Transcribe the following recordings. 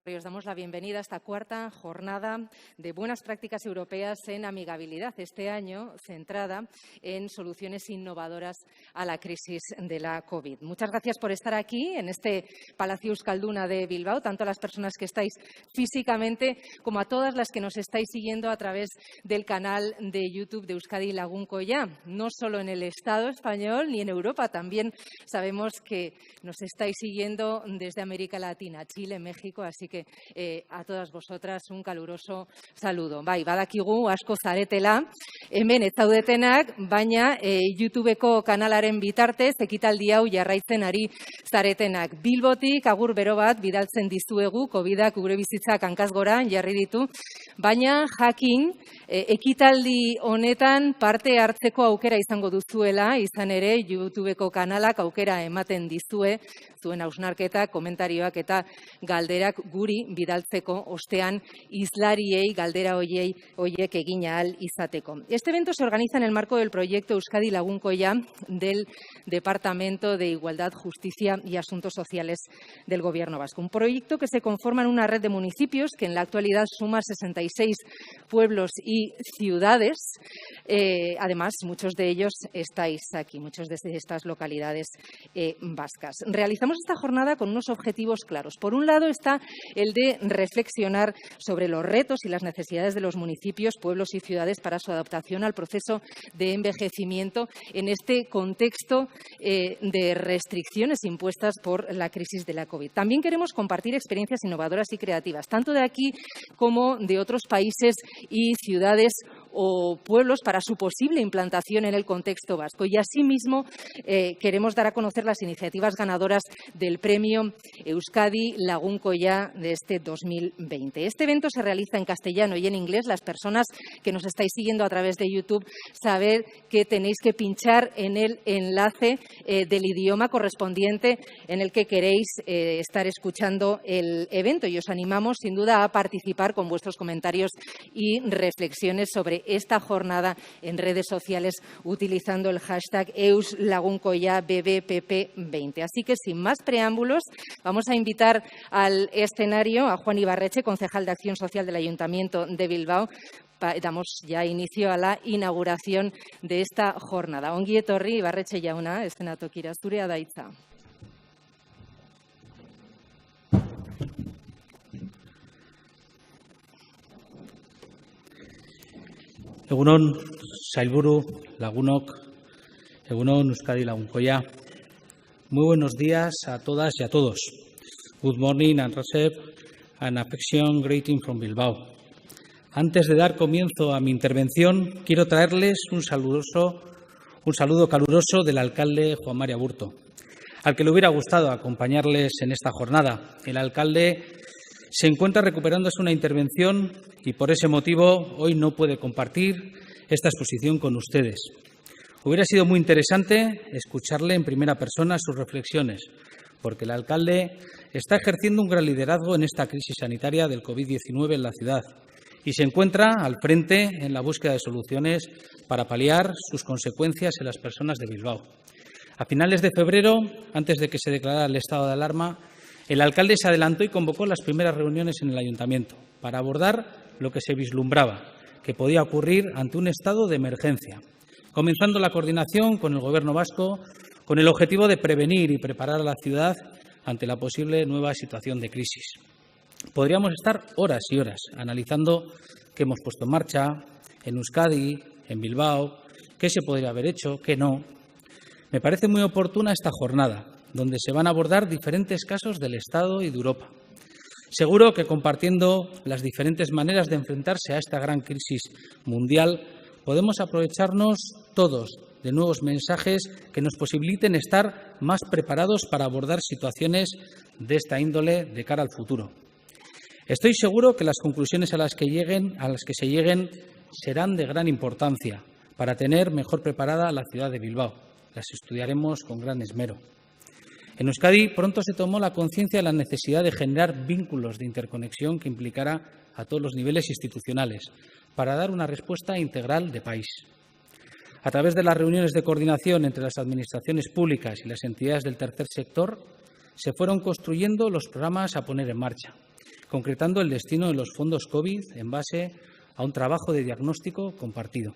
Os damos la bienvenida a esta cuarta jornada de buenas prácticas europeas en amigabilidad, este año centrada en soluciones innovadoras a la crisis de la COVID. Muchas gracias por estar aquí en este Palacio Euskalduna de Bilbao, tanto a las personas que estáis físicamente como a todas las que nos estáis siguiendo a través del canal de YouTube de Euskadi Lagunkoia. No solo en el Estado español ni en Europa, también sabemos que nos estáis siguiendo desde América Latina, Chile, México, así que a todas vosotras un caluroso saludo. Bai, badakigu asko zaretela, hemen ez zaudetenak, baina YouTubeko kanalaren bitartez ekitaldi hau jarraitzen ari zaretenak. Bilbotik agur bero bat bidaltzen dizuegu, COVID-ak gure bizitzak hankaz gora jarri ditu, baina jakin ekitaldi honetan parte hartzeko aukera izango duzuela, izan ere YouTubeko kanalak aukera ematen dizue, zuen hausnarketa, komentarioak eta galderak guri bidaltzeko, ostean hizlariei galdera horiek egin ahal izateko. Este evento se organiza en el marco del proyecto Euskadi Lagunkoia del Departamento de Igualdad, Justicia y Asuntos Sociales del Gobierno vasco. Un proyecto que se conforma en una red de municipios que en la actualidad suma 66 pueblos y ciudades. Además, muchos de ellos estáis aquí, muchos de estas localidades vascas. Realizamos esta jornada con unos objetivos claros. Por un lado está el de reflexionar sobre los retos y las necesidades de los municipios, pueblos y ciudades para su adaptación al proceso de envejecimiento en este contexto de restricciones impuestas por la crisis de la COVID. También queremos compartir experiencias innovadoras y creativas, tanto de aquí como de otros países y ciudades o pueblos para su posible implantación en el contexto vasco. Y asimismo queremos dar a conocer las iniciativas ganadoras del premio Euskadi Lagunkoia de este 2020. Este evento se realiza en castellano y en inglés. Las personas que nos estáis siguiendo a través de YouTube sabed que tenéis que pinchar en el enlace del idioma correspondiente en el que queréis estar escuchando el evento, y os animamos sin duda a participar con vuestros comentarios y reflexiones sobre esta jornada en redes sociales utilizando el hashtag EusLagunkoiaBBPP20. Así que sin más preámbulos vamos a invitar al escenario a Juan Ibarretxe, concejal de Acción Social del Ayuntamiento de Bilbao. Damos ya inicio a la inauguración de esta jornada. Ongi etorri, Ibarretxe jauna, eszenatokira zurea da hitza. Egunon, sailburu, lagunok, egunon, Euskadi Lagunkoia. Muy buenos días a todas y a todos. Good morning and receive an affection greeting from Bilbao. Antes de dar comienzo a mi intervención, quiero traerles un saludo caluroso del alcalde Juan Mari Aburto, al que le hubiera gustado acompañarles en esta jornada. El alcalde se encuentra recuperándose una intervención y por ese motivo hoy no puede compartir esta exposición con ustedes. Hubiera sido muy interesante escucharle en primera persona sus reflexiones, porque el alcalde está ejerciendo un gran liderazgo en esta crisis sanitaria del COVID-19 en la ciudad y se encuentra al frente en la búsqueda de soluciones para paliar sus consecuencias en las personas de Bilbao. A finales de febrero, antes de que se declarara el estado de alarma, el alcalde se adelantó y convocó las primeras reuniones en el ayuntamiento para abordar lo que se vislumbraba que podía ocurrir ante un estado de emergencia, comenzando la coordinación con el Gobierno vasco con el objetivo de prevenir y preparar a la ciudad ante la posible nueva situación de crisis. Podríamos estar horas y horas analizando qué hemos puesto en marcha en Euskadi, en Bilbao, qué se podría haber hecho, qué no. Me parece muy oportuna esta jornada, donde se van a abordar diferentes casos del Estado y de Europa. Seguro que compartiendo las diferentes maneras de enfrentarse a esta gran crisis mundial, podemos aprovecharnos todos de nuevos mensajes que nos posibiliten estar más preparados para abordar situaciones de esta índole de cara al futuro. Estoy seguro que las conclusiones a las que se lleguen serán de gran importancia para tener mejor preparada a la ciudad de Bilbao. Las estudiaremos con gran esmero. En Euskadi pronto se tomó la conciencia de la necesidad de generar vínculos de interconexión que implicara a todos los niveles institucionales para dar una respuesta integral de país. A través de las reuniones de coordinación entre las administraciones públicas y las entidades del tercer sector, se fueron construyendo los programas a poner en marcha, concretando el destino de los fondos COVID en base a un trabajo de diagnóstico compartido.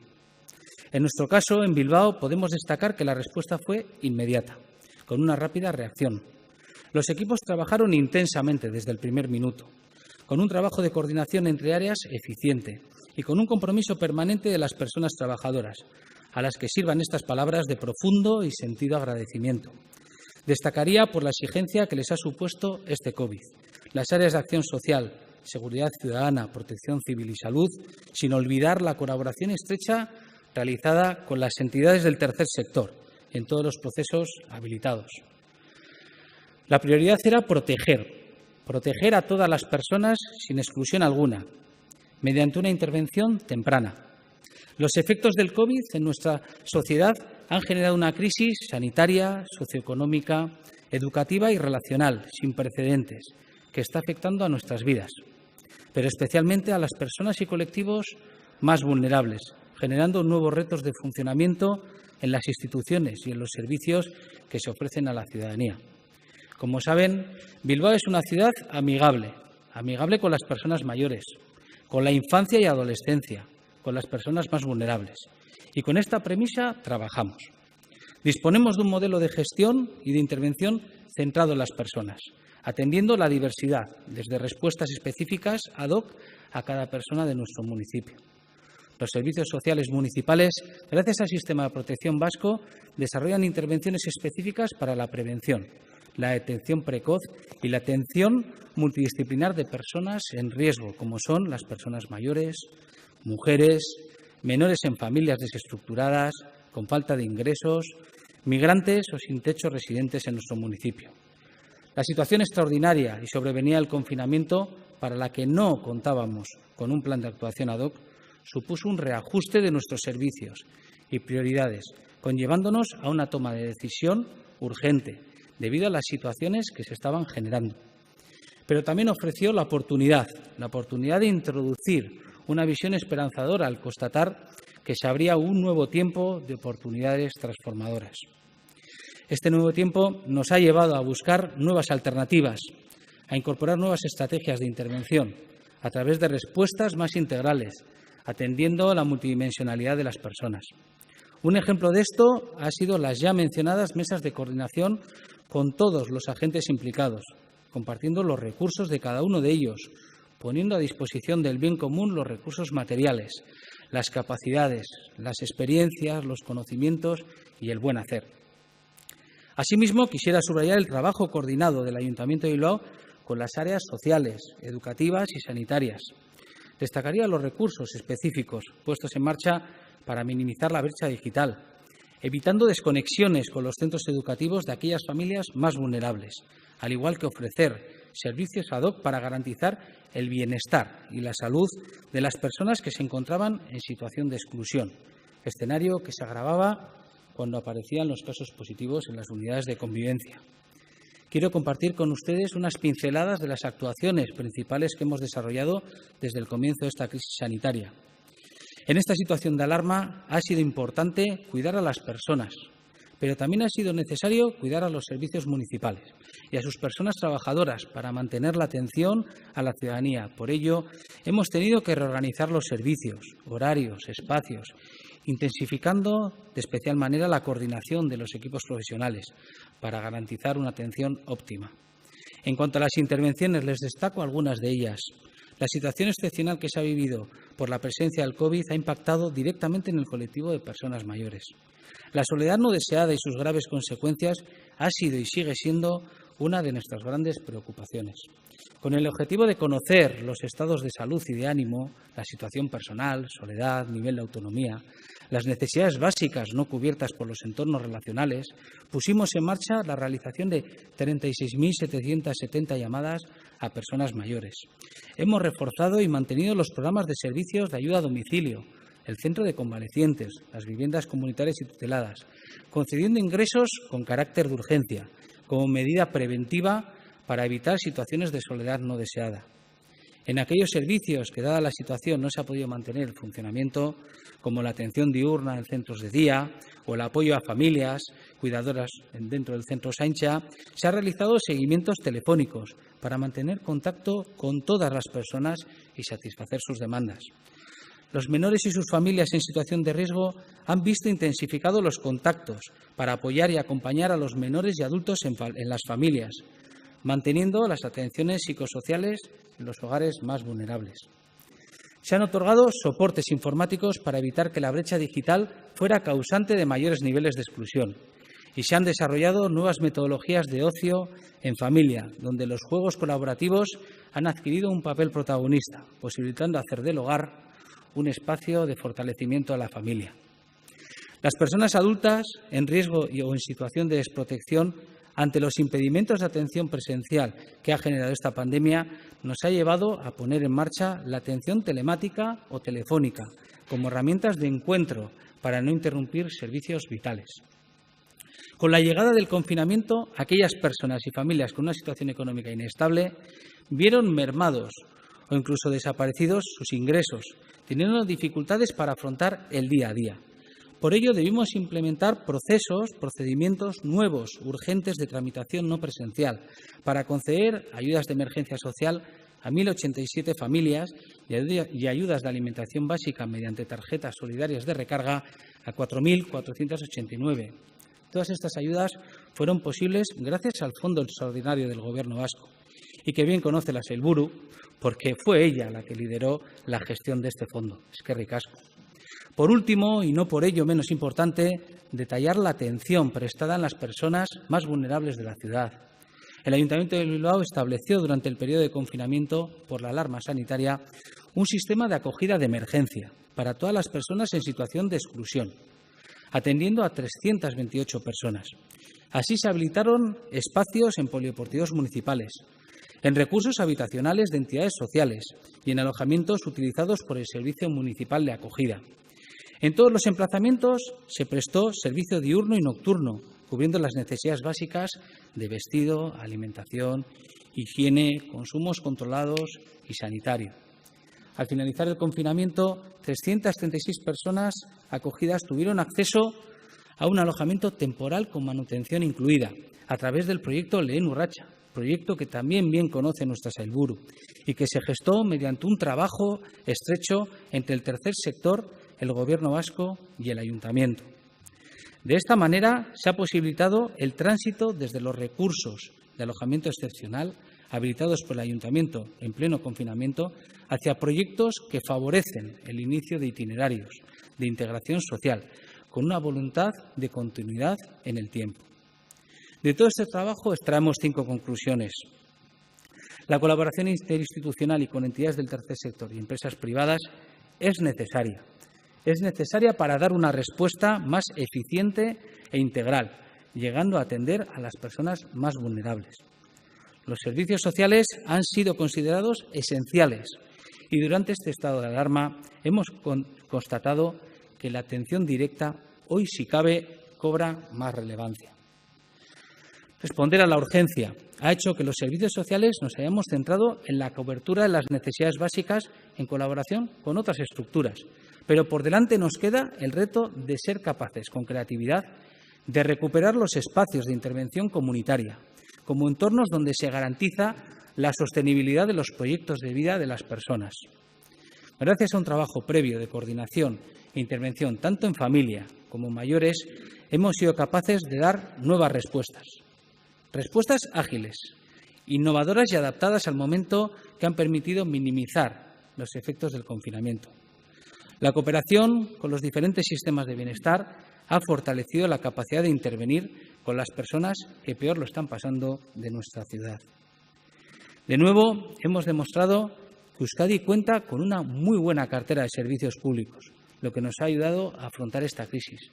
En nuestro caso, en Bilbao, podemos destacar que la respuesta fue inmediata, con una rápida reacción. Los equipos trabajaron intensamente desde el primer minuto, con un trabajo de coordinación entre áreas eficiente y con un compromiso permanente de las personas trabajadoras, a las que sirvan estas palabras de profundo y sentido agradecimiento. Destacaría por la exigencia que les ha supuesto este COVID, las áreas de acción social, seguridad ciudadana, protección civil y salud, sin olvidar la colaboración estrecha realizada con las entidades del tercer sector en todos los procesos habilitados. La prioridad era proteger a todas las personas sin exclusión alguna, mediante una intervención temprana. Los efectos del COVID en nuestra sociedad han generado una crisis sanitaria, socioeconómica, educativa y relacional sin precedentes que está afectando a nuestras vidas, pero especialmente a las personas y colectivos más vulnerables, generando nuevos retos de funcionamiento en las instituciones y en los servicios que se ofrecen a la ciudadanía. Como saben, Bilbao es una ciudad amigable con las personas mayores, con la infancia y adolescencia, con las personas más vulnerables. Y con esta premisa trabajamos. Disponemos de un modelo de gestión y de intervención centrado en las personas, atendiendo la diversidad, desde respuestas específicas ad hoc a cada persona de nuestro municipio. Los servicios sociales municipales, gracias al Sistema de Protección Vasco, desarrollan intervenciones específicas para la prevención, la detección precoz y la atención multidisciplinar de personas en riesgo, como son las personas mayores, mujeres, menores en familias desestructuradas, con falta de ingresos, migrantes o sin techo residentes en nuestro municipio. La situación extraordinaria y sobrevenida del confinamiento, para la que no contábamos con un plan de actuación ad hoc, supuso un reajuste de nuestros servicios y prioridades, conllevándonos a una toma de decisión urgente debido a las situaciones que se estaban generando. Pero también ofreció la oportunidad de introducir una visión esperanzadora al constatar que se abría un nuevo tiempo de oportunidades transformadoras. Este nuevo tiempo nos ha llevado a buscar nuevas alternativas, a incorporar nuevas estrategias de intervención a través de respuestas más integrales, atendiendo a la multidimensionalidad de las personas. Un ejemplo de esto ha sido las ya mencionadas mesas de coordinación con todos los agentes implicados, compartiendo los recursos de cada uno de ellos, poniendo a disposición del bien común los recursos materiales, las capacidades, las experiencias, los conocimientos y el buen hacer. Asimismo, quisiera subrayar el trabajo coordinado del Ayuntamiento de Bilbao con las áreas sociales, educativas y sanitarias. Destacaría los recursos específicos puestos en marcha para minimizar la brecha digital, evitando desconexiones con los centros educativos de aquellas familias más vulnerables, al igual que ofrecer servicios ad hoc para garantizar el bienestar y la salud de las personas que se encontraban en situación de exclusión, escenario que se agravaba cuando aparecían los casos positivos en las unidades de convivencia. Quiero compartir con ustedes unas pinceladas de las actuaciones principales que hemos desarrollado desde el comienzo de esta crisis sanitaria. En esta situación de alarma ha sido importante cuidar a las personas, pero también ha sido necesario cuidar a los servicios municipales y a sus personas trabajadoras para mantener la atención a la ciudadanía. Por ello, hemos tenido que reorganizar los servicios, horarios, espacios, intensificando de especial manera la coordinación de los equipos profesionales para garantizar una atención óptima. En cuanto a las intervenciones, les destaco algunas de ellas. La situación excepcional que se ha vivido por la presencia del COVID ha impactado directamente en el colectivo de personas mayores. La soledad no deseada y sus graves consecuencias ha sido y sigue siendo una de nuestras grandes preocupaciones. Con el objetivo de conocer los estados de salud y de ánimo, la situación personal, soledad, nivel de autonomía, las necesidades básicas no cubiertas por los entornos relacionales, pusimos en marcha la realización de 36.770 llamadas a personas mayores. Hemos reforzado y mantenido los programas de servicios de ayuda a domicilio, el centro de convalecientes, las viviendas comunitarias y tuteladas, concediendo ingresos con carácter de urgencia, como medida preventiva para evitar situaciones de soledad no deseada. En aquellos servicios que, dada la situación, no se ha podido mantener el funcionamiento, como la atención diurna en centros de día o el apoyo a familias cuidadoras dentro del centro Saintxa, se han realizado seguimientos telefónicos para mantener contacto con todas las personas y satisfacer sus demandas. Los menores y sus familias en situación de riesgo han visto intensificados los contactos para apoyar y acompañar a los menores y adultos en las familias, manteniendo las atenciones psicosociales en los hogares más vulnerables. Se han otorgado soportes informáticos para evitar que la brecha digital fuera causante de mayores niveles de exclusión y se han desarrollado nuevas metodologías de ocio en familia, donde los juegos colaborativos han adquirido un papel protagonista, posibilitando hacer del hogar un espacio de fortalecimiento a la familia. Las personas adultas en riesgo o en situación de desprotección ante los impedimentos de atención presencial que ha generado esta pandemia, nos ha llevado a poner en marcha la atención telemática o telefónica como herramientas de encuentro para no interrumpir servicios vitales. Con la llegada del confinamiento, aquellas personas y familias con una situación económica inestable vieron mermados o incluso desaparecidos sus ingresos, teniendo dificultades para afrontar el día a día. Por ello, debimos implementar procedimientos nuevos, urgentes de tramitación no presencial, para conceder ayudas de emergencia social a 1.087 familias y ayudas de alimentación básica mediante tarjetas solidarias de recarga a 4.489. Todas estas ayudas fueron posibles gracias al Fondo Extraordinario del Gobierno vasco y que bien conoce la Sailburu, porque fue ella la que lideró la gestión de este fondo. Eskerrik asko. Por último, y no por ello menos importante, detallar la atención prestada a las personas más vulnerables de la ciudad. El Ayuntamiento de Bilbao estableció durante el periodo de confinamiento por la alarma sanitaria un sistema de acogida de emergencia para todas las personas en situación de exclusión, atendiendo a 328 personas. Así se habilitaron espacios en polideportivos municipales, en recursos habitacionales de entidades sociales y en alojamientos utilizados por el Servicio Municipal de Acogida. En todos los emplazamientos se prestó servicio diurno y nocturno, cubriendo las necesidades básicas de vestido, alimentación, higiene, consumos controlados y sanitario. Al finalizar el confinamiento, 336 personas acogidas tuvieron acceso a un alojamiento temporal con manutención incluida, a través del proyecto Lehen Urratsa, proyecto que también bien conoce nuestra Sailburu y que se gestó mediante un trabajo estrecho entre el tercer sector, el Gobierno vasco y el Ayuntamiento. De esta manera se ha posibilitado el tránsito desde los recursos de alojamiento excepcional habilitados por el Ayuntamiento en pleno confinamiento hacia proyectos que favorecen el inicio de itinerarios de integración social con una voluntad de continuidad en el tiempo. De todo este trabajo extraemos 5 conclusiones. La colaboración interinstitucional y con entidades del tercer sector y empresas privadas es necesaria. Es necesaria para dar una respuesta más eficiente e integral, llegando a atender a las personas más vulnerables. Los servicios sociales han sido considerados esenciales y durante este estado de alarma hemos constatado que la atención directa hoy, si cabe, cobra más relevancia. Responder a la urgencia ha hecho que los servicios sociales nos hayamos centrado en la cobertura de las necesidades básicas en colaboración con otras estructuras. Pero por delante nos queda el reto de ser capaces, con creatividad, de recuperar los espacios de intervención comunitaria, como entornos donde se garantiza la sostenibilidad de los proyectos de vida de las personas. Gracias a un trabajo previo de coordinación e intervención tanto en familia como en mayores, hemos sido capaces de dar nuevas respuestas. Respuestas ágiles, innovadoras y adaptadas al momento que han permitido minimizar los efectos del confinamiento. La cooperación con los diferentes sistemas de bienestar ha fortalecido la capacidad de intervenir con las personas que peor lo están pasando de nuestra ciudad. De nuevo, hemos demostrado que Euskadi cuenta con una muy buena cartera de servicios públicos, lo que nos ha ayudado a afrontar esta crisis.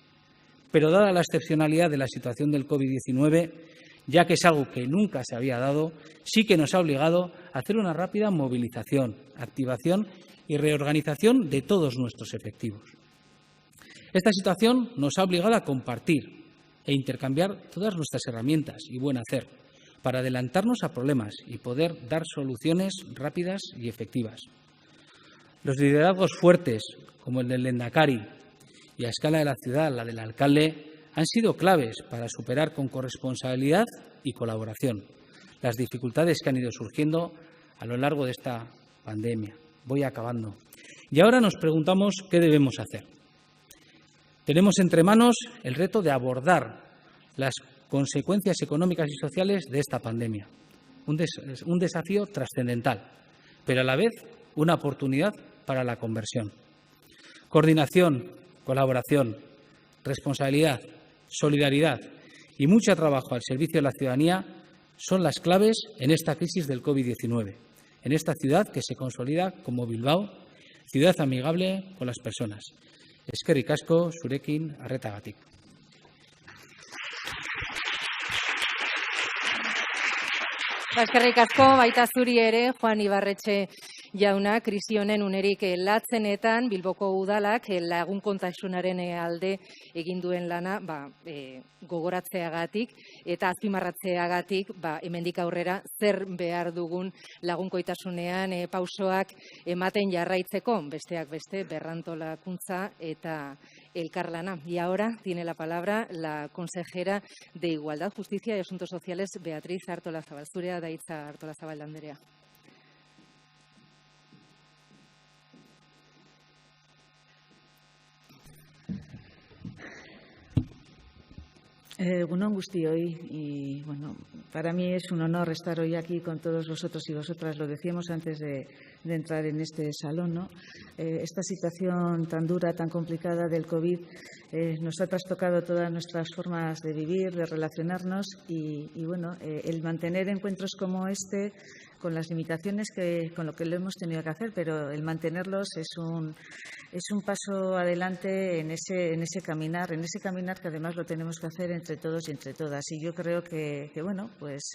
Pero dada la excepcionalidad de la situación del COVID-19, ya que es algo que nunca se había dado, sí que nos ha obligado a hacer una rápida movilización, activación y reorganización de todos nuestros efectivos. Esta situación nos ha obligado a compartir e intercambiar todas nuestras herramientas y buen hacer para adelantarnos a problemas y poder dar soluciones rápidas y efectivas. Los liderazgos fuertes, como el del Lehendakari, y a escala de la ciudad, la del alcalde, han sido claves para superar con corresponsabilidad y colaboración las dificultades que han ido surgiendo a lo largo de esta pandemia. Voy acabando. Y ahora nos preguntamos qué debemos hacer. Tenemos entre manos el reto de abordar las consecuencias económicas y sociales de esta pandemia. Un desafío trascendental, pero a la vez una oportunidad para la conversión. Coordinación, colaboración, responsabilidad, solidaridad y mucho trabajo al servicio de la ciudadanía son las claves en esta crisis del COVID-19, en esta ciudad que se consolida como Bilbao, ciudad amigable con las personas. Eskerrik asko, zurekin arretagatik. Eskerrik asko, baita zuri ere, Juan Ibarretxe jauna, krisi honen unerik latzenetan Bilboko udalak lagunkontasunaren alde egin duen lana gogoratzeagatik eta azpimarratzeagatik hemendik aurrera zer behar dugun lagunkoitasunean pausoak ematen jarraitzeko, besteak beste berrantolakuntza eta elkarlana. Y ahora tiene la palabra la consejera de Igualdad, Justicia y Asuntos Sociales, Beatriz Artolazabal. Zurea da hitza, Artolazabal andrea. Egunon guztioi, y bueno, para mí es un honor estar hoy aquí con todos vosotros y vosotras. Lo decíamos antes de entrar en este salón, ¿no? Esta situación tan dura, tan complicada del COVID nos ha trastocado todas nuestras formas de vivir, de relacionarnos y bueno, el mantener encuentros como este, con las limitaciones con lo que lo hemos tenido que hacer, pero el mantenerlos es un paso adelante en ese caminar que además lo tenemos que hacer entre todos y entre todas. Y yo creo que bueno, pues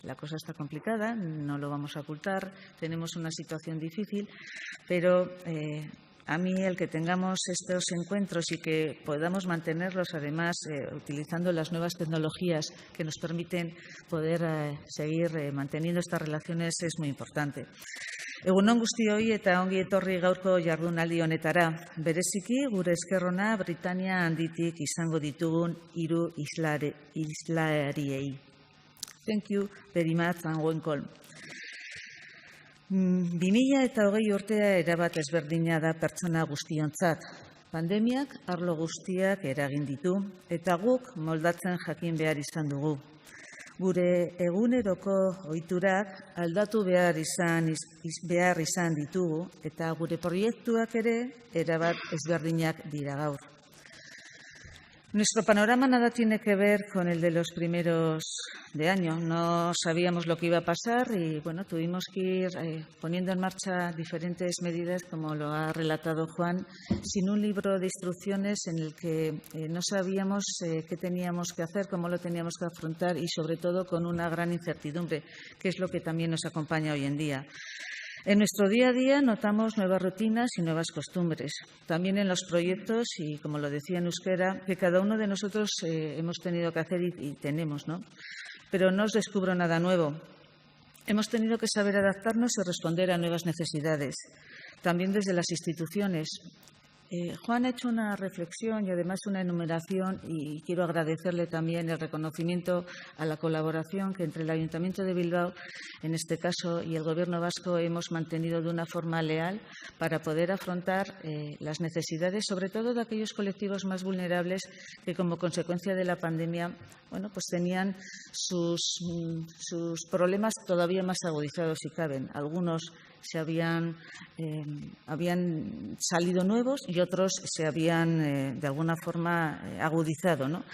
la cosa está complicada, no lo vamos a ocultar, tenemos una situación difícil, pero a mí el que tengamos estos encuentros y que podamos mantenerlos, además, utilizando las nuevas tecnologías que nos permiten poder seguir manteniendo estas relaciones es muy importante. Egunon guztioi eta ongi etorri gaurko jardunaldi honetara. Bereziki gure esker ona Britania handitik izango ditugun 3 islariei. Thank you very much and welcome. 2020 urtea erabat ezberdina da pertsona guztiontzat. Pandemiak arlo guztiak eragin ditu eta guk moldatzen jakin behar izan dugu. Gure eguneroko ohiturak aldatu behar izan ditugu eta gure proiektuak ere erabat ezberdinak dira gaur. Nuestro panorama nada tiene que ver con el de los primeros de año. No sabíamos lo que iba a pasar y bueno, tuvimos que ir poniendo en marcha diferentes medidas, como lo ha relatado Juan, sin un libro de instrucciones en el que no sabíamos qué teníamos que hacer, cómo lo teníamos que afrontar y sobre todo con una gran incertidumbre, que es lo que también nos acompaña hoy en día. En nuestro día a día notamos nuevas rutinas y nuevas costumbres. También en los proyectos, y como lo decía en euskera, que cada uno de nosotros hemos tenido que hacer y tenemos, ¿no? Pero no os descubro nada nuevo. Hemos tenido que saber adaptarnos y responder a nuevas necesidades, también desde las instituciones. Juan ha hecho una reflexión y además una enumeración y quiero agradecerle también el reconocimiento a la colaboración que entre el Ayuntamiento de Bilbao, en este caso, y el Gobierno vasco hemos mantenido de una forma leal para poder afrontar las necesidades, sobre todo de aquellos colectivos más vulnerables que como consecuencia de la pandemia, bueno, pues tenían sus problemas todavía más agudizados si caben. Algunos habían salido nuevos y otros se habían de alguna forma agudizado, ¿no?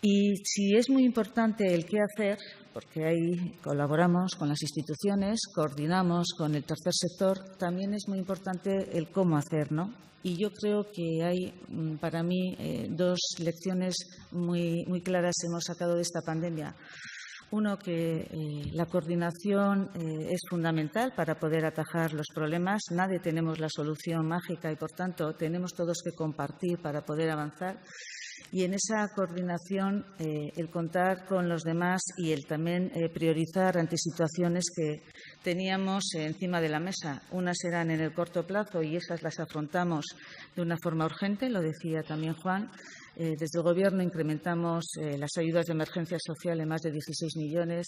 Y si es muy importante el qué hacer, porque ahí colaboramos con las instituciones, coordinamos con el tercer sector, también es muy importante el cómo hacer, ¿no? Y yo creo que hay, para mí, 2 lecciones muy claras hemos sacado de esta pandemia. Uno, que la coordinación es fundamental para poder atajar los problemas. Nadie tenemos la solución mágica y, por tanto, tenemos todos que compartir para poder avanzar. Y en esa coordinación, el contar con los demás y el también priorizar ante situaciones que teníamos encima de la mesa. Unas eran en el corto plazo y esas las afrontamos de una forma urgente, lo decía también Juan. Desde el Gobierno incrementamos las ayudas de emergencia social en más de 16 millones.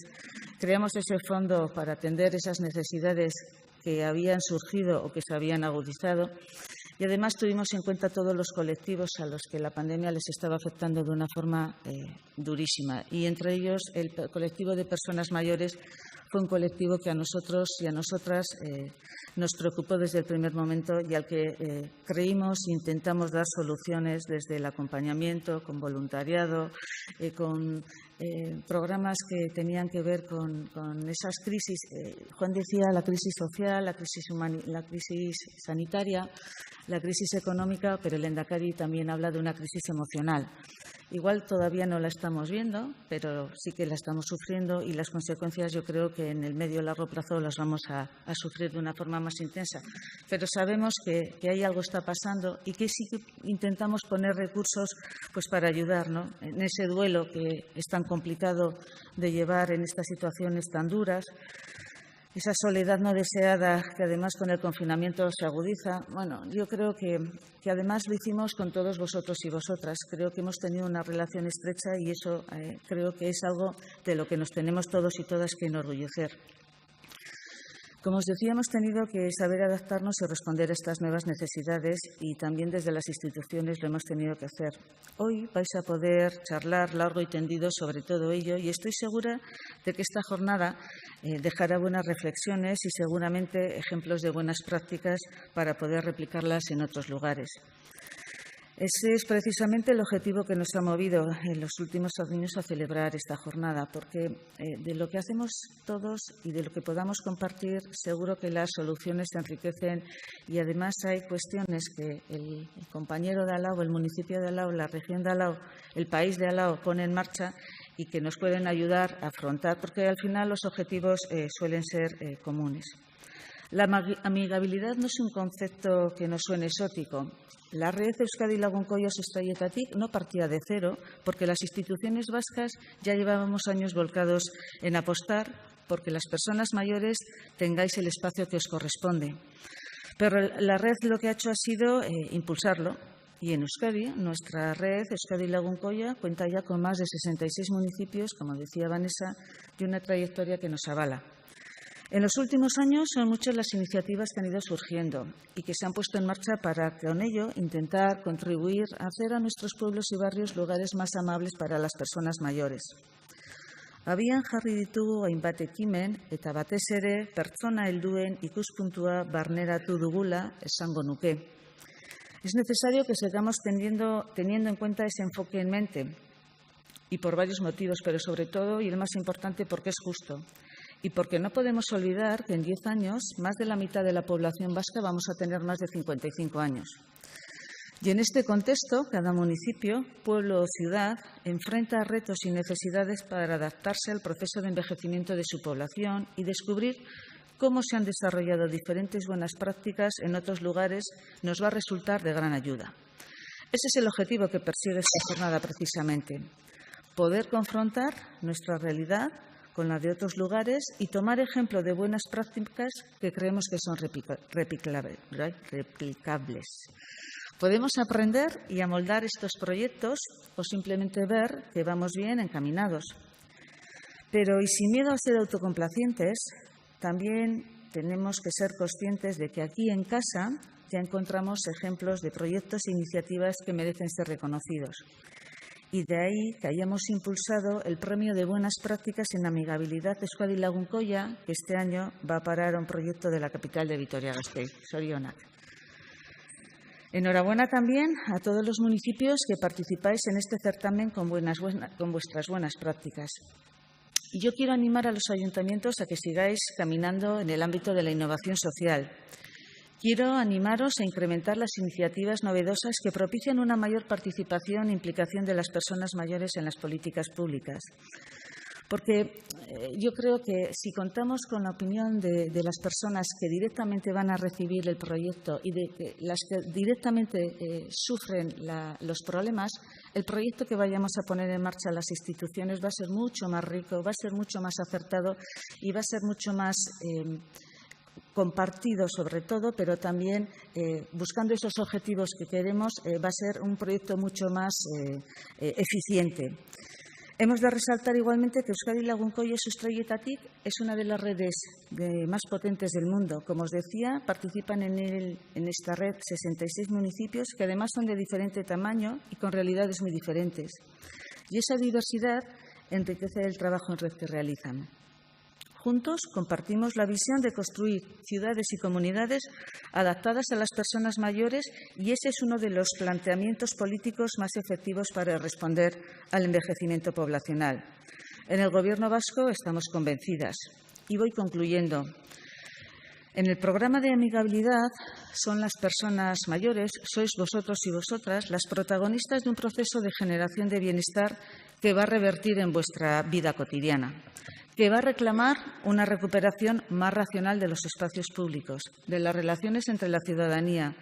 Creamos ese fondo para atender esas necesidades que habían surgido o que se habían agudizado. Y además tuvimos en cuenta todos los colectivos a los que la pandemia les estaba afectando de una forma durísima. Y entre ellos el colectivo de personas mayores fue un colectivo que a nosotros y a nosotras nos preocupó desde el primer momento y al que creímos e intentamos dar soluciones desde el acompañamiento, con voluntariado, con programas que tenían que ver con esas crisis. Juan decía la crisis social, la crisis sanitaria, la crisis económica, pero el Lehendakari también habla de una crisis emocional. Igual todavía no la estamos viendo, pero sí que la estamos sufriendo y las consecuencias yo creo que en el medio y largo plazo las vamos a sufrir de una forma más intensa. Pero sabemos que ahí algo está pasando y que sí que intentamos poner recursos pues para ayudar, ¿no?, en ese duelo que es tan complicado de llevar en estas situaciones tan duras. Esa soledad no deseada que además con el confinamiento se agudiza. Bueno, yo creo que además lo hicimos con todos vosotros y vosotras. Creo que hemos tenido una relación estrecha y eso creo que es algo de lo que nos tenemos todos y todas que enorgullecer. Como os decía, hemos tenido que saber adaptarnos y responder a estas nuevas necesidades y también desde las instituciones lo hemos tenido que hacer. Hoy vais a poder charlar largo y tendido sobre todo ello y estoy segura de que esta jornada dejará buenas reflexiones y seguramente ejemplos de buenas prácticas para poder replicarlas en otros lugares. Ese es precisamente el objetivo que nos ha movido en los últimos años a celebrar esta jornada, porque de lo que hacemos todos y de lo que podamos compartir, seguro que las soluciones se enriquecen y además hay cuestiones que el compañero de al lado, el municipio de al lado, la región de al lado, el país de al lado pone en marcha y que nos pueden ayudar a afrontar, porque al final los objetivos suelen ser comunes. La amigabilidad no es un concepto que nos suene exótico. La red Euskadi Lagunkoia Sustraietatik no partía de cero, porque las instituciones vascas ya llevábamos años volcados en apostar porque las personas mayores tengáis el espacio que os corresponde. Pero la red lo que ha hecho ha sido impulsarlo. Y en Euskadi, nuestra red Euskadi Lagunkoia cuenta ya con más de 66 municipios, como decía Vanessa, y una trayectoria que nos avala. En los últimos años son muchas las iniciativas que han ido surgiendo y que se han puesto en marcha para, con ello, intentar contribuir a hacer a nuestros pueblos y barrios lugares más amables para las personas mayores. Abian jarri ditugu hainbat ekimen eta batez ere pertsona helduen ikuspuntua barneratu dugula esango nuke. Es necesario que sigamos teniendo en cuenta ese enfoque en mente y por varios motivos, pero sobre todo, y el más importante, porque es justo. Y porque no podemos olvidar que en 10 años más de la mitad de la población vasca vamos a tener más de 55 años. Y en este contexto, cada municipio, pueblo o ciudad enfrenta retos y necesidades para adaptarse al proceso de envejecimiento de su población y descubrir cómo se han desarrollado diferentes buenas prácticas en otros lugares nos va a resultar de gran ayuda. Ese es el objetivo que persigue esta jornada precisamente, poder confrontar nuestra realidad con la de otros lugares y tomar ejemplo de buenas prácticas que creemos que son replicables. Podemos aprender y amoldar estos proyectos o simplemente ver que vamos bien encaminados. Pero y sin miedo a ser autocomplacientes, también tenemos que ser conscientes de que aquí en casa ya encontramos ejemplos de proyectos e iniciativas que merecen ser reconocidos. Y de ahí que hayamos impulsado el premio de buenas prácticas en amigabilidad Euskadi Lagunkoia, que este año va a parar a un proyecto de la capital de Vitoria-Gasteiz, Zorionak. Enhorabuena también a todos los municipios que participáis en este certamen con vuestras buenas prácticas. Y yo quiero animar a los ayuntamientos a que sigáis caminando en el ámbito de la innovación social. Quiero animaros a incrementar las iniciativas novedosas que propician una mayor participación e implicación de las personas mayores en las políticas públicas. Porque yo creo que si contamos con la opinión de las personas que directamente van a recibir el proyecto y de las que directamente sufren los problemas, el proyecto que vayamos a poner en marcha las instituciones va a ser mucho más rico, va a ser mucho más acertado y va a ser mucho más compartido sobre todo, pero también buscando esos objetivos que queremos, va a ser un proyecto mucho más eficiente. Hemos de resaltar igualmente que Euskadi Lagunkoia Sustraietatik es una de las redes más potentes del mundo. Como os decía, participan en esta red 66 municipios que además son de diferente tamaño y con realidades muy diferentes. Y esa diversidad enriquece el trabajo en red que realizan. Juntos compartimos la visión de construir ciudades y comunidades adaptadas a las personas mayores y ese es uno de los planteamientos políticos más efectivos para responder al envejecimiento poblacional. En el Gobierno vasco estamos convencidas. Y voy concluyendo. En el programa de amigabilidad son las personas mayores, sois vosotros y vosotras, las protagonistas de un proceso de generación de bienestar que va a revertir en vuestra vida cotidiana, que va a reclamar una recuperación más racional de los espacios públicos, de las relaciones entre la ciudadanía,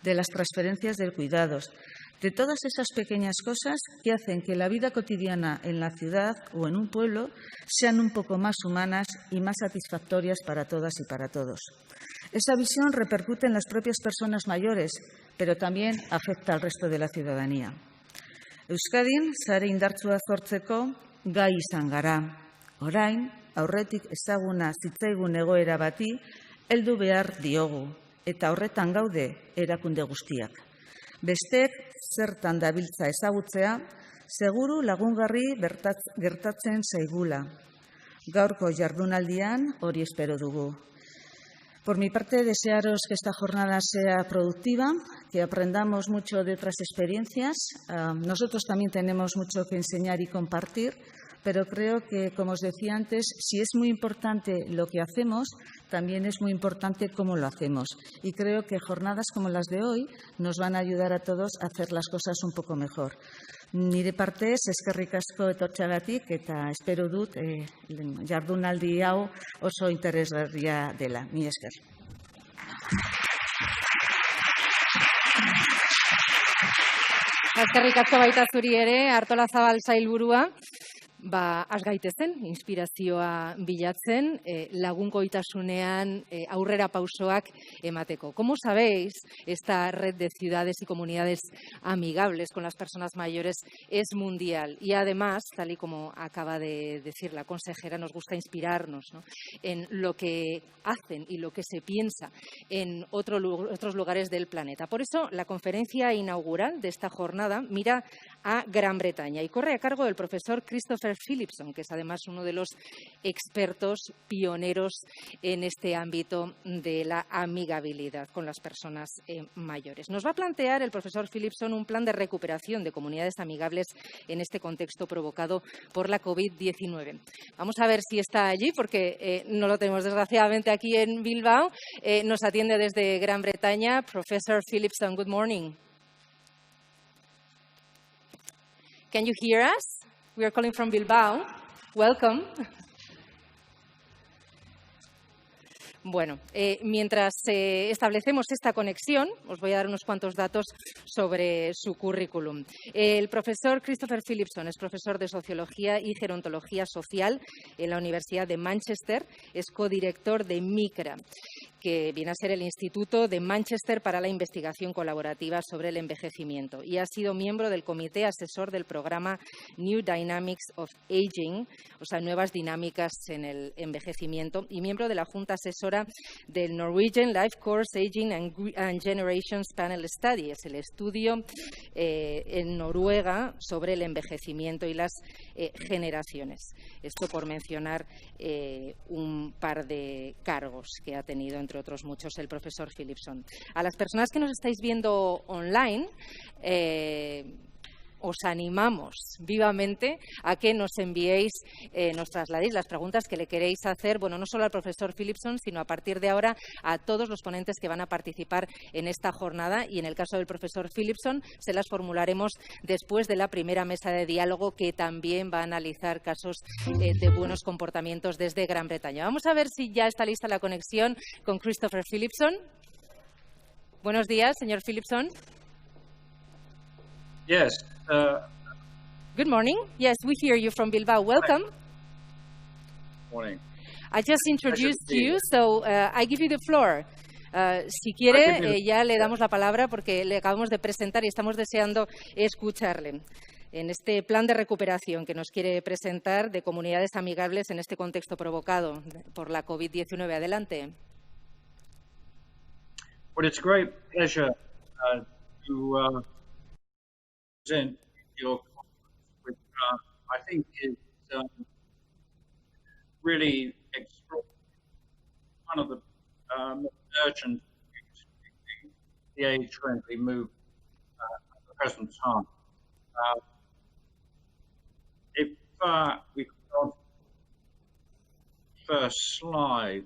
de las transferencias de cuidados, de todas esas pequeñas cosas que hacen que la vida cotidiana en la ciudad o en un pueblo sean un poco más humanas y más satisfactorias para todas y para todos. Esa visión repercute en las propias personas mayores, pero también afecta al resto de la ciudadanía. Euskadin, sare indartsua sortzeko gai izan gara. Orain, aurretik ezaguna zitzaigun egoera bati, heldu behar diogu, eta horretan gaude erakunde guztiak. Besteek zertan dabiltza ezagutzea, seguru lagungarri gertatzen zaigula. Gaurko jardunaldian hori espero dugu. Por mi parte, desearos que esta jornada sea productiva, que aprendamos mucho de otras experiencias. Nosotros también tenemos mucho que enseñar y compartir, pero creo que, como os decía antes, si es muy importante lo que hacemos, también es muy importante cómo lo hacemos. Y creo que jornadas como las de hoy nos van a ayudar a todos a hacer las cosas un poco mejor. Nire partez, eskerrik asko etortxagatik eta espero dut jardunaldi hau oso interesgarria dela. Mila esker. Eskerrik asko baita zuri ere, Artolazabal sailburua. Has gaitezen, inspirazioa bilatzen, lagunkoitasunean aurrera pausoak emateko. Como sabéis, esta red de ciudades y comunidades amigables con las personas mayores es mundial y además, tal y como acaba de decir la consejera, nos gusta inspirarnos, ¿no?, en lo que hacen y lo que se piensa en otros lugares del planeta. Por eso, la conferencia inaugural de esta jornada mira a Gran Bretaña y corre a cargo del profesor Christopher Philipson, que es además uno de los expertos pioneros en este ámbito de la amigabilidad con las personas mayores. Nos va a plantear el profesor Philipson un plan de recuperación de comunidades amigables en este contexto provocado por la COVID-19. Vamos a ver si está allí, porque no lo tenemos desgraciadamente aquí en Bilbao. Nos atiende desde Gran Bretaña. Professor Philipson, good morning. Can you hear us? We are calling from Bilbao. Welcome. Bueno, mientras establecemos esta conexión, os voy a dar unos cuantos datos sobre su currículum. El profesor Christopher Philipson es profesor de Sociología y Gerontología Social en la Universidad de Manchester, es codirector de MICRA, que viene a ser el Instituto de Manchester para la Investigación Colaborativa sobre el Envejecimiento, y ha sido miembro del Comité Asesor del programa New Dynamics of Aging, o sea, Nuevas Dinámicas en el Envejecimiento, y miembro de la Junta Asesora del Norwegian Life Course Aging and Generations Panel Study, es el estudio en Noruega sobre el envejecimiento y las generaciones. Esto por mencionar un par de cargos que ha tenido, entre otros muchos, el profesor Philipson. A las personas que nos estáis viendo online, os animamos vivamente a que nos enviéis, nos trasladéis las preguntas que le queréis hacer, bueno, no solo al profesor Philipson, sino a partir de ahora a todos los ponentes que van a participar en esta jornada, y en el caso del profesor Philipson se las formularemos después de la primera mesa de diálogo, que también va a analizar casos de buenos comportamientos desde Gran Bretaña. Vamos a ver si ya está lista la conexión con Christopher Philipson. Buenos días, señor Philipson. Yes. Good morning. Yes, we hear you from Bilbao. Welcome. Morning. I just introduced you, so I give you the floor. Si quiere, ya le damos la palabra porque le acabamos de presentar y estamos deseando escucharle en este plan de recuperación que nos quiere presentar de comunidades amigables en este contexto provocado por la COVID-19. Adelante. Well, it's a great pleasure to present your conference, which I think is really extraordinary. One of the most urgent issues, the age-friendly movement at the present time. If we could go on to the first slide.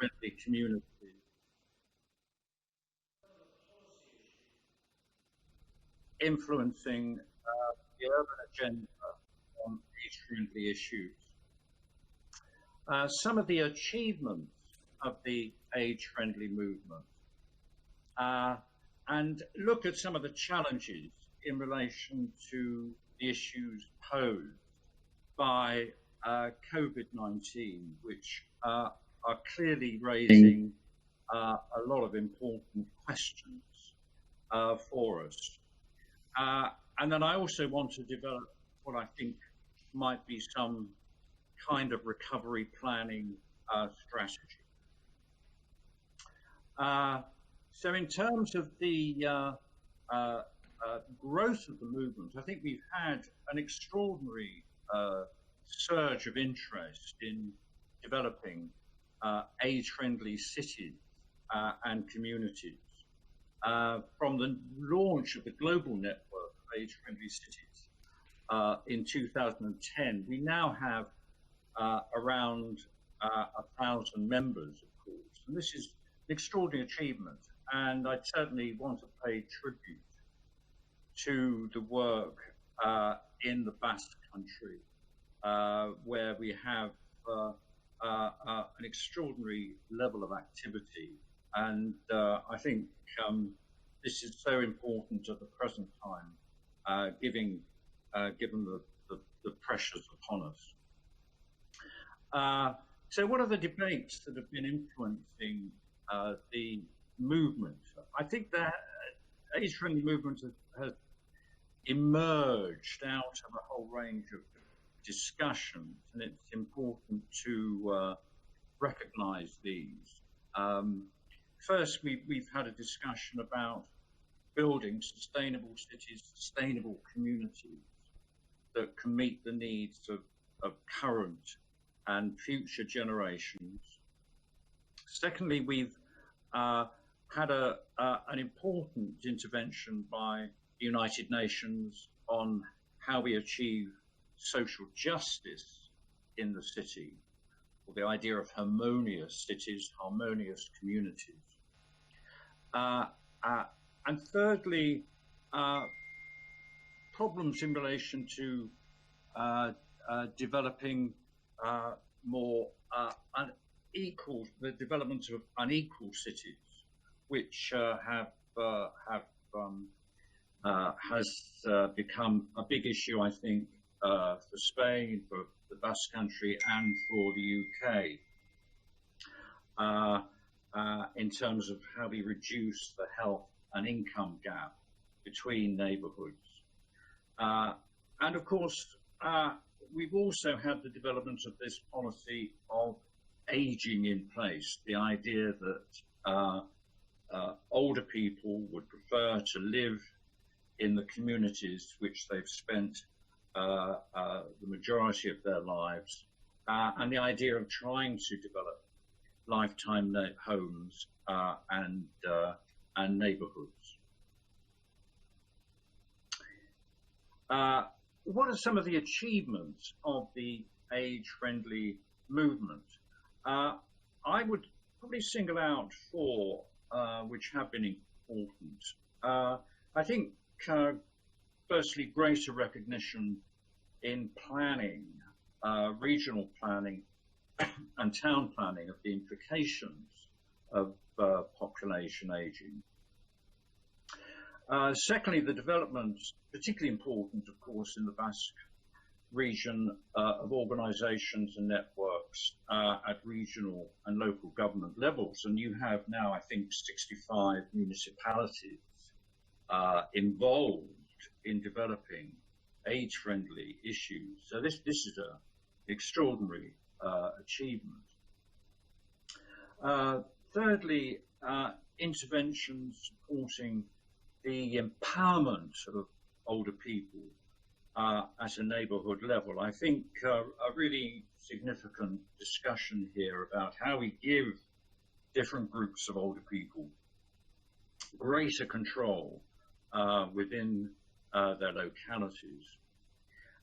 Friendly communities. Influencing the urban agenda on age-friendly issues. Some of the achievements of the age-friendly movement, and look at some of the challenges in relation to the issues posed by COVID-19, which are clearly raising a lot of important questions for us. And then I also want to develop what I think might be some kind of recovery planning strategy. So in terms of the growth of the movement, I think we've had an extraordinary surge of interest in developing age-friendly cities and communities. From the launch of the global network of age-friendly cities in 2010, we now have around 1,000 members, of course, and this is an extraordinary achievement. And I certainly want to pay tribute to the work in the Basque Country, where we have an extraordinary level of activity. And I think this is so important at the present time, given the pressures upon us. So what are the debates that have been influencing the movement? I think that age-friendly movement has emerged out of a whole range of discussions, and it's important to recognize these. First, we've had a discussion about building sustainable cities, sustainable communities that can meet the needs of current and future generations. Secondly, we've had an important intervention by the United Nations on how we achieve social justice in the city, or the idea of harmonious cities, harmonious communities. And thirdly, problems in relation to developing more the development of unequal cities, which has become a big issue, I think, for Spain, for the Basque Country, and for the UK. in terms of how we reduce the health and income gap between neighbourhoods. And of course, we've also had the development of this policy of ageing in place, the idea that older people would prefer to live in the communities which they've spent the majority of their lives, and the idea of trying to develop lifetime homes and neighbourhoods. What are some of the achievements of the age-friendly movement? I would probably single out four which have been important. I think, firstly, greater recognition in planning, regional planning and town planning of the implications of population aging. Secondly, the development, particularly important, of course, in the Basque region, of organisations and networks at regional and local government levels. And you have now, I think, 65 municipalities involved in developing age-friendly issues. So this is an extraordinary achievement. Thirdly, interventions supporting the empowerment of older people at a neighbourhood level. I think a really significant discussion here about how we give different groups of older people greater control within their localities.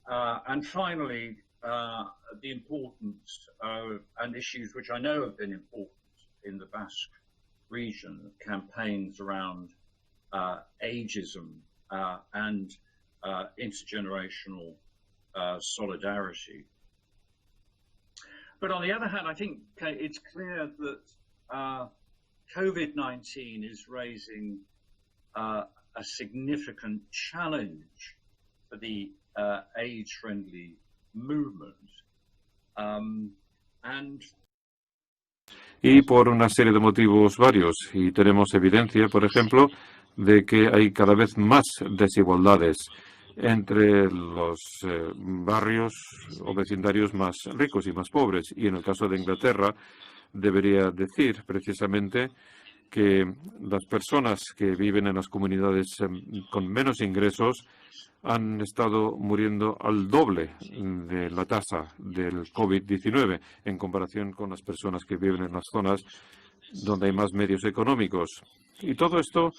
And finally, the importance and issues which I know have been important in the Basque region, campaigns around ageism and intergenerational solidarity. But on the other hand, I think it's clear that COVID-19 is raising a significant challenge for the age-friendly movement. Y por una serie de motivos varios. Y tenemos evidencia, por ejemplo, de que hay cada vez más desigualdades entre los barrios o vecindarios más ricos y más pobres. Y en el caso de Inglaterra, debería decir precisamente que las personas que viven en las comunidades con menos ingresos han estado muriendo al doble de la tasa del COVID-19 en comparación con las personas que viven en las zonas donde hay más medios económicos. Y todo esto,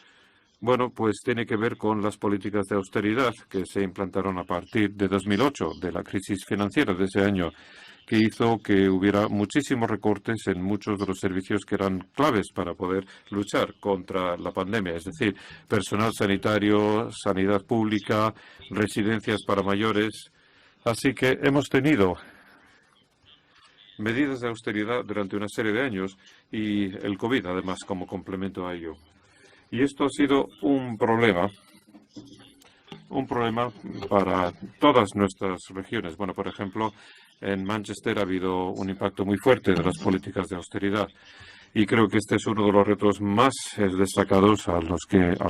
bueno, pues tiene que ver con las políticas de austeridad que se implantaron a partir de 2008, de la crisis financiera de ese año, que hizo que hubiera muchísimos recortes en muchos de los servicios que eran claves para poder luchar contra la pandemia, es decir, personal sanitario, sanidad pública, residencias para mayores. Así que hemos tenido medidas de austeridad durante una serie de años y el COVID, además, como complemento a ello. Y esto ha sido un problema para todas nuestras regiones. Bueno, por ejemplo, en Manchester ha habido un impacto muy fuerte de las políticas de austeridad y creo que este es uno de los retos más destacados al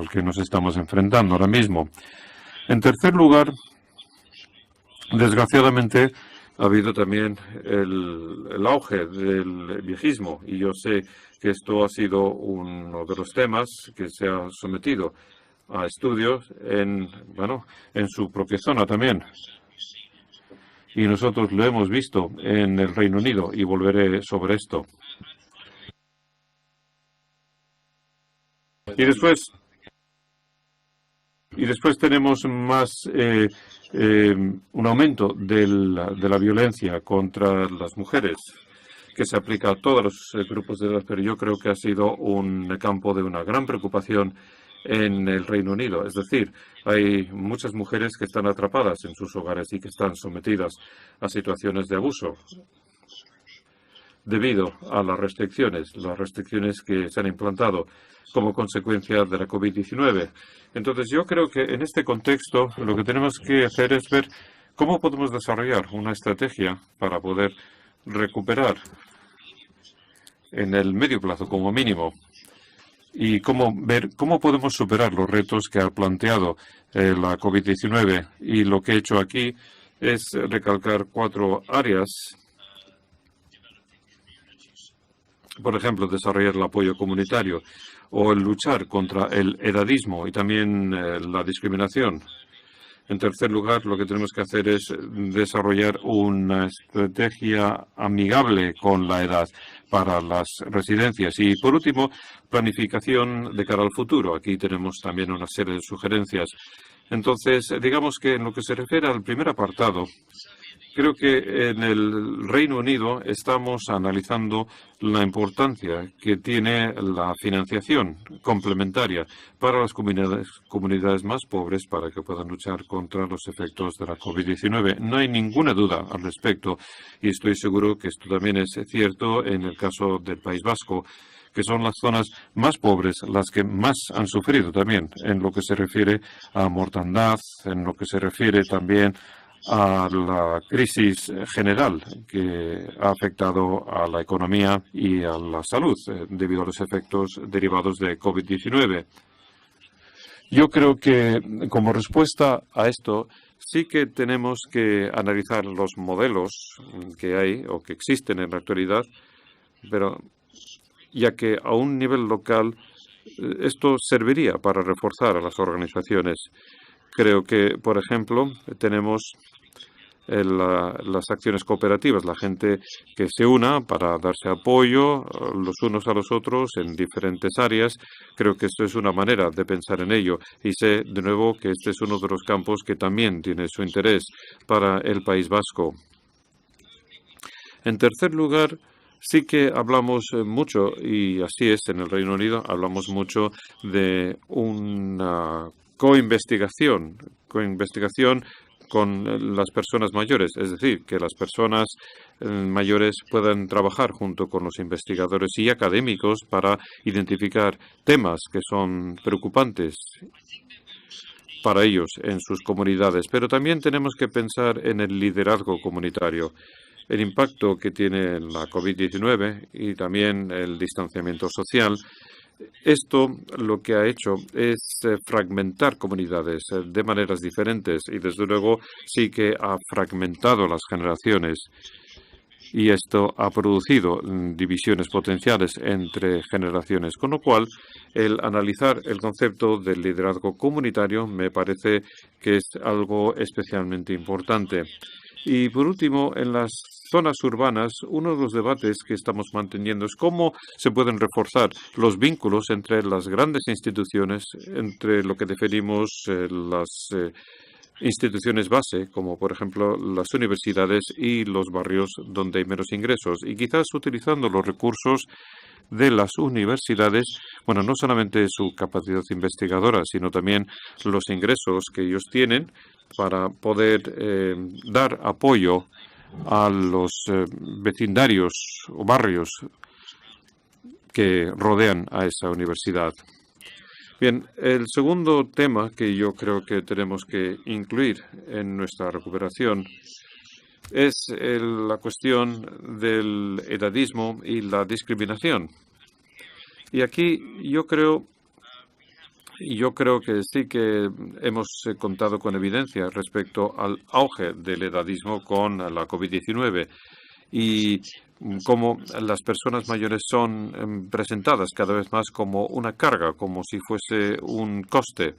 que nos estamos enfrentando ahora mismo. En tercer lugar, desgraciadamente, ha habido también el auge del viejismo y yo sé que esto ha sido uno de los temas que se ha sometido a estudios en su propia zona también. Y nosotros lo hemos visto en el Reino Unido y volveré sobre esto. Y después tenemos más un aumento de la violencia contra las mujeres, que se aplica a todos los grupos de edad, pero yo creo que ha sido un campo de una gran preocupación en el Reino Unido. Es decir, hay muchas mujeres que están atrapadas en sus hogares y que están sometidas a situaciones de abuso debido a las restricciones que se han implantado como consecuencia de la COVID-19. Entonces, yo creo que en este contexto lo que tenemos que hacer es ver cómo podemos desarrollar una estrategia para poder recuperar en el medio plazo como mínimo. Y ver cómo podemos superar los retos que ha planteado la COVID-19. Y lo que he hecho aquí es recalcar 4 áreas. Por ejemplo, desarrollar el apoyo comunitario o el luchar contra el edadismo y también la discriminación. En tercer lugar, lo que tenemos que hacer es desarrollar una estrategia amigable con la edad para las residencias. Y, por último, planificación de cara al futuro. Aquí tenemos también una serie de sugerencias. Entonces, digamos que en lo que se refiere al primer apartado, creo que en el Reino Unido estamos analizando la importancia que tiene la financiación complementaria para las comunidades más pobres para que puedan luchar contra los efectos de la COVID-19. No hay ninguna duda al respecto y estoy seguro que esto también es cierto en el caso del País Vasco, que son las zonas más pobres, las que más han sufrido también en lo que se refiere a mortandad, en lo que se refiere también a la crisis general que ha afectado a la economía y a la salud debido a los efectos derivados de COVID-19. Yo creo que como respuesta a esto sí que tenemos que analizar los modelos que hay o que existen en la actualidad, pero ya que a un nivel local esto serviría para reforzar a las organizaciones. Creo que, por ejemplo, tenemos las acciones cooperativas, la gente que se una para darse apoyo los unos a los otros en diferentes áreas. Creo que esto es una manera de pensar en ello y sé, de nuevo, que este es uno de los campos que también tiene su interés para el País Vasco. En tercer lugar, sí que hablamos mucho, y así es en el Reino Unido, hablamos mucho de una coinvestigación con las personas mayores, es decir, que las personas mayores puedan trabajar junto con los investigadores y académicos para identificar temas que son preocupantes para ellos en sus comunidades. Pero también tenemos que pensar en el liderazgo comunitario, el impacto que tiene la COVID-19 y también el distanciamiento social. Esto lo que ha hecho es fragmentar comunidades de maneras diferentes y, desde luego, sí que ha fragmentado las generaciones. Y esto ha producido divisiones potenciales entre generaciones, con lo cual el analizar el concepto del liderazgo comunitario me parece que es algo especialmente importante. Y, por último, en las zonas urbanas, uno de los debates que estamos manteniendo es cómo se pueden reforzar los vínculos entre las grandes instituciones, entre lo que definimos las instituciones base, como por ejemplo las universidades y los barrios donde hay menos ingresos, y quizás utilizando los recursos de las universidades, bueno, no solamente su capacidad investigadora, sino también los ingresos que ellos tienen para poder dar apoyo a los vecindarios o barrios que rodean a esa universidad. Bien, el segundo tema que yo creo que tenemos que incluir en nuestra recuperación es la cuestión del edadismo y la discriminación. Y aquí yo creo que sí que hemos contado con evidencia respecto al auge del edadismo con la COVID-19 y cómo las personas mayores son presentadas cada vez más como una carga, como si fuese un coste.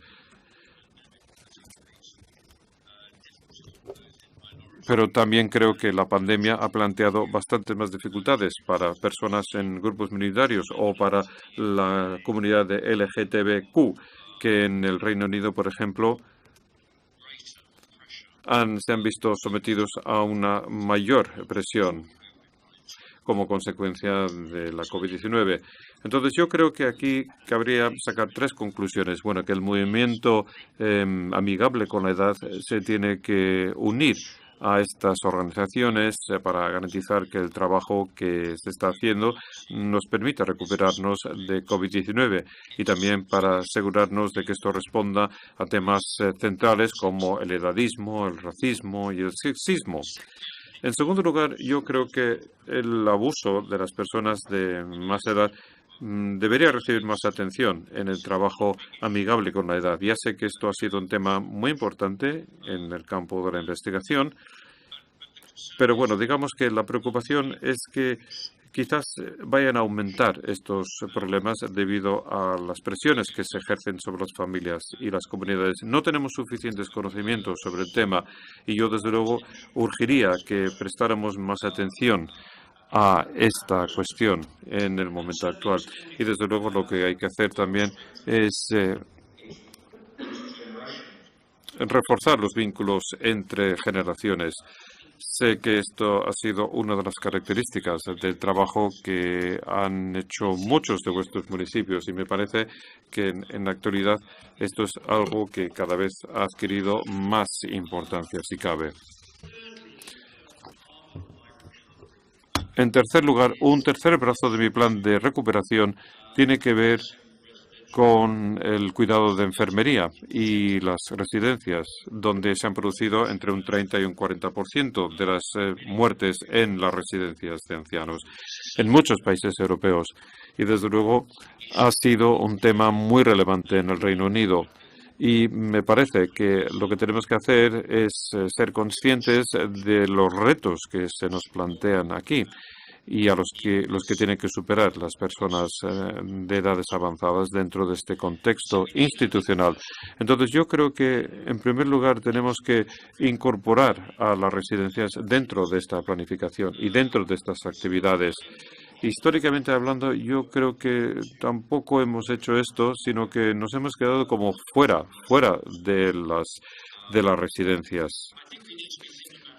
Pero también creo que la pandemia ha planteado bastantes más dificultades para personas en grupos minoritarios o para la comunidad de LGTBQ, que en el Reino Unido, por ejemplo, se han visto sometidos a una mayor presión como consecuencia de la COVID-19. Entonces, yo creo que aquí cabría sacar 3 conclusiones. Bueno, que el movimiento amigable con la edad se tiene que unir a estas organizaciones para garantizar que el trabajo que se está haciendo nos permita recuperarnos de COVID-19 y también para asegurarnos de que esto responda a temas centrales como el edadismo, el racismo y el sexismo. En segundo lugar, yo creo que el abuso de las personas de más edad debería recibir más atención en el trabajo amigable con la edad. Ya sé que esto ha sido un tema muy importante en el campo de la investigación, pero bueno, digamos que la preocupación es que quizás vayan a aumentar estos problemas debido a las presiones que se ejercen sobre las familias y las comunidades. No tenemos suficientes conocimientos sobre el tema y yo, desde luego, urgiría que prestáramos más atención a esta cuestión en el momento actual. Y, desde luego, lo que hay que hacer también es reforzar los vínculos entre generaciones. Sé que esto ha sido una de las características del trabajo que han hecho muchos de vuestros municipios y me parece que en la actualidad esto es algo que cada vez ha adquirido más importancia, si cabe. En tercer lugar, un tercer brazo de mi plan de recuperación tiene que ver con el cuidado de enfermería y las residencias, donde se han producido entre un 30 y un 40% de las muertes en las residencias de ancianos en muchos países europeos. Y, desde luego, ha sido un tema muy relevante en el Reino Unido. Y me parece que lo que tenemos que hacer es ser conscientes de los retos que se nos plantean aquí y a los que tienen que superar las personas de edades avanzadas dentro de este contexto institucional. Entonces, yo creo que, en primer lugar, tenemos que incorporar a las residencias dentro de esta planificación y dentro de estas actividades. Históricamente hablando, yo creo que tampoco hemos hecho esto, sino que nos hemos quedado como fuera de las residencias.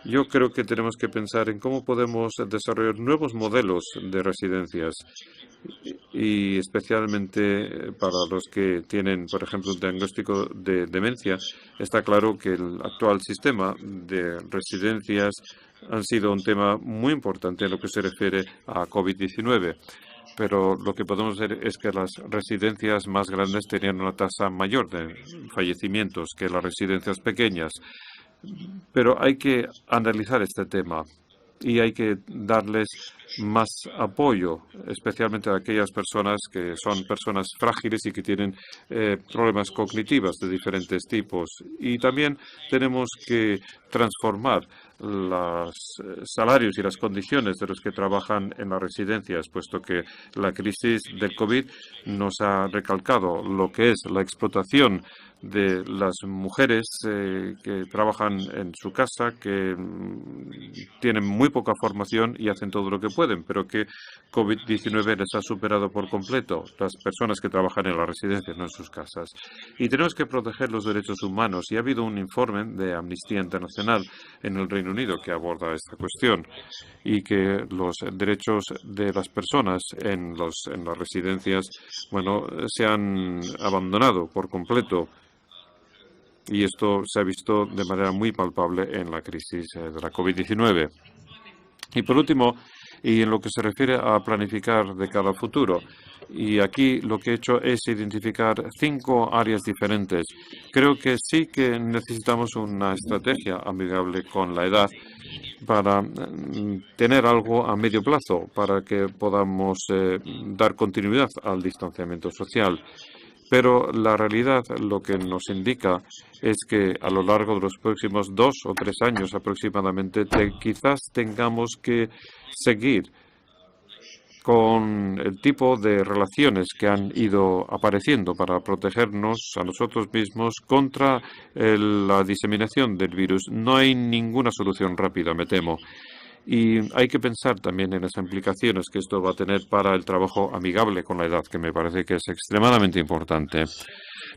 Yo creo que tenemos que pensar en cómo podemos desarrollar nuevos modelos de residencias y especialmente para los que tienen, por ejemplo, un diagnóstico de demencia. Está claro que el actual sistema de residencias han sido un tema muy importante en lo que se refiere a COVID-19. Pero lo que podemos ver es que las residencias más grandes tenían una tasa mayor de fallecimientos que las residencias pequeñas. Pero hay que analizar este tema y hay que darles más apoyo, especialmente a aquellas personas que son personas frágiles y que tienen problemas cognitivos de diferentes tipos. Y también tenemos que transformar los salarios y las condiciones de los que trabajan en las residencias, puesto que la crisis del COVID nos ha recalcado lo que es la explotación de las mujeres que trabajan en su casa, que tienen muy poca formación y hacen todo lo que pueden, pero que COVID-19 les ha superado por completo, las personas que trabajan en las residencias, no en sus casas. Y tenemos que proteger los derechos humanos. Y ha habido un informe de Amnistía Internacional en el Reino Unido que aborda esta cuestión y que los derechos de las personas en las residencias, bueno, se han abandonado por completo. Y esto se ha visto de manera muy palpable en la crisis de la COVID-19. Y por último, y en lo que se refiere a planificar de cara al futuro, y aquí lo que he hecho es identificar 5 áreas diferentes. Creo que sí que necesitamos una estrategia amigable con la edad para tener algo a medio plazo, para que podamos dar continuidad al distanciamiento social. Pero la realidad lo que nos indica es que a lo largo de los próximos 2 o 3 años aproximadamente quizás tengamos que seguir con el tipo de relaciones que han ido apareciendo para protegernos a nosotros mismos contra la diseminación del virus. No hay ninguna solución rápida, me temo. Y hay que pensar también en las implicaciones que esto va a tener para el trabajo amigable con la edad, que me parece que es extremadamente importante.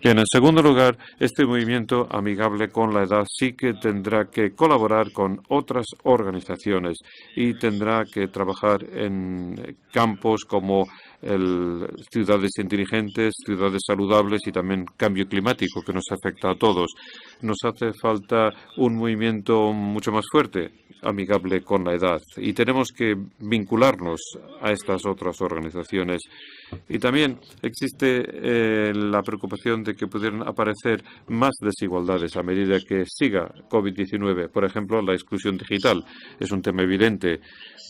Bien, en segundo lugar, este movimiento amigable con la edad sí que tendrá que colaborar con otras organizaciones y tendrá que trabajar en campos como ciudades inteligentes, ciudades saludables y también cambio climático que nos afecta a todos. Nos hace falta un movimiento mucho más fuerte, amigable con la edad, y tenemos que vincularnos a estas otras organizaciones. Y también existe la preocupación de que pudieran aparecer más desigualdades a medida que siga COVID-19. Por ejemplo, la exclusión digital es un tema evidente.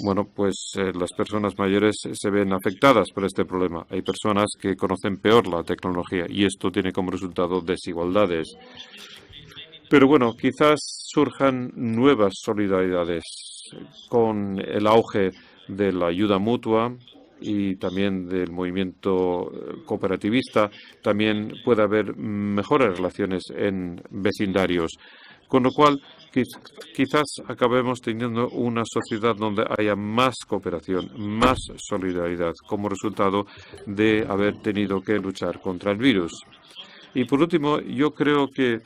Bueno, pues las personas mayores se ven afectadas por este problema. Hay personas que conocen peor la tecnología y esto tiene como resultado desigualdades. Pero bueno, quizás surjan nuevas solidaridades con el auge de la ayuda mutua y también del movimiento cooperativista. También puede haber mejores relaciones en vecindarios, con lo cual quizás acabemos teniendo una sociedad donde haya más cooperación, más solidaridad, como resultado de haber tenido que luchar contra el virus. Y por último, yo creo que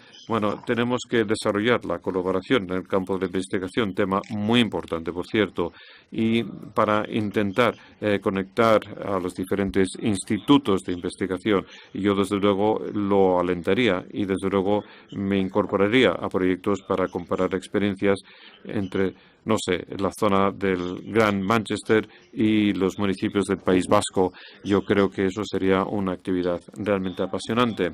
tenemos que desarrollar la colaboración en el campo de la investigación, tema muy importante, por cierto, y para intentar conectar a los diferentes institutos de investigación. Y yo, desde luego, lo alentaría y, desde luego, me incorporaría a proyectos para comparar experiencias entre, no sé, la zona del Gran Manchester y los municipios del País Vasco. Yo creo que eso sería una actividad realmente apasionante.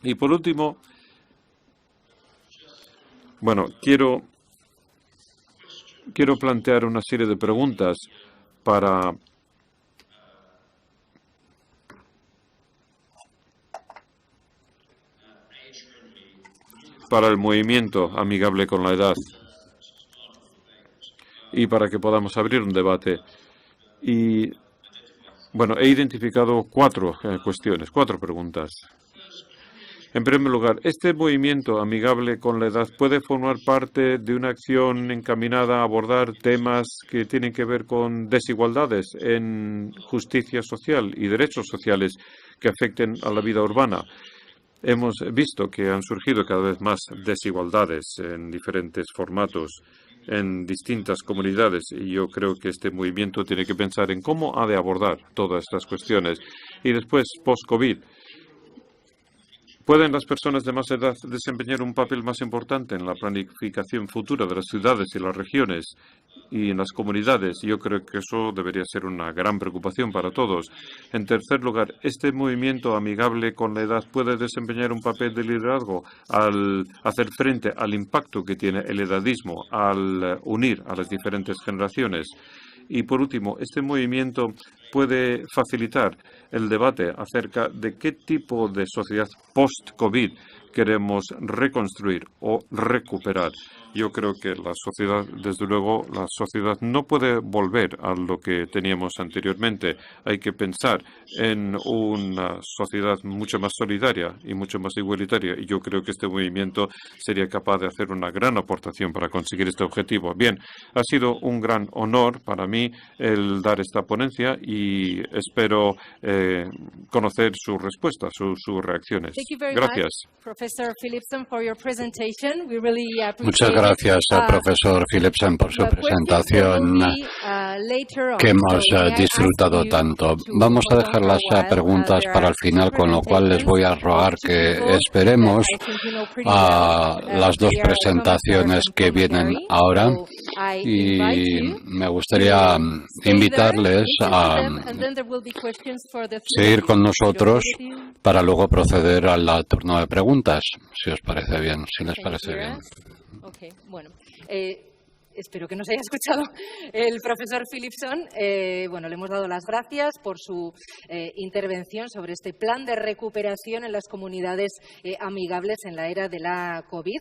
Y por último, quiero plantear una serie de preguntas para el movimiento amigable con la edad y para que podamos abrir un debate. Y he identificado 4 cuestiones, 4 preguntas. En primer lugar, ¿este movimiento amigable con la edad puede formar parte de una acción encaminada a abordar temas que tienen que ver con desigualdades en justicia social y derechos sociales que afecten a la vida urbana? Hemos visto que han surgido cada vez más desigualdades en diferentes formatos, en distintas comunidades, y yo creo que este movimiento tiene que pensar en cómo ha de abordar todas estas cuestiones. Y después, post-COVID, ¿pueden las personas de más edad desempeñar un papel más importante en la planificación futura de las ciudades y las regiones y en las comunidades? Yo creo que eso debería ser una gran preocupación para todos. En tercer lugar, ¿este movimiento amigable con la edad puede desempeñar un papel de liderazgo al hacer frente al impacto que tiene el edadismo, al unir a las diferentes generaciones? Y por último, ¿este movimiento puede facilitar el debate acerca de qué tipo de sociedad post-COVID queremos reconstruir o recuperar? Yo creo que la sociedad, desde luego, la sociedad no puede volver a lo que teníamos anteriormente. Hay que pensar en una sociedad mucho más solidaria y mucho más igualitaria. Y yo creo que este movimiento sería capaz de hacer una gran aportación para conseguir este objetivo. Bien, ha sido un gran honor para mí el dar esta ponencia y espero conocer sus respuestas, sus reacciones. Gracias. Muchas gracias al profesor Philipson por su presentación que hemos disfrutado tanto. Vamos a dejar las preguntas para el final, con lo cual les voy a rogar que esperemos a las 2 presentaciones que vienen ahora y me gustaría invitarles a seguir con nosotros para luego proceder al turno de preguntas, si os parece bien, si les parece bien. Okay, bueno, espero que nos haya escuchado el profesor Philipson. Le hemos dado las gracias por su intervención sobre este plan de recuperación en las comunidades amigables en la era de la COVID.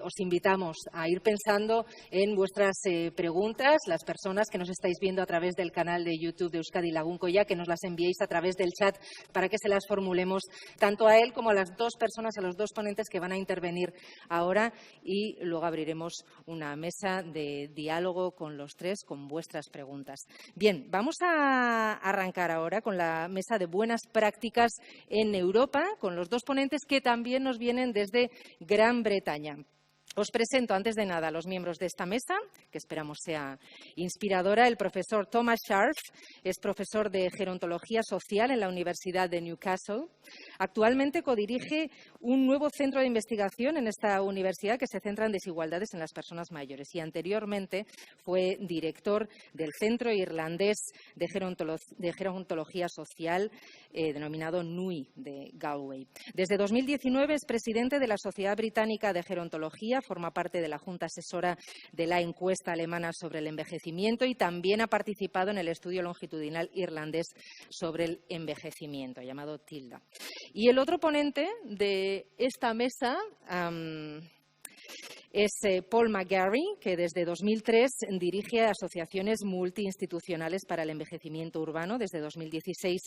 Os invitamos a ir pensando en vuestras preguntas, las personas que nos estáis viendo a través del canal de YouTube de Euskadi Lagunkoia, que nos las enviéis a través del chat para que se las formulemos tanto a él como a las 2 personas, a los 2 ponentes que van a intervenir ahora, y luego abriremos una mesa de diálogo con los 3, con vuestras preguntas. Bien, vamos a arrancar ahora con la mesa de buenas prácticas en Europa, con los 2 ponentes que también nos vienen desde Gran Bretaña. Os presento, antes de nada, a los miembros de esta mesa, que esperamos sea inspiradora. El profesor Thomas Scharf es profesor de Gerontología Social en la Universidad de Newcastle. Actualmente codirige un nuevo centro de investigación en esta universidad que se centra en desigualdades en las personas mayores y anteriormente fue director del Centro Irlandés de Gerontología Social denominado NUI de Galway. Desde 2019 es presidente de la Sociedad Británica de Gerontología, forma parte de la Junta Asesora de la encuesta alemana sobre el envejecimiento y también ha participado en el estudio longitudinal irlandés sobre el envejecimiento, llamado TILDA. Y el otro ponente de esta mesa es Paul McGarry, que desde 2003 dirige asociaciones multiinstitucionales para el envejecimiento urbano. Desde 2016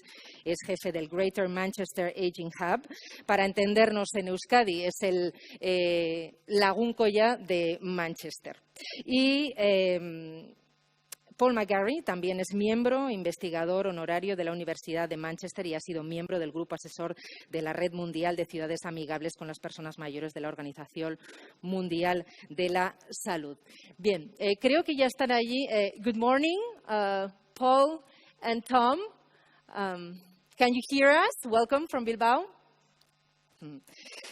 es jefe del Greater Manchester Aging Hub. Para entendernos en Euskadi, es el Lagunkoia de Manchester. Y Paul McGarry también es miembro, investigador honorario de la Universidad de Manchester y ha sido miembro del Grupo Asesor de la Red Mundial de Ciudades Amigables con las Personas Mayores de la Organización Mundial de la Salud. Bien, creo que ya están allí. Good morning, Paul and Tom. Can you hear us? Welcome from Bilbao.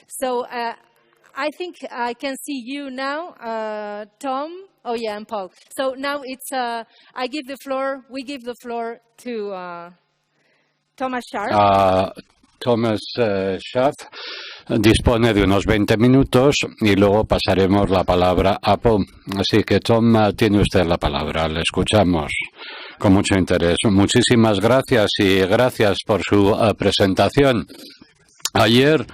So, I think I can see you now, Tom. Oh yeah, and Paul. So now it's we give the floor to Thomas Scharf. Thomas Scharf dispone de unos 20 minutos y luego pasaremos la palabra a Paul. Así que Tom, tiene usted la palabra. Le escuchamos con mucho interés. Muchísimas gracias y gracias por su presentación. Ayer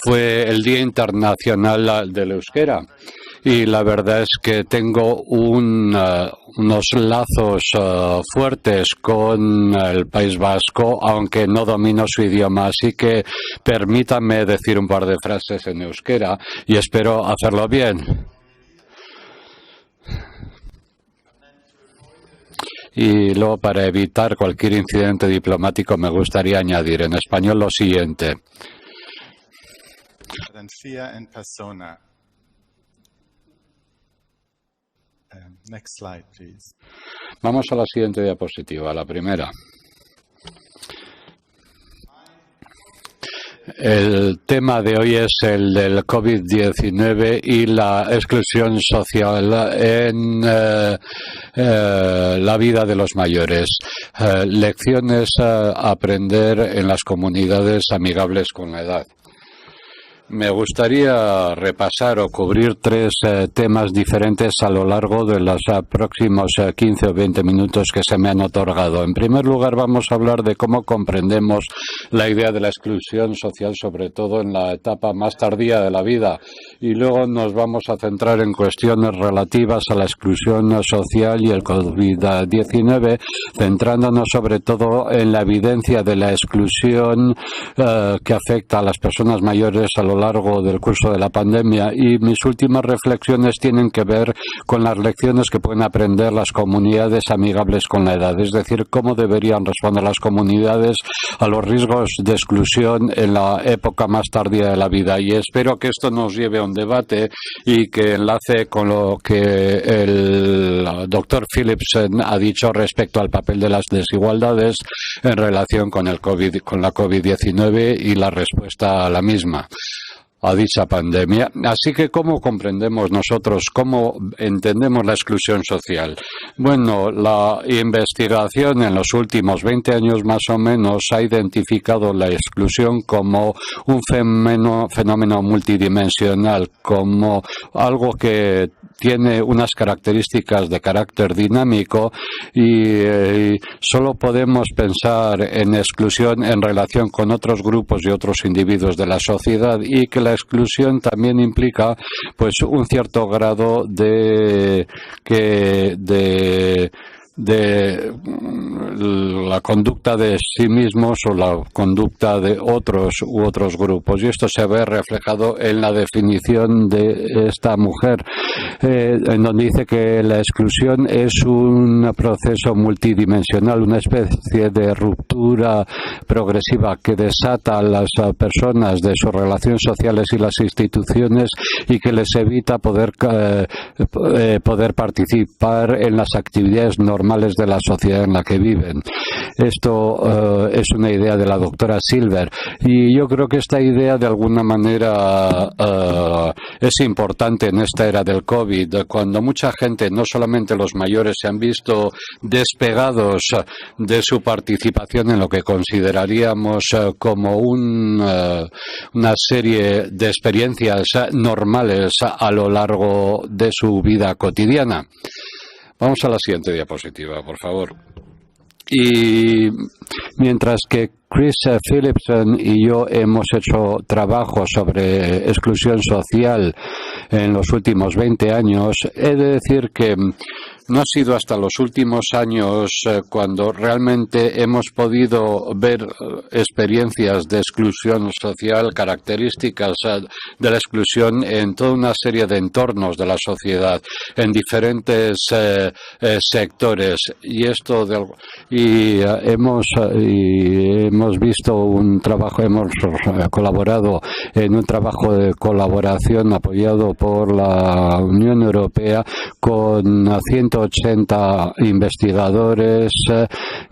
fue el Día Internacional del Euskera y la verdad es que tengo unos lazos fuertes con el País Vasco, aunque no domino su idioma, así que permítanme decir un par de frases en euskera y espero hacerlo bien. Y luego, para evitar cualquier incidente diplomático, me gustaría añadir en español lo siguiente. En persona. Next slide, please. Vamos a la siguiente diapositiva, la primera. El tema de hoy es el del COVID-19 y la exclusión social en la vida de los mayores. Lecciones a aprender en las comunidades amigables con la edad. Me gustaría repasar o cubrir tres temas diferentes a lo largo de los próximos 15 o 20 minutos que se me han otorgado. En primer lugar, vamos a hablar de cómo comprendemos la idea de la exclusión social, sobre todo en la etapa más tardía de la vida. Y luego nos vamos a centrar en cuestiones relativas a la exclusión social y el COVID-19, centrándonos sobre todo en la evidencia de la exclusión que afecta a las personas mayores a lo largo del curso de la pandemia, y mis últimas reflexiones tienen que ver con las lecciones que pueden aprender las comunidades amigables con la edad, es decir, cómo deberían responder las comunidades a los riesgos de exclusión en la época más tardía de la vida. Y espero que esto nos lleve a un debate y que enlace con lo que el doctor Philipson ha dicho respecto al papel de las desigualdades en relación con la COVID-19 y la respuesta a la misma, a dicha pandemia. Así que, ¿cómo comprendemos nosotros, cómo entendemos la exclusión social? Bueno, la investigación en los últimos 20 años más o menos ha identificado la exclusión como un fenómeno multidimensional, como algo que tiene unas características de carácter dinámico y solo podemos pensar en exclusión en relación con otros grupos y otros individuos de la sociedad, y que la exclusión también implica pues un cierto grado de la conducta de sí mismos o la conducta de otros u otros grupos. Y esto se ve reflejado en la definición de esta mujer, en donde dice que la exclusión es un proceso multidimensional, una especie de ruptura progresiva que desata a las personas de sus relaciones sociales y las instituciones y que les evita poder participar en las actividades normales de la sociedad en la que viven. Esto es una idea de la doctora Silver, y yo creo que esta idea de alguna manera es importante en esta era del COVID, cuando mucha gente, no solamente los mayores, se han visto despegados de su participación en lo que consideraríamos como una serie de experiencias normales a lo largo de su vida cotidiana. Vamos a la siguiente diapositiva, por favor. Y mientras que Chris Philipson y yo hemos hecho trabajo sobre exclusión social en los últimos 20 años, he de decir que no ha sido hasta los últimos años cuando realmente hemos podido ver experiencias de exclusión social, características de la exclusión en toda una serie de entornos de la sociedad, en diferentes sectores. Y hemos visto un trabajo, hemos colaborado en un trabajo de colaboración apoyado por la Unión Europea con 180 investigadores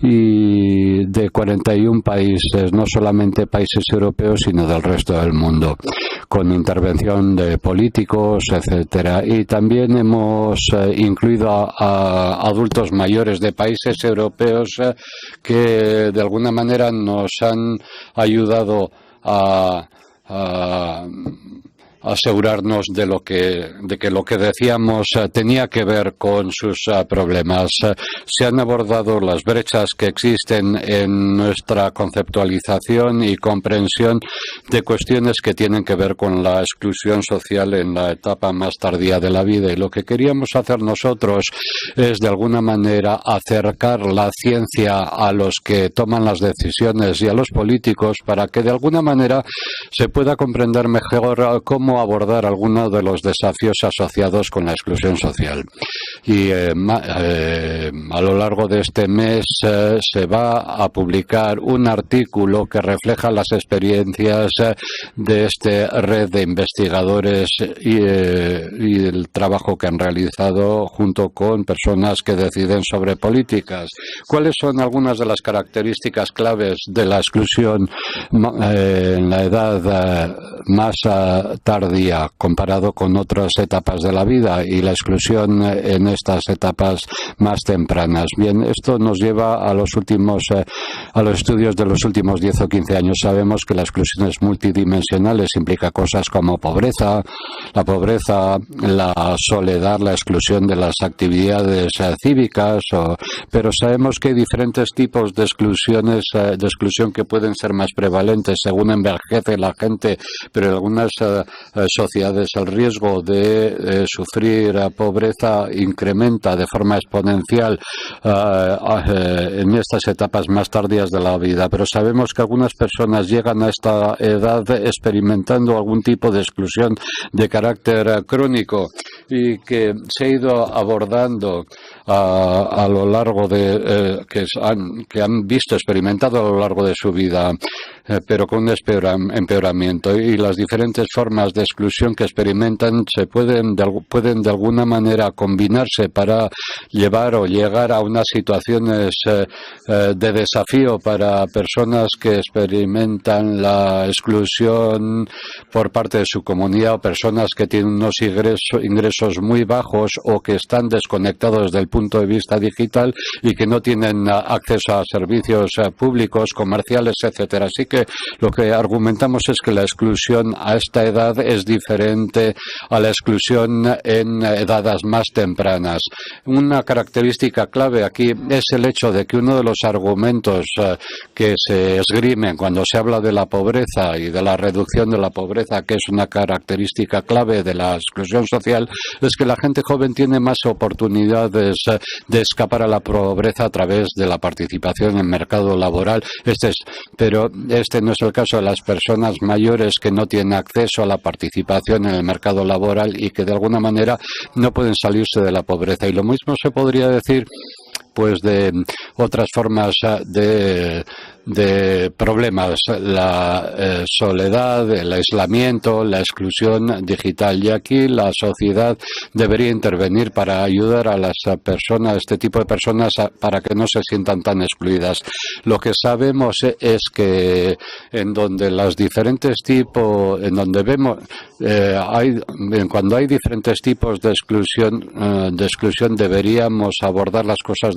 y de 41 países, no solamente países europeos, sino del resto del mundo, con intervención de políticos, etcétera. Y también hemos incluido a adultos mayores de países europeos que de alguna manera nos han ayudado a asegurarnos de que lo que decíamos tenía que ver con sus problemas. Se han abordado las brechas que existen en nuestra conceptualización y comprensión de cuestiones que tienen que ver con la exclusión social en la etapa más tardía de la vida. Y lo que queríamos hacer nosotros es, de alguna manera, acercar la ciencia a los que toman las decisiones y a los políticos para que, de alguna manera, se pueda comprender mejor cómo abordar algunos de los desafíos asociados con la exclusión social. Y a lo largo de este mes se va a publicar un artículo que refleja las experiencias de esta red de investigadores y el trabajo que han realizado junto con personas que deciden sobre políticas. ¿Cuáles son algunas de las características claves de la exclusión en la edad más tardía comparado con otras etapas de la vida y la exclusión en estas etapas más tempranas? Bien, esto nos lleva a los estudios de los últimos 10 o 15 años. Sabemos que la exclusión es multidimensional, implica cosas como la pobreza, la soledad, la exclusión de las actividades cívicas, pero sabemos que hay diferentes tipos de exclusión que pueden ser más prevalentes según envejece la gente, pero en algunas sociedades el riesgo de sufrir pobreza incrementa de forma exponencial en estas etapas más tardías de la vida. Pero sabemos que algunas personas llegan a esta edad experimentando algún tipo de exclusión de carácter crónico y que se ha ido abordando a lo largo de que han visto experimentado a lo largo de su vida, pero con un empeoramiento, y las diferentes formas de exclusión que experimentan pueden de alguna manera combinarse para llevar o llegar a unas situaciones de desafío para personas que experimentan la exclusión por parte de su comunidad, o personas que tienen unos ingresos muy bajos o que están desconectados desde el punto de vista digital y que no tienen acceso a servicios públicos, comerciales, etcétera. Así que lo que argumentamos es que la exclusión a esta edad es diferente a la exclusión en edades más tempranas. Una característica clave aquí es el hecho de que uno de los argumentos que se esgrimen cuando se habla de la pobreza y de la reducción de la pobreza, que es una característica clave de la exclusión social, es que la gente joven tiene más oportunidades de escapar a la pobreza a través de la participación en el mercado laboral. Pero este no es el caso de las personas mayores que no tienen acceso a la participación en el mercado laboral y que de alguna manera no pueden salirse de la pobreza. Y lo mismo se podría decir pues de otras formas de problemas, la soledad, el aislamiento, la exclusión digital. Y aquí la sociedad debería intervenir para ayudar a las personas, este tipo de personas, para que no se sientan tan excluidas. Lo que sabemos es que en donde los diferentes tipos, en donde vemos, cuando hay diferentes tipos de exclusión, deberíamos abordar las cosas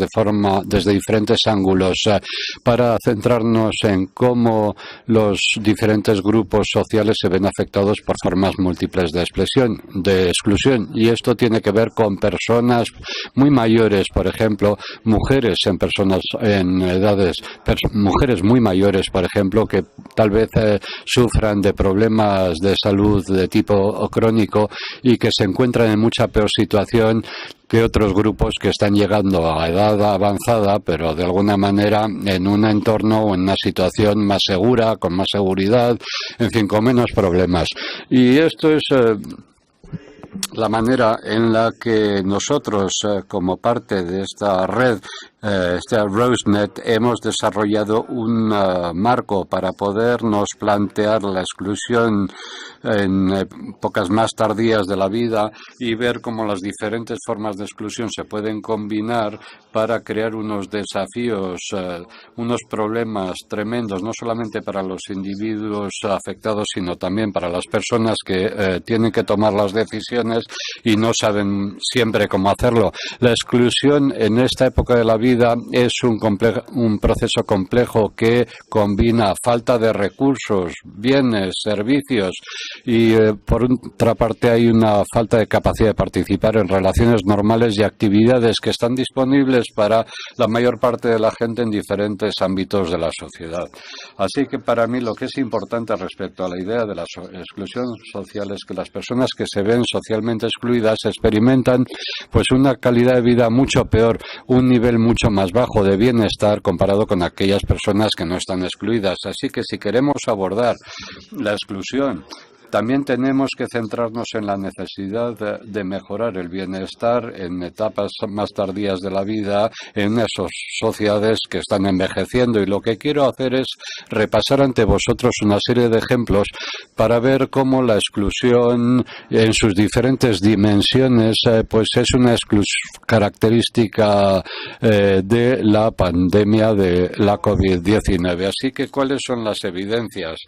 desde diferentes ángulos para centrarnos en cómo los diferentes grupos sociales se ven afectados por formas múltiples de exclusión. Y esto tiene que ver con personas muy mayores, por ejemplo, mujeres mujeres muy mayores, por ejemplo, que tal vez sufran de problemas de salud de tipo crónico y que se encuentran en mucha peor situación que otros grupos que están llegando a edad avanzada, pero de alguna manera en un entorno o en una situación más segura, con más seguridad, en fin, con menos problemas. Y esto es la manera en la que nosotros, como parte de esta red, RoseNet, hemos desarrollado un marco para podernos plantear la exclusión en épocas más tardías de la vida y ver cómo las diferentes formas de exclusión se pueden combinar para crear unos desafíos, unos problemas tremendos, no solamente para los individuos afectados, sino también para las personas que tienen que tomar las decisiones y no saben siempre cómo hacerlo. La exclusión en esta época de la vida es un proceso complejo que combina falta de recursos, bienes, servicios y por otra parte hay una falta de capacidad de participar en relaciones normales y actividades que están disponibles para la mayor parte de la gente en diferentes ámbitos de la sociedad. Así que para mí lo que es importante respecto a la idea de la exclusión social es que las personas que se ven socialmente excluidas experimentan pues una calidad de vida mucho peor, un nivel mucho más bajo de bienestar comparado con aquellas personas que no están excluidas. Así que si queremos abordar la exclusión, también tenemos que centrarnos en la necesidad de mejorar el bienestar en etapas más tardías de la vida, en esas sociedades que están envejeciendo. Y lo que quiero hacer es repasar ante vosotros una serie de ejemplos para ver cómo la exclusión en sus diferentes dimensiones pues es una característica de la pandemia de la COVID-19. Así que, ¿cuáles son las evidencias?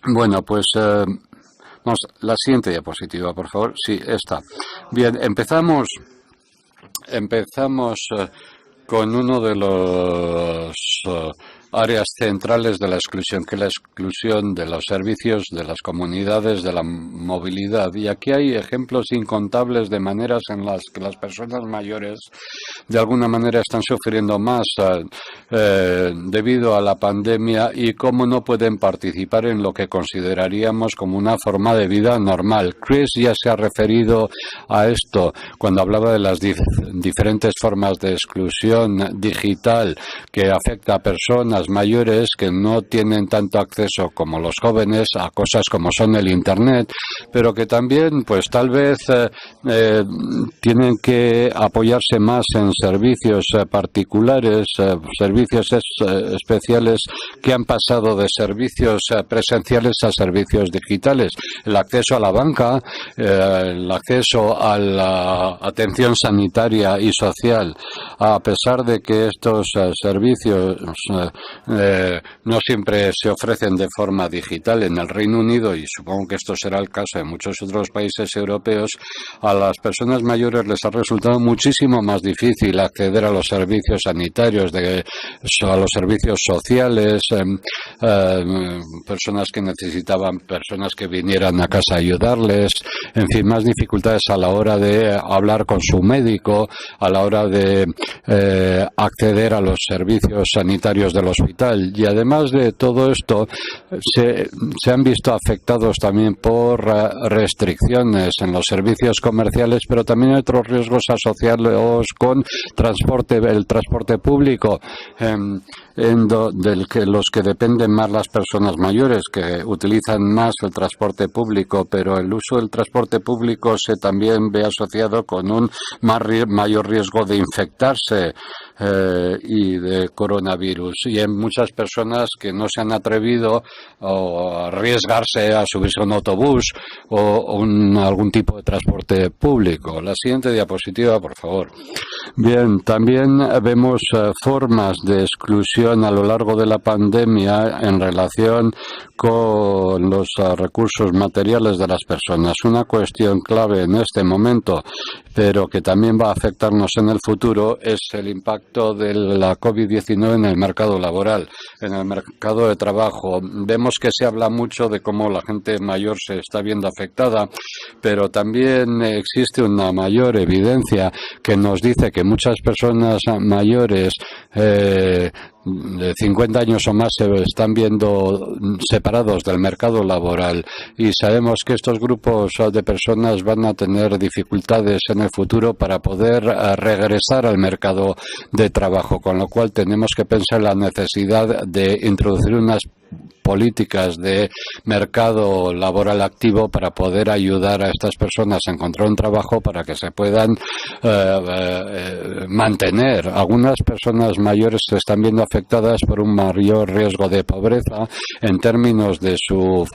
Bueno, pues vamos, la siguiente diapositiva, por favor. Sí, esta. Bien, empezamos con uno de los áreas centrales de la exclusión, que es la exclusión de los servicios, de las comunidades, de la movilidad. Y aquí hay ejemplos incontables de maneras en las que las personas mayores de alguna manera están sufriendo más debido a la pandemia y cómo no pueden participar en lo que consideraríamos como una forma de vida normal. Chris ya se ha referido a esto cuando hablaba de las diferentes formas de exclusión digital que afecta a personas mayores que no tienen tanto acceso como los jóvenes a cosas como son el Internet, pero que también pues tal vez tienen que apoyarse más en servicios particulares, servicios especiales que han pasado de servicios presenciales a servicios digitales. El acceso a la banca, el acceso a la atención sanitaria y social, a pesar de que estos servicios no siempre se ofrecen de forma digital en el Reino Unido, y supongo que esto será el caso en muchos otros países europeos, a las personas mayores les ha resultado muchísimo más difícil acceder a los servicios sanitarios, a los servicios sociales, personas que necesitaban personas que vinieran a casa a ayudarles, en fin, más dificultades a la hora de hablar con su médico, a la hora de acceder a los servicios sanitarios de los hospital. Y además de todo esto, se han visto afectados también por restricciones en los servicios comerciales, pero también hay otros riesgos asociados con el transporte público, los que dependen más las personas mayores, que utilizan más el transporte público, pero el uso del transporte público se también ve asociado con un mayor riesgo de infectarse y de coronavirus. Y hay muchas personas que no se han atrevido a arriesgarse a subirse a un autobús o algún tipo de transporte público. La siguiente diapositiva, por favor. Bien, también vemos formas de exclusión a lo largo de la pandemia en relación con los recursos materiales de las personas. Una cuestión clave en este momento, pero que también va a afectarnos en el futuro, es el impacto de la COVID-19 en el mercado laboral, en el mercado de trabajo. Vemos que se habla mucho de cómo la gente mayor se está viendo afectada, pero también existe una mayor evidencia que nos dice que muchas personas mayores de 50 años o más se están viendo separados del mercado laboral, y sabemos que estos grupos de personas van a tener dificultades en el futuro para poder regresar al mercado de trabajo, con lo cual tenemos que pensar en la necesidad de introducir unas políticas de mercado laboral activo para poder ayudar a estas personas a encontrar un trabajo para que se puedan mantener. Algunas personas mayores se están viendo afectadas por un mayor riesgo de pobreza en términos de su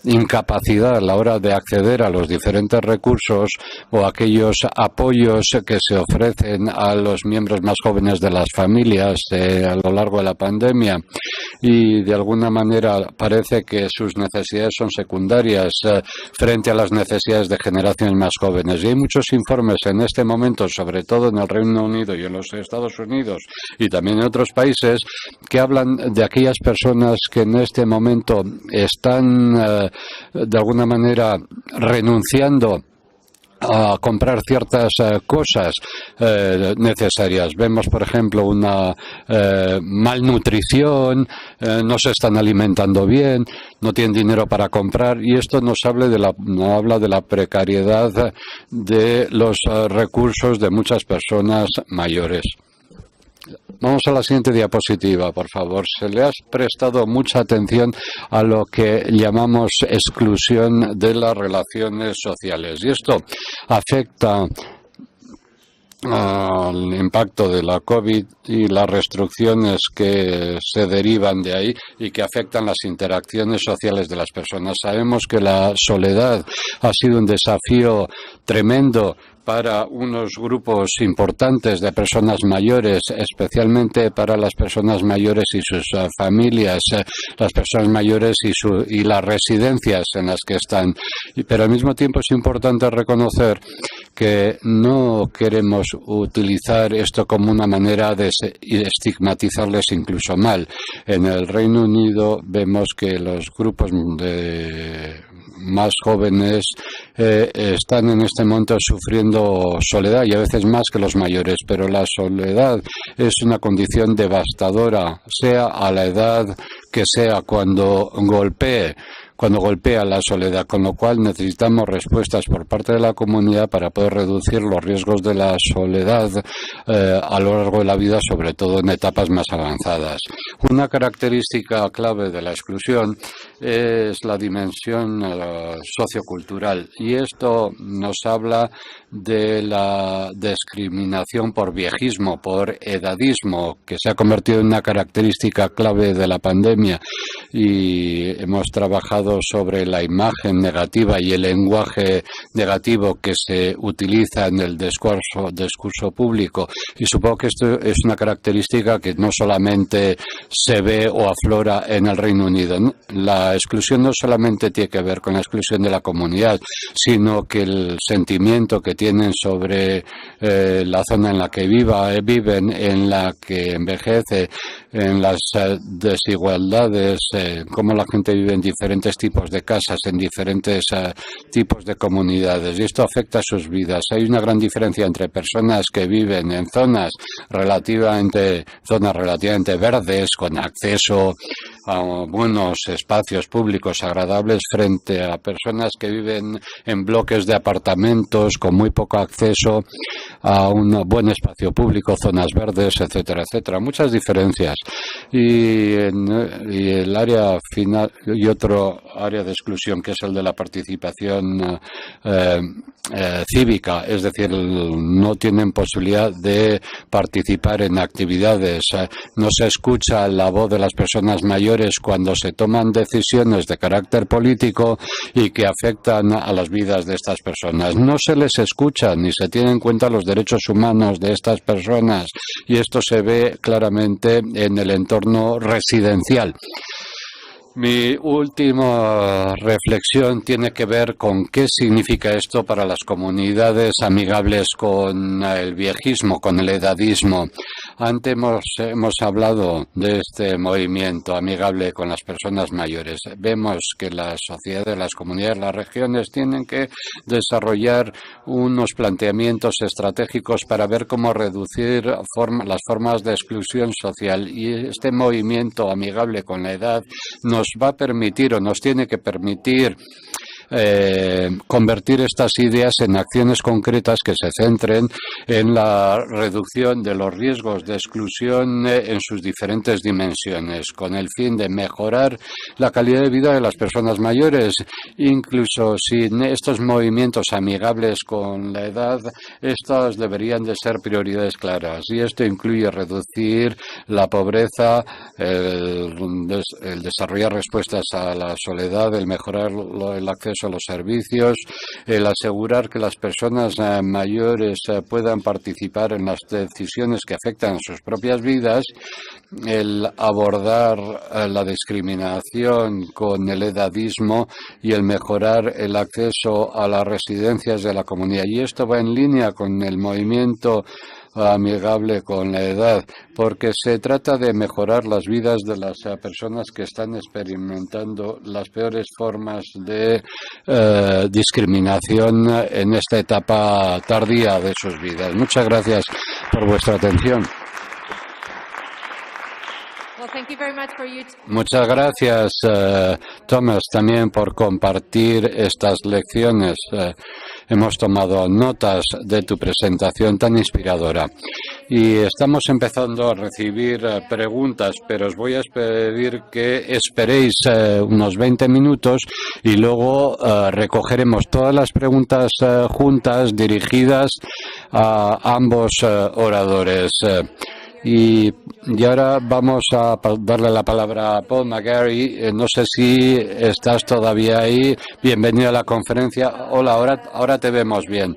incapacidad a la hora de acceder a los diferentes recursos o aquellos apoyos que se ofrecen a los miembros más jóvenes de las familias a lo largo de la pandemia, y de alguna manera parece que sus necesidades son secundarias frente a las necesidades de generaciones más jóvenes. Y hay muchos informes en este momento, sobre todo en el Reino Unido y en los Estados Unidos y también en otros países, que hablan de aquellas personas que en este momento están de alguna manera renunciando a comprar ciertas cosas necesarias. Vemos, por ejemplo, una malnutrición, no se están alimentando bien, no tienen dinero para comprar, y esto nos habla de la precariedad de los recursos de muchas personas mayores. Vamos a la siguiente diapositiva, por favor. Se le ha prestado mucha atención a lo que llamamos exclusión de las relaciones sociales, y esto afecta al impacto de la COVID y las restricciones que se derivan de ahí y que afectan las interacciones sociales de las personas. Sabemos que la soledad ha sido un desafío tremendo para unos grupos importantes de personas mayores, especialmente para las personas mayores y sus familias, las personas mayores y las residencias en las que están. Pero al mismo tiempo es importante reconocer que no queremos utilizar esto como una manera de estigmatizarles incluso mal. En el Reino Unido vemos que los grupos más jóvenes están en este momento sufriendo soledad, y a veces más que los mayores, pero la soledad es una condición devastadora, sea a la edad que sea, cuando golpea la soledad, con lo cual necesitamos respuestas por parte de la comunidad para poder reducir los riesgos de la soledad a lo largo de la vida, sobre todo en etapas más avanzadas. Una característica clave de la exclusión es la dimensión sociocultural, y esto nos habla de la discriminación por viejismo, por edadismo, que se ha convertido en una característica clave de la pandemia, y hemos trabajado sobre la imagen negativa y el lenguaje negativo que se utiliza en el discurso público, y supongo que esto es una característica que no solamente se ve o aflora en el Reino Unido. La exclusión no solamente tiene que ver con la exclusión de la comunidad, sino que el sentimiento que tienen sobre la zona en la que viven, en la que envejece, en las desigualdades, cómo la gente vive en diferentes tipos de casas, en diferentes tipos de comunidades, y esto afecta a sus vidas. Hay una gran diferencia entre personas que viven en zonas relativamente verdes, con acceso a buenos espacios públicos agradables, frente a personas que viven en bloques de apartamentos con muy poco acceso a un buen espacio público, zonas verdes, etcétera, etcétera. Muchas diferencias. Y el área final, y otro área de exclusión, que es el de la participación cívica, es decir, no tienen posibilidad de participar en actividades, no se escucha la voz de las personas mayores cuando se toman decisiones de carácter político y que afectan a las vidas de estas personas. No se les escucha ni se tienen en cuenta los derechos humanos de estas personas, y esto se ve claramente en el entorno residencial. Mi última reflexión tiene que ver con qué significa esto para las comunidades amigables con el viejismo, con el edadismo. Antes hemos hablado de este movimiento amigable con las personas mayores. Vemos que las sociedades, las comunidades, las regiones tienen que desarrollar unos planteamientos estratégicos para ver cómo reducir las formas de exclusión social, y este movimiento amigable con la edad nos va a permitir, o nos tiene que permitir, convertir estas ideas en acciones concretas que se centren en la reducción de los riesgos de exclusión en sus diferentes dimensiones, con el fin de mejorar la calidad de vida de las personas mayores. Incluso sin estos movimientos amigables con la edad, estos deberían de ser prioridades claras, y esto incluye reducir la pobreza, el desarrollar respuestas a la soledad, el mejorar el acceso a los servicios, el asegurar que las personas mayores puedan participar en las decisiones que afectan a sus propias vidas, el abordar la discriminación con el edadismo y el mejorar el acceso a las residencias de la comunidad. Y esto va en línea con el movimiento amigable con la edad, porque se trata de mejorar las vidas de las personas que están experimentando las peores formas de discriminación en esta etapa tardía de sus vidas. Muchas gracias por vuestra atención. Muchas gracias, Thomas, también por compartir estas lecciones. Hemos tomado notas de tu presentación tan inspiradora y estamos empezando a recibir preguntas, pero os voy a pedir que esperéis unos 20 minutos y luego recogeremos todas las preguntas juntas dirigidas a ambos oradores. Y ahora vamos a darle la palabra a Paul McGarry. No sé si estás todavía ahí. Bienvenido a la conferencia. Hola, ahora te vemos bien.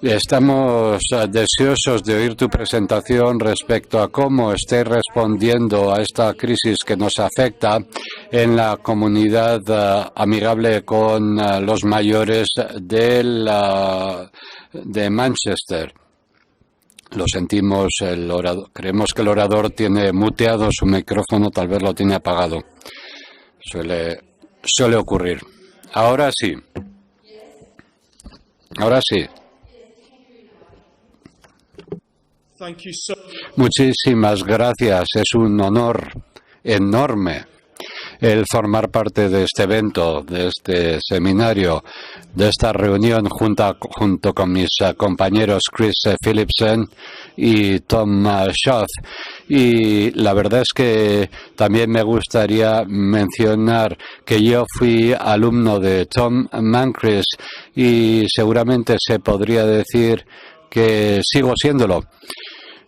Estamos deseosos de oír tu presentación respecto a cómo estáis respondiendo a esta crisis que nos afecta en la comunidad amigable con los mayores de Manchester. Lo sentimos, creemos que el orador tiene muteado su micrófono, tal vez lo tiene apagado. Suele ocurrir. Ahora sí. Ahora sí. Muchísimas gracias. Es un honor enorme el formar parte de este evento, de este seminario, de esta reunión junto con mis compañeros Chris Philipson y Tom Schaaf. Y la verdad es que también me gustaría mencionar que yo fui alumno de Tom Mancris y seguramente se podría decir que sigo siéndolo.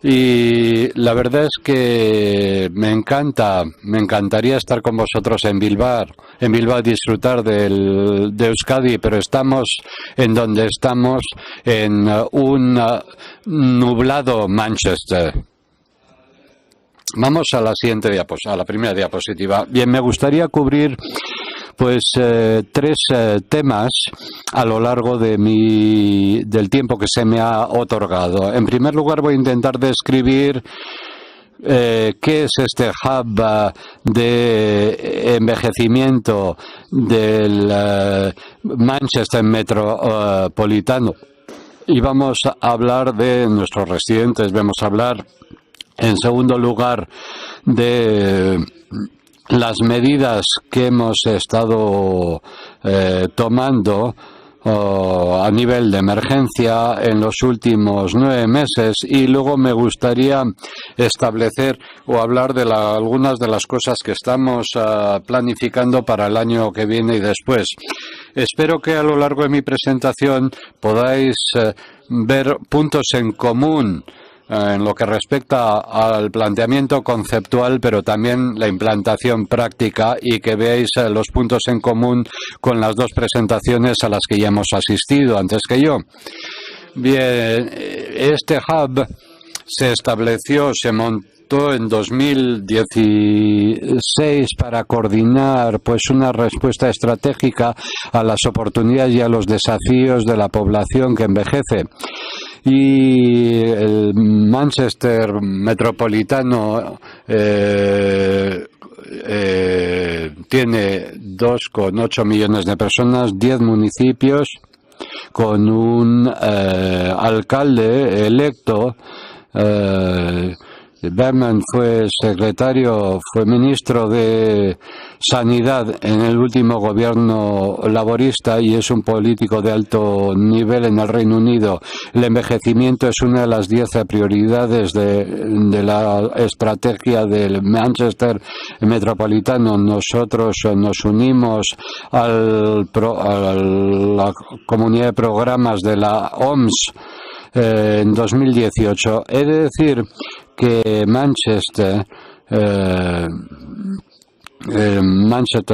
Y la verdad es que me encantaría estar con vosotros en Bilbao disfrutar de Euskadi, pero estamos en donde estamos, en un nublado Manchester. Vamos a la siguiente a la primera diapositiva. Bien, me gustaría cubrir tres temas a lo largo del tiempo que se me ha otorgado. En primer lugar, voy a intentar describir qué es este hub de envejecimiento del Manchester metropolitano. Y vamos a hablar de nuestros residentes, vamos a hablar en segundo lugar de las medidas que hemos estado tomando a nivel de emergencia en los últimos 9 meses, y luego me gustaría establecer o hablar de algunas de las cosas que estamos planificando para el año que viene y después. Espero que a lo largo de mi presentación podáis ver puntos en común en lo que respecta al planteamiento conceptual, pero también la implantación práctica, y que veáis los puntos en común con las dos presentaciones a las que ya hemos asistido antes que yo. Bien, este hub se montó en 2016 para coordinar una respuesta estratégica a las oportunidades y a los desafíos de la población que envejece. Y el Manchester metropolitano tiene 2,8 millones de personas, 10 municipios, con un alcalde electo. Berman fue ministro de Sanidad en el último gobierno laborista y es un político de alto nivel en el Reino Unido. El envejecimiento es una de las 10 prioridades de la estrategia del Manchester metropolitano. Nosotros nos unimos a la comunidad de programas de la OMS en 2018. He de decir que Manchester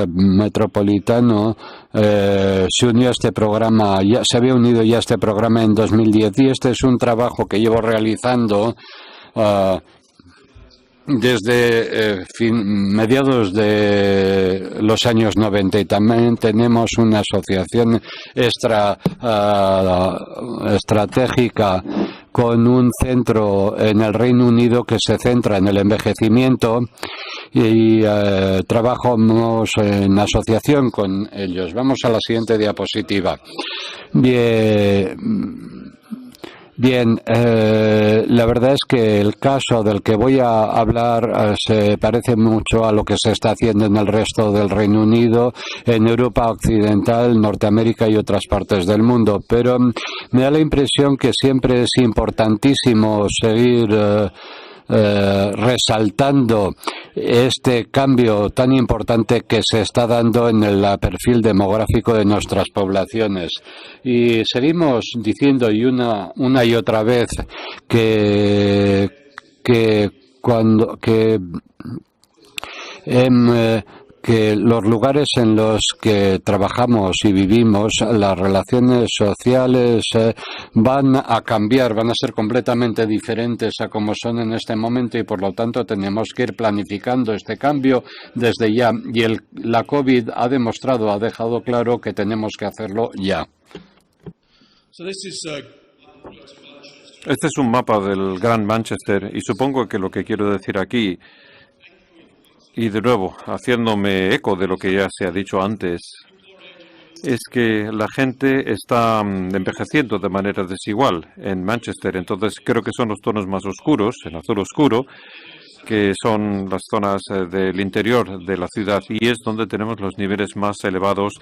metropolitano se unió a este programa, se había unido ya a este programa en 2010, y este es un trabajo que llevo realizando desde mediados de los años 90, y también tenemos una asociación estratégica con un centro en el Reino Unido que se centra en el envejecimiento, y trabajamos en asociación con ellos. Vamos a la siguiente diapositiva. Bien, la verdad es que el caso del que voy a hablar se parece mucho a lo que se está haciendo en el resto del Reino Unido, en Europa Occidental, Norteamérica y otras partes del mundo, pero me da la impresión que siempre es importantísimo seguir resaltando este cambio tan importante que se está dando en el perfil demográfico de nuestras poblaciones. Y seguimos diciendo una y otra vez que los lugares en los que trabajamos y vivimos, las relaciones sociales van a cambiar, van a ser completamente diferentes a como son en este momento, y por lo tanto tenemos que ir planificando este cambio desde ya. Y la COVID ha dejado claro que tenemos que hacerlo ya. Este es un mapa del Gran Manchester, y supongo que lo que quiero decir aquí, y de nuevo, haciéndome eco de lo que ya se ha dicho antes, es que la gente está envejeciendo de manera desigual en Manchester. Entonces creo que son los tonos más oscuros, el azul oscuro, que son las zonas del interior de la ciudad, y es donde tenemos los niveles más elevados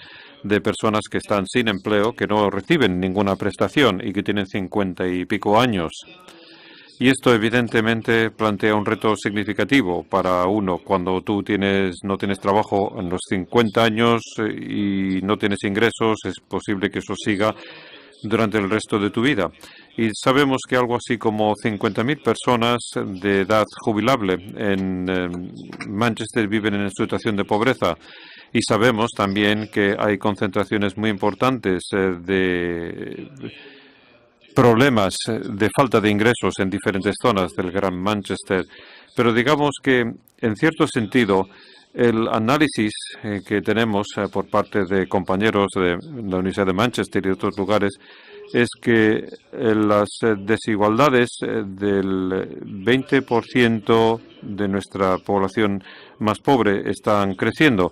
de personas que están sin empleo, que no reciben ninguna prestación y que tienen 50 y pico años. Y esto evidentemente plantea un reto significativo para uno cuando tú no tienes trabajo en los 50 años y no tienes ingresos. Es posible que eso siga durante el resto de tu vida. Y sabemos que algo así como 50.000 personas de edad jubilable en Manchester viven en situación de pobreza. Y sabemos también que hay concentraciones muy importantes de problemas de falta de ingresos en diferentes zonas del Gran Manchester. Pero digamos que, en cierto sentido, el análisis que tenemos por parte de compañeros de la Universidad de Manchester y de otros lugares es que las desigualdades del 20% de nuestra población más pobre están creciendo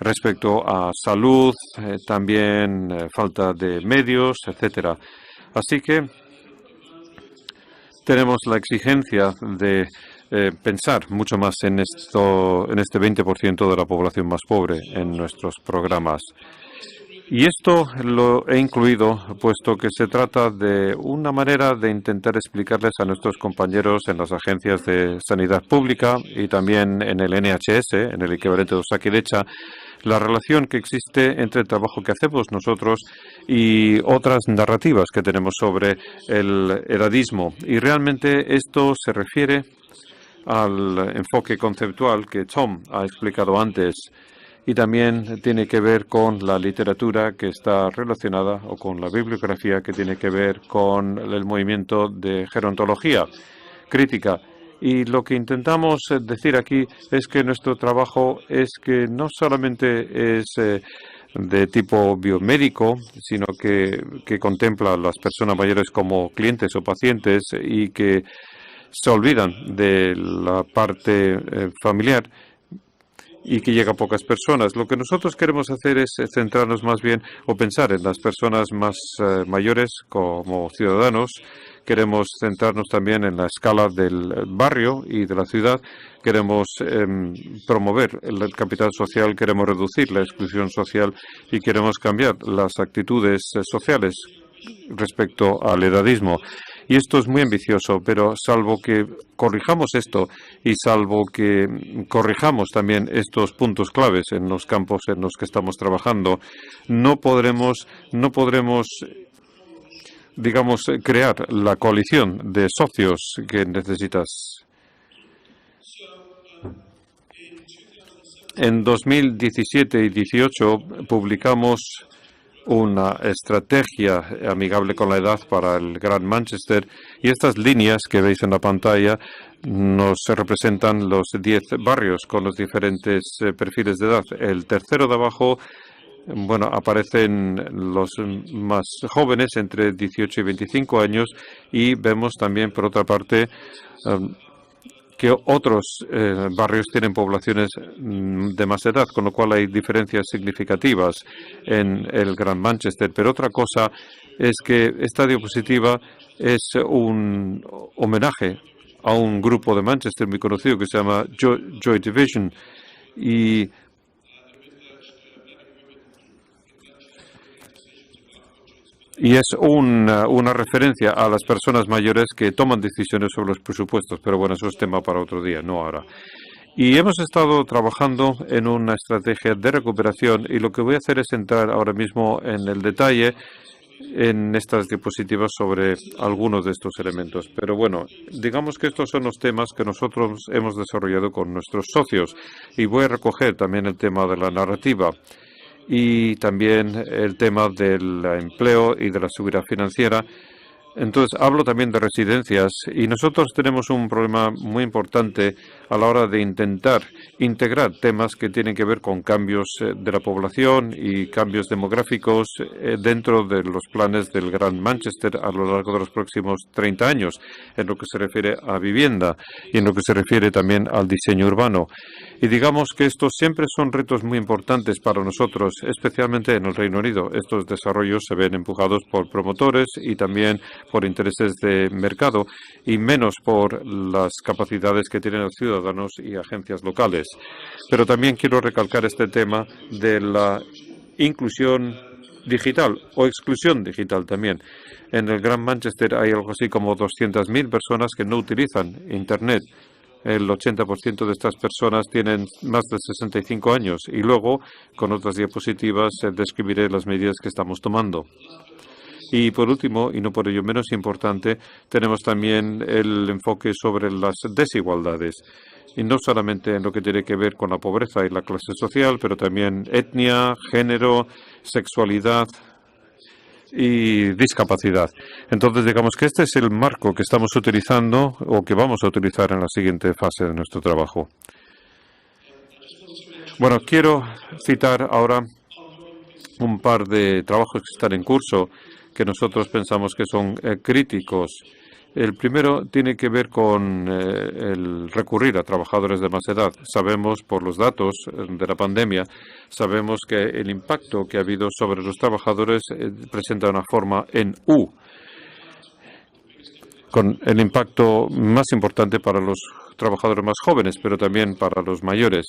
respecto a salud, también falta de medios, etcétera. Así que tenemos la exigencia de pensar mucho más en este 20% de la población más pobre en nuestros programas. Y esto lo he incluido puesto que se trata de una manera de intentar explicarles a nuestros compañeros en las agencias de sanidad pública y también en el NHS, en el equivalente de Osakidetza, la relación que existe entre el trabajo que hacemos nosotros y otras narrativas que tenemos sobre el edadismo. Y realmente esto se refiere al enfoque conceptual que Tom ha explicado antes. Y también tiene que ver con la literatura que está relacionada o con la bibliografía que tiene que ver con el movimiento de gerontología crítica. Y lo que intentamos decir aquí es que nuestro trabajo es que no solamente es de tipo biomédico, sino que contempla a las personas mayores como clientes o pacientes y que se olvidan de la parte familiar y que llega a pocas personas. Lo que nosotros queremos hacer es centrarnos más bien o pensar en las personas más mayores como ciudadanos. Queremos centrarnos también en la escala del barrio y de la ciudad. Queremos promover el capital social, queremos reducir la exclusión social y queremos cambiar las actitudes sociales respecto al edadismo. Y esto es muy ambicioso, pero salvo que corrijamos esto y salvo que corrijamos también estos puntos claves en los campos en los que estamos trabajando, no podremos, digamos, crear la coalición de socios que necesitas. En 2017 y 2018 publicamos una estrategia amigable con la edad para el Gran Manchester y estas líneas que veis en la pantalla nos representan los 10 barrios con los diferentes perfiles de edad. El tercero de abajo, bueno, aparecen los más jóvenes entre 18 y 25 años y vemos también, por otra parte, que otros barrios tienen poblaciones de más edad, con lo cual hay diferencias significativas en el Gran Manchester. Pero otra cosa es que esta diapositiva es un homenaje a un grupo de Manchester muy conocido que se llama Joy Division y es una referencia a las personas mayores que toman decisiones sobre los presupuestos. Pero bueno, eso es tema para otro día, no ahora. Y hemos estado trabajando en una estrategia de recuperación y lo que voy a hacer es entrar ahora mismo en el detalle en estas diapositivas sobre algunos de estos elementos. Pero bueno, digamos que estos son los temas que nosotros hemos desarrollado con nuestros socios y voy a recoger también el tema de la narrativa y también el tema del empleo y de la seguridad financiera. Entonces, hablo también de residencias y nosotros tenemos un problema muy importante a la hora de intentar integrar temas que tienen que ver con cambios de la población y cambios demográficos dentro de los planes del Gran Manchester a lo largo de los próximos 30 años, en lo que se refiere a vivienda y en lo que se refiere también al diseño urbano. Y digamos que estos siempre son retos muy importantes para nosotros, especialmente en el Reino Unido. Estos desarrollos se ven empujados por promotores y también por intereses de mercado y menos por las capacidades que tienen los ciudadanos y agencias locales. Pero también quiero recalcar este tema de la inclusión digital o exclusión digital también. En el Gran Manchester hay algo así como 200.000 personas que no utilizan Internet. El 80% de estas personas tienen más de 65 años y luego, con otras diapositivas, describiré las medidas que estamos tomando. Y por último, y no por ello menos importante, tenemos también el enfoque sobre las desigualdades. Y no solamente en lo que tiene que ver con la pobreza y la clase social, pero también etnia, género, sexualidad y discapacidad. Entonces, digamos que este es el marco que estamos utilizando o que vamos a utilizar en la siguiente fase de nuestro trabajo. Bueno, quiero citar ahora un par de trabajos que están en curso que nosotros pensamos que son críticos. El primero tiene que ver con el recurrir a trabajadores de más edad. Sabemos por los datos de la pandemia, sabemos que el impacto que ha habido sobre los trabajadores presenta una forma en U, con el impacto más importante para los trabajadores más jóvenes, pero también para los mayores.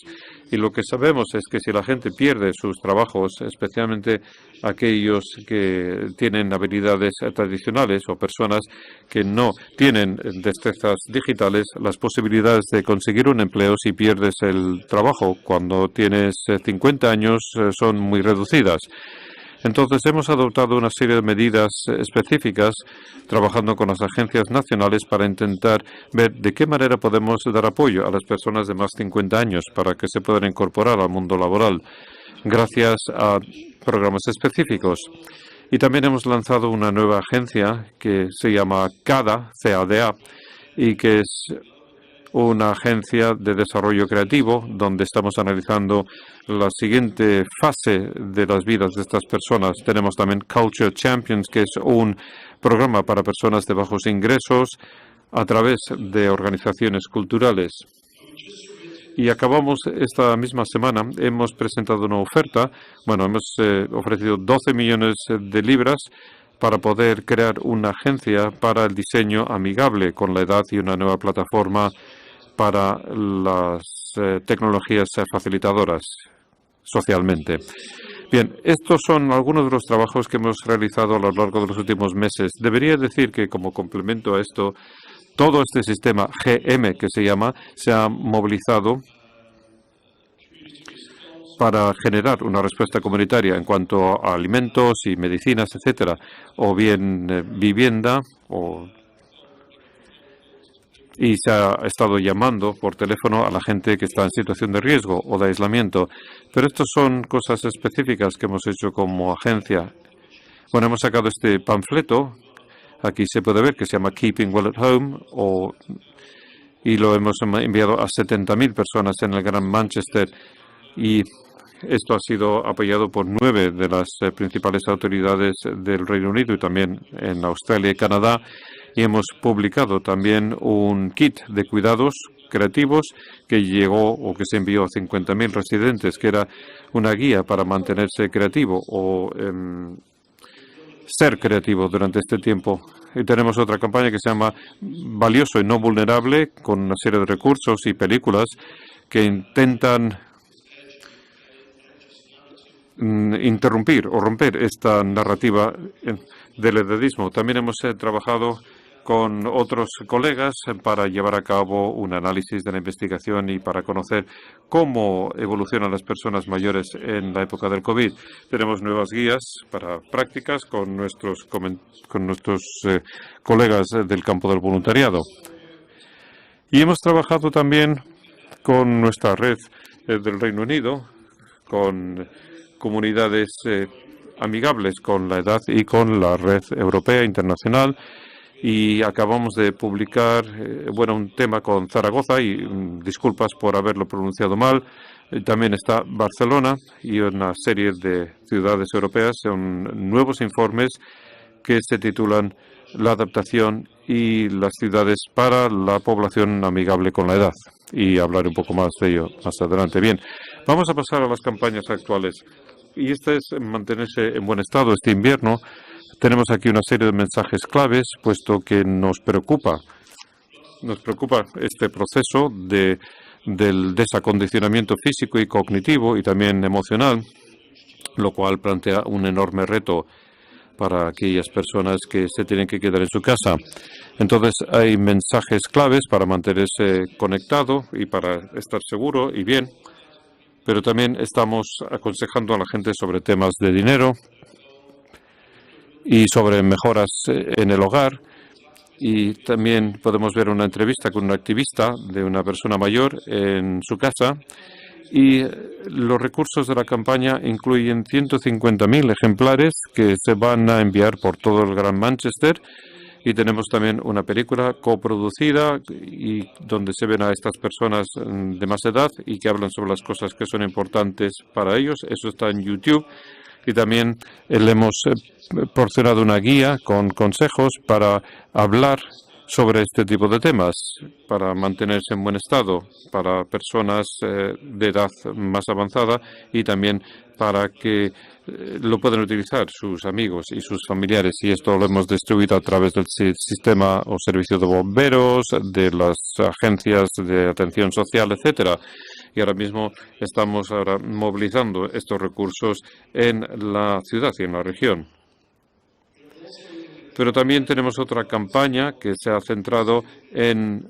Y lo que sabemos es que si la gente pierde sus trabajos, especialmente aquellos que tienen habilidades tradicionales o personas que no tienen destrezas digitales, las posibilidades de conseguir un empleo si pierdes el trabajo cuando tienes 50 años son muy reducidas. Entonces, hemos adoptado una serie de medidas específicas, trabajando con las agencias nacionales para intentar ver de qué manera podemos dar apoyo a las personas de más de 50 años para que se puedan incorporar al mundo laboral, gracias a programas específicos. Y también hemos lanzado una nueva agencia que se llama CADA, C-A-D-A, y que es una agencia de desarrollo creativo donde estamos analizando la siguiente fase de las vidas de estas personas. Tenemos también Culture Champions, que es un programa para personas de bajos ingresos a través de organizaciones culturales. Y acabamos esta misma semana, hemos presentado una oferta, hemos ofrecido 12 millones de libras para poder crear una agencia para el diseño amigable con la edad y una nueva plataforma para las tecnologías facilitadoras socialmente. Bien, estos son algunos de los trabajos que hemos realizado a lo largo de los últimos meses. Debería decir que como complemento a esto, todo este sistema GM, que se llama, se ha movilizado para generar una respuesta comunitaria en cuanto a alimentos y medicinas, etcétera, o bien vivienda y se ha estado llamando por teléfono a la gente que está en situación de riesgo o de aislamiento. Pero estas son cosas específicas que hemos hecho como agencia. Hemos sacado este panfleto, aquí se puede ver, que se llama Keeping Well at Home, y lo hemos enviado a 70.000 personas en el Gran Manchester, y esto ha sido apoyado por 9 de las principales autoridades del Reino Unido y también en Australia y Canadá. Y hemos publicado también un kit de cuidados creativos que llegó o que se envió a 50.000 residentes, que era una guía para mantenerse creativo o ser creativo durante este tiempo. Y tenemos otra campaña que se llama Valioso y no vulnerable, con una serie de recursos y películas que intentan interrumpir o romper esta narrativa del edadismo. También hemos trabajado con otros colegas para llevar a cabo un análisis de la investigación y para conocer cómo evolucionan las personas mayores en la época del COVID. Tenemos nuevas guías para prácticas con nuestros colegas del campo del voluntariado. Y hemos trabajado también con nuestra red del Reino Unido, con comunidades amigables con la edad y con la red europea internacional. Y acabamos de publicar un tema con Zaragoza, y disculpas por haberlo pronunciado mal. También está Barcelona y una serie de ciudades europeas. Son nuevos informes que se titulan La adaptación y las ciudades para la población amigable con la edad. Y hablaré un poco más de ello más adelante. Bien, vamos a pasar a las campañas actuales. Y esta es mantenerse en buen estado este invierno. Tenemos aquí una serie de mensajes claves, puesto que nos preocupa este proceso del desacondicionamiento físico y cognitivo y también emocional, lo cual plantea un enorme reto para aquellas personas que se tienen que quedar en su casa. Entonces, hay mensajes claves para mantenerse conectado y para estar seguro y bien, pero también estamos aconsejando a la gente sobre temas de dinero y sobre mejoras en el hogar. Y también podemos ver una entrevista con un activista de una persona mayor en su casa. Y los recursos de la campaña incluyen 150.000 ejemplares que se van a enviar por todo el Gran Manchester. Y tenemos también una película coproducida y donde se ven a estas personas de más edad y que hablan sobre las cosas que son importantes para ellos. Eso está en YouTube. Y también le hemos proporcionado una guía con consejos para hablar sobre este tipo de temas, para mantenerse en buen estado, para personas de edad más avanzada y también para que lo puedan utilizar sus amigos y sus familiares. Y esto lo hemos distribuido a través del sistema o servicio de bomberos, de las agencias de atención social, etcétera. Y ahora mismo estamos movilizando estos recursos en la ciudad y en la región. Pero también tenemos otra campaña que se ha centrado en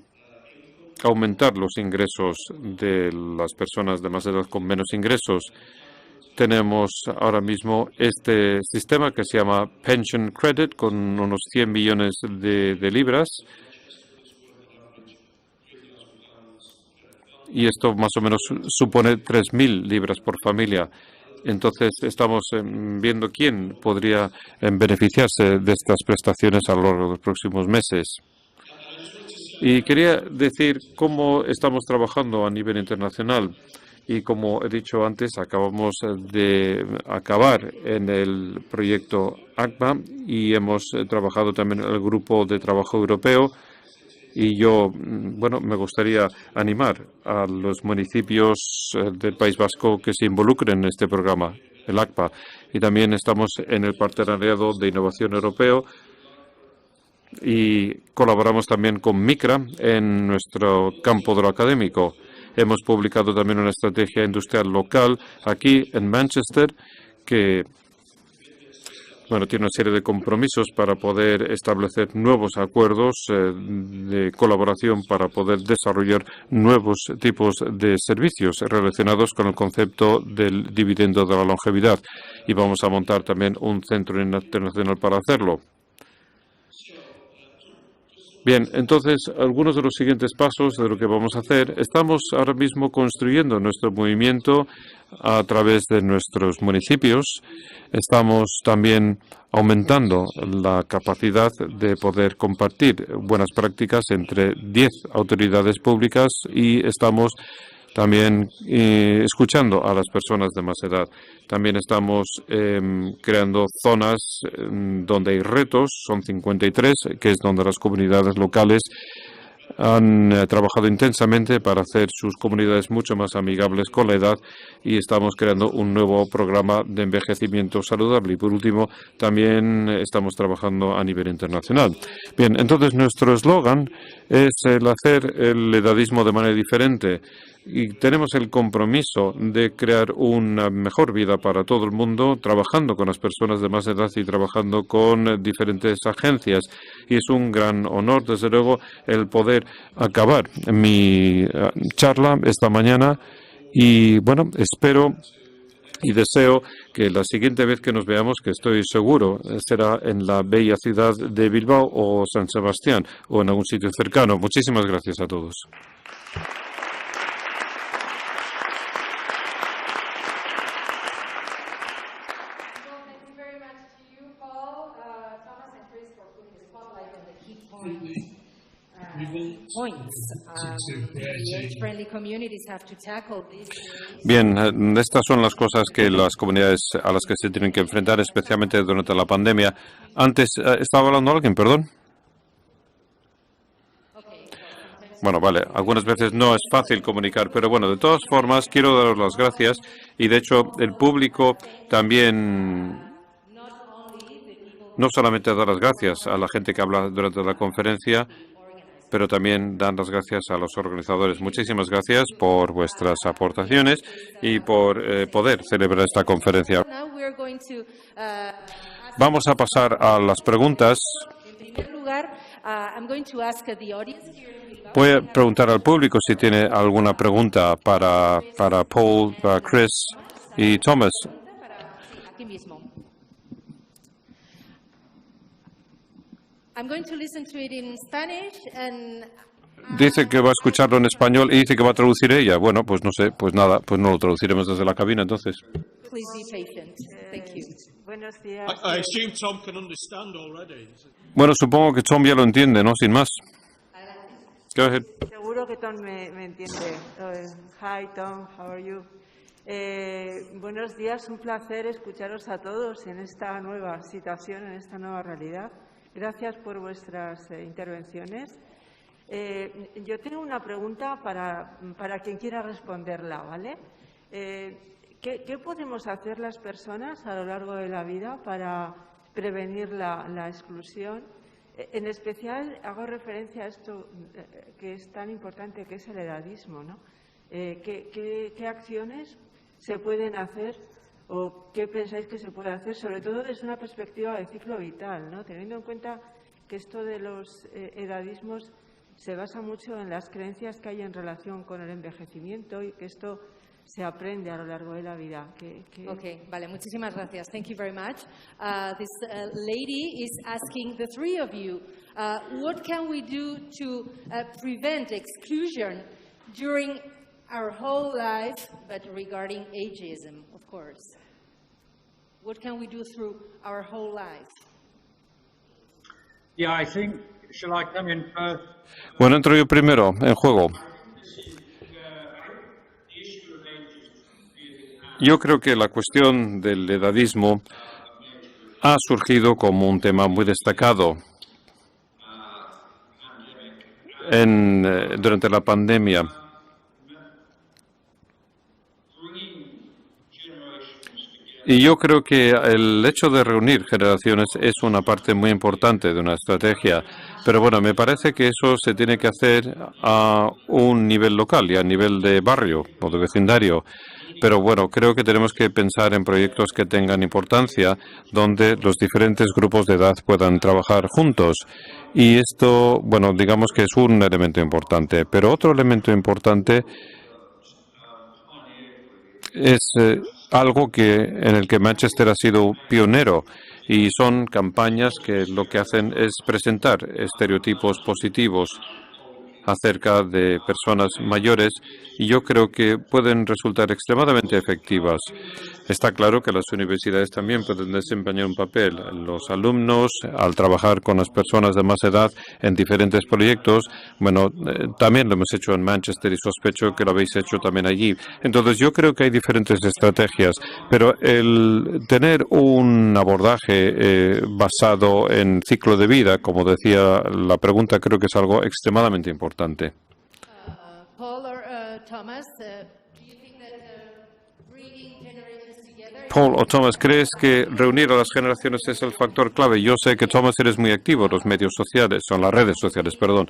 aumentar los ingresos de las personas de más edad con menos ingresos. Tenemos ahora mismo este sistema que se llama Pension Credit con unos 100 millones de libras. Y esto más o menos supone 3.000 libras por familia. Entonces, estamos viendo quién podría beneficiarse de estas prestaciones a lo largo de los próximos meses. Y quería decir cómo estamos trabajando a nivel internacional. Y como he dicho antes, acabamos de acabar en el proyecto ACPA y hemos trabajado también en el grupo de trabajo europeo. Y yo, bueno, me gustaría animar a los municipios del País Vasco que se involucren en este programa, el ACPA. Y también estamos en el Partenariado de Innovación Europeo y colaboramos también con MICRA en nuestro campo de lo académico. Hemos publicado también una estrategia industrial local aquí en Manchester que tiene una serie de compromisos para poder establecer nuevos acuerdos de colaboración para poder desarrollar nuevos tipos de servicios relacionados con el concepto del dividendo de la longevidad. Y vamos a montar también un centro internacional para hacerlo. Bien, entonces, algunos de los siguientes pasos de lo que vamos a hacer. Estamos ahora mismo construyendo nuestro movimiento a través de nuestros municipios. Estamos también aumentando la capacidad de poder compartir buenas prácticas entre 10 autoridades públicas y estamos también escuchando a las personas de más edad. También estamos creando zonas donde hay retos, son 53, que es donde las comunidades locales han trabajado intensamente para hacer sus comunidades mucho más amigables con la edad y estamos creando un nuevo programa de envejecimiento saludable. Y por último, también estamos trabajando a nivel internacional. Bien, entonces nuestro eslogan es el hacer el edadismo de manera diferente. Y tenemos el compromiso de crear una mejor vida para todo el mundo, trabajando con las personas de más edad y trabajando con diferentes agencias. Y es un gran honor, desde luego, el poder acabar mi charla esta mañana. Y bueno, espero y deseo que la siguiente vez que nos veamos, que estoy seguro será en la bella ciudad de Bilbao o San Sebastián o en algún sitio cercano. Muchísimas gracias a todos. Bien, estas son las cosas que las comunidades a las que se tienen que enfrentar, especialmente durante la pandemia. Antes, ¿estaba hablando alguien? Perdón. Bueno, vale, algunas veces no es fácil comunicar, pero bueno, de todas formas, quiero daros las gracias y, de hecho, el público también no solamente da las gracias a la gente que habla durante la conferencia, pero también dan las gracias a los organizadores. Muchísimas gracias por vuestras aportaciones y por poder celebrar esta conferencia. Vamos a pasar a las preguntas. En primer lugar, voy a preguntar al público si tiene alguna pregunta para Paul, Chris y Thomas. Aquí mismo. I'm going to listen to it in Spanish and dice que va a escucharlo en español y dice que va a traducir ella. Bueno, pues no sé, pues nada, pues no lo traduciremos desde la cabina entonces. Please be patient. Thank you. Buenos días. I assume Tom can understand already. Bueno, supongo que Tom ya lo entiende, ¿no? Sin más. Go ahead. Seguro que Tom me entiende. Hi Tom, how are you? Buenos días, un placer escucharos a todos en esta nueva situación, en esta nueva realidad. Gracias por vuestras intervenciones. Yo tengo una pregunta para quien quiera responderla, ¿vale? ¿Qué podemos hacer las personas a lo largo de la vida para prevenir la exclusión? En especial hago referencia a esto que es tan importante, que es el edadismo, ¿no? ¿Qué acciones se pueden hacer o qué pensáis que se puede hacer, sobre todo desde una perspectiva de ciclo vital, ¿no? Teniendo en cuenta que esto de los edadismos se basa mucho en las creencias que hay en relación con el envejecimiento y que esto se aprende a lo largo de la vida. Okay, vale, muchísimas gracias. Thank you very much. This lady is asking the three of you, what can we do to prevent exclusion during our whole life, but regarding ageism, of course? What can we do through our whole life? Yeah, I think, shall I come in first? Bueno, entro yo primero en juego. Yo creo que la cuestión del edadismo ha surgido como un tema muy destacado durante la pandemia. Y yo creo que el hecho de reunir generaciones es una parte muy importante de una estrategia. Pero bueno, me parece que eso se tiene que hacer a un nivel local y a nivel de barrio o de vecindario. Pero bueno, creo que tenemos que pensar en proyectos que tengan importancia, donde los diferentes grupos de edad puedan trabajar juntos. Y esto, bueno, digamos que es un elemento importante. Pero otro elemento importante es algo en el que Manchester ha sido pionero, y son campañas que lo que hacen es presentar estereotipos positivos acerca de personas mayores, y yo creo que pueden resultar extremadamente efectivas. Está claro que las universidades también pueden desempeñar un papel. Los alumnos, al trabajar con las personas de más edad en diferentes proyectos, bueno, también lo hemos hecho en Manchester y sospecho que lo habéis hecho también allí. Entonces, yo creo que hay diferentes estrategias, pero el tener un abordaje basado en ciclo de vida, como decía la pregunta, creo que es algo extremadamente importante. Paul or Thomas, Paul o Thomas, ¿crees que reunir a las generaciones es el factor clave? Yo sé que, Thomas, eres muy activo en los medios sociales, o en las redes sociales, perdón.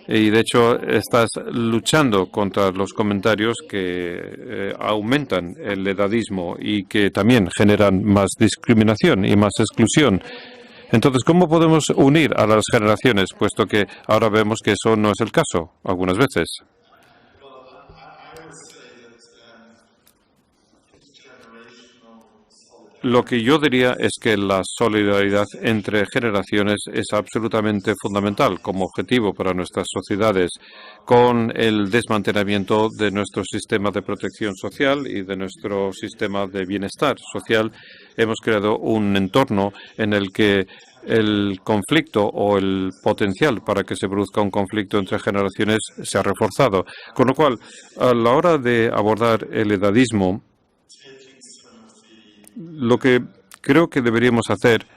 Y de hecho estás luchando contra los comentarios que aumentan el edadismo y que también generan más discriminación y más exclusión. Entonces, ¿cómo podemos unir a las generaciones, puesto que ahora vemos que eso no es el caso algunas veces? Lo que yo diría es que la solidaridad entre generaciones es absolutamente fundamental como objetivo para nuestras sociedades. Con el desmantelamiento de nuestro sistema de protección social y de nuestro sistema de bienestar social, hemos creado un entorno en el que el conflicto o el potencial para que se produzca un conflicto entre generaciones se ha reforzado. Con lo cual, a la hora de abordar el edadismo, lo que creo que deberíamos hacer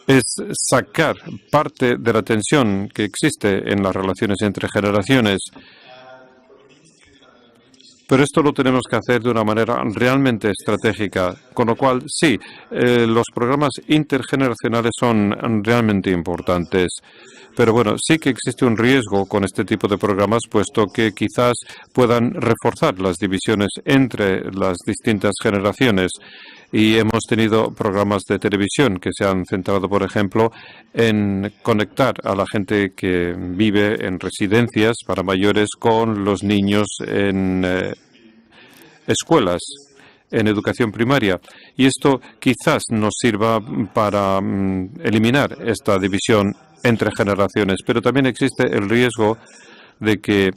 es sacar parte de la tensión que existe en las relaciones entre generaciones. Pero esto lo tenemos que hacer de una manera realmente estratégica, con lo cual, sí, los programas intergeneracionales son realmente importantes. Pero bueno, sí que existe un riesgo con este tipo de programas, puesto que quizás puedan reforzar las divisiones entre las distintas generaciones. Y hemos tenido programas de televisión que se han centrado, por ejemplo, en conectar a la gente que vive en residencias para mayores con los niños en escuelas, en educación primaria. Y esto quizás nos sirva para eliminar esta división entre generaciones, pero también existe el riesgo de que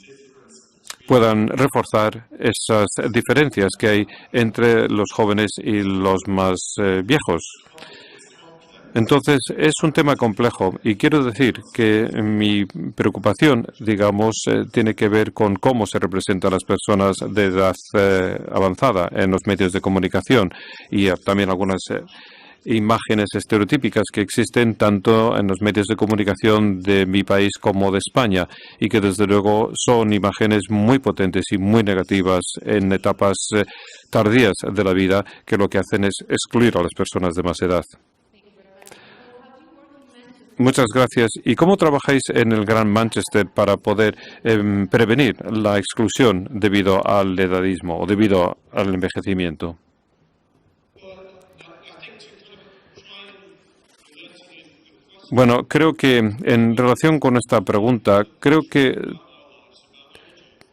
puedan reforzar esas diferencias que hay entre los jóvenes y los más viejos. Entonces, es un tema complejo y quiero decir que mi preocupación, digamos, tiene que ver con cómo se representan las personas de edad avanzada en los medios de comunicación y también algunas imágenes estereotípicas que existen tanto en los medios de comunicación de mi país como de España y que desde luego son imágenes muy potentes y muy negativas en etapas tardías de la vida que lo que hacen es excluir a las personas de más edad. Muchas gracias. ¿Y cómo trabajáis en el Gran Manchester para poder prevenir la exclusión debido al edadismo o debido al envejecimiento? Bueno, creo que en relación con esta pregunta, creo que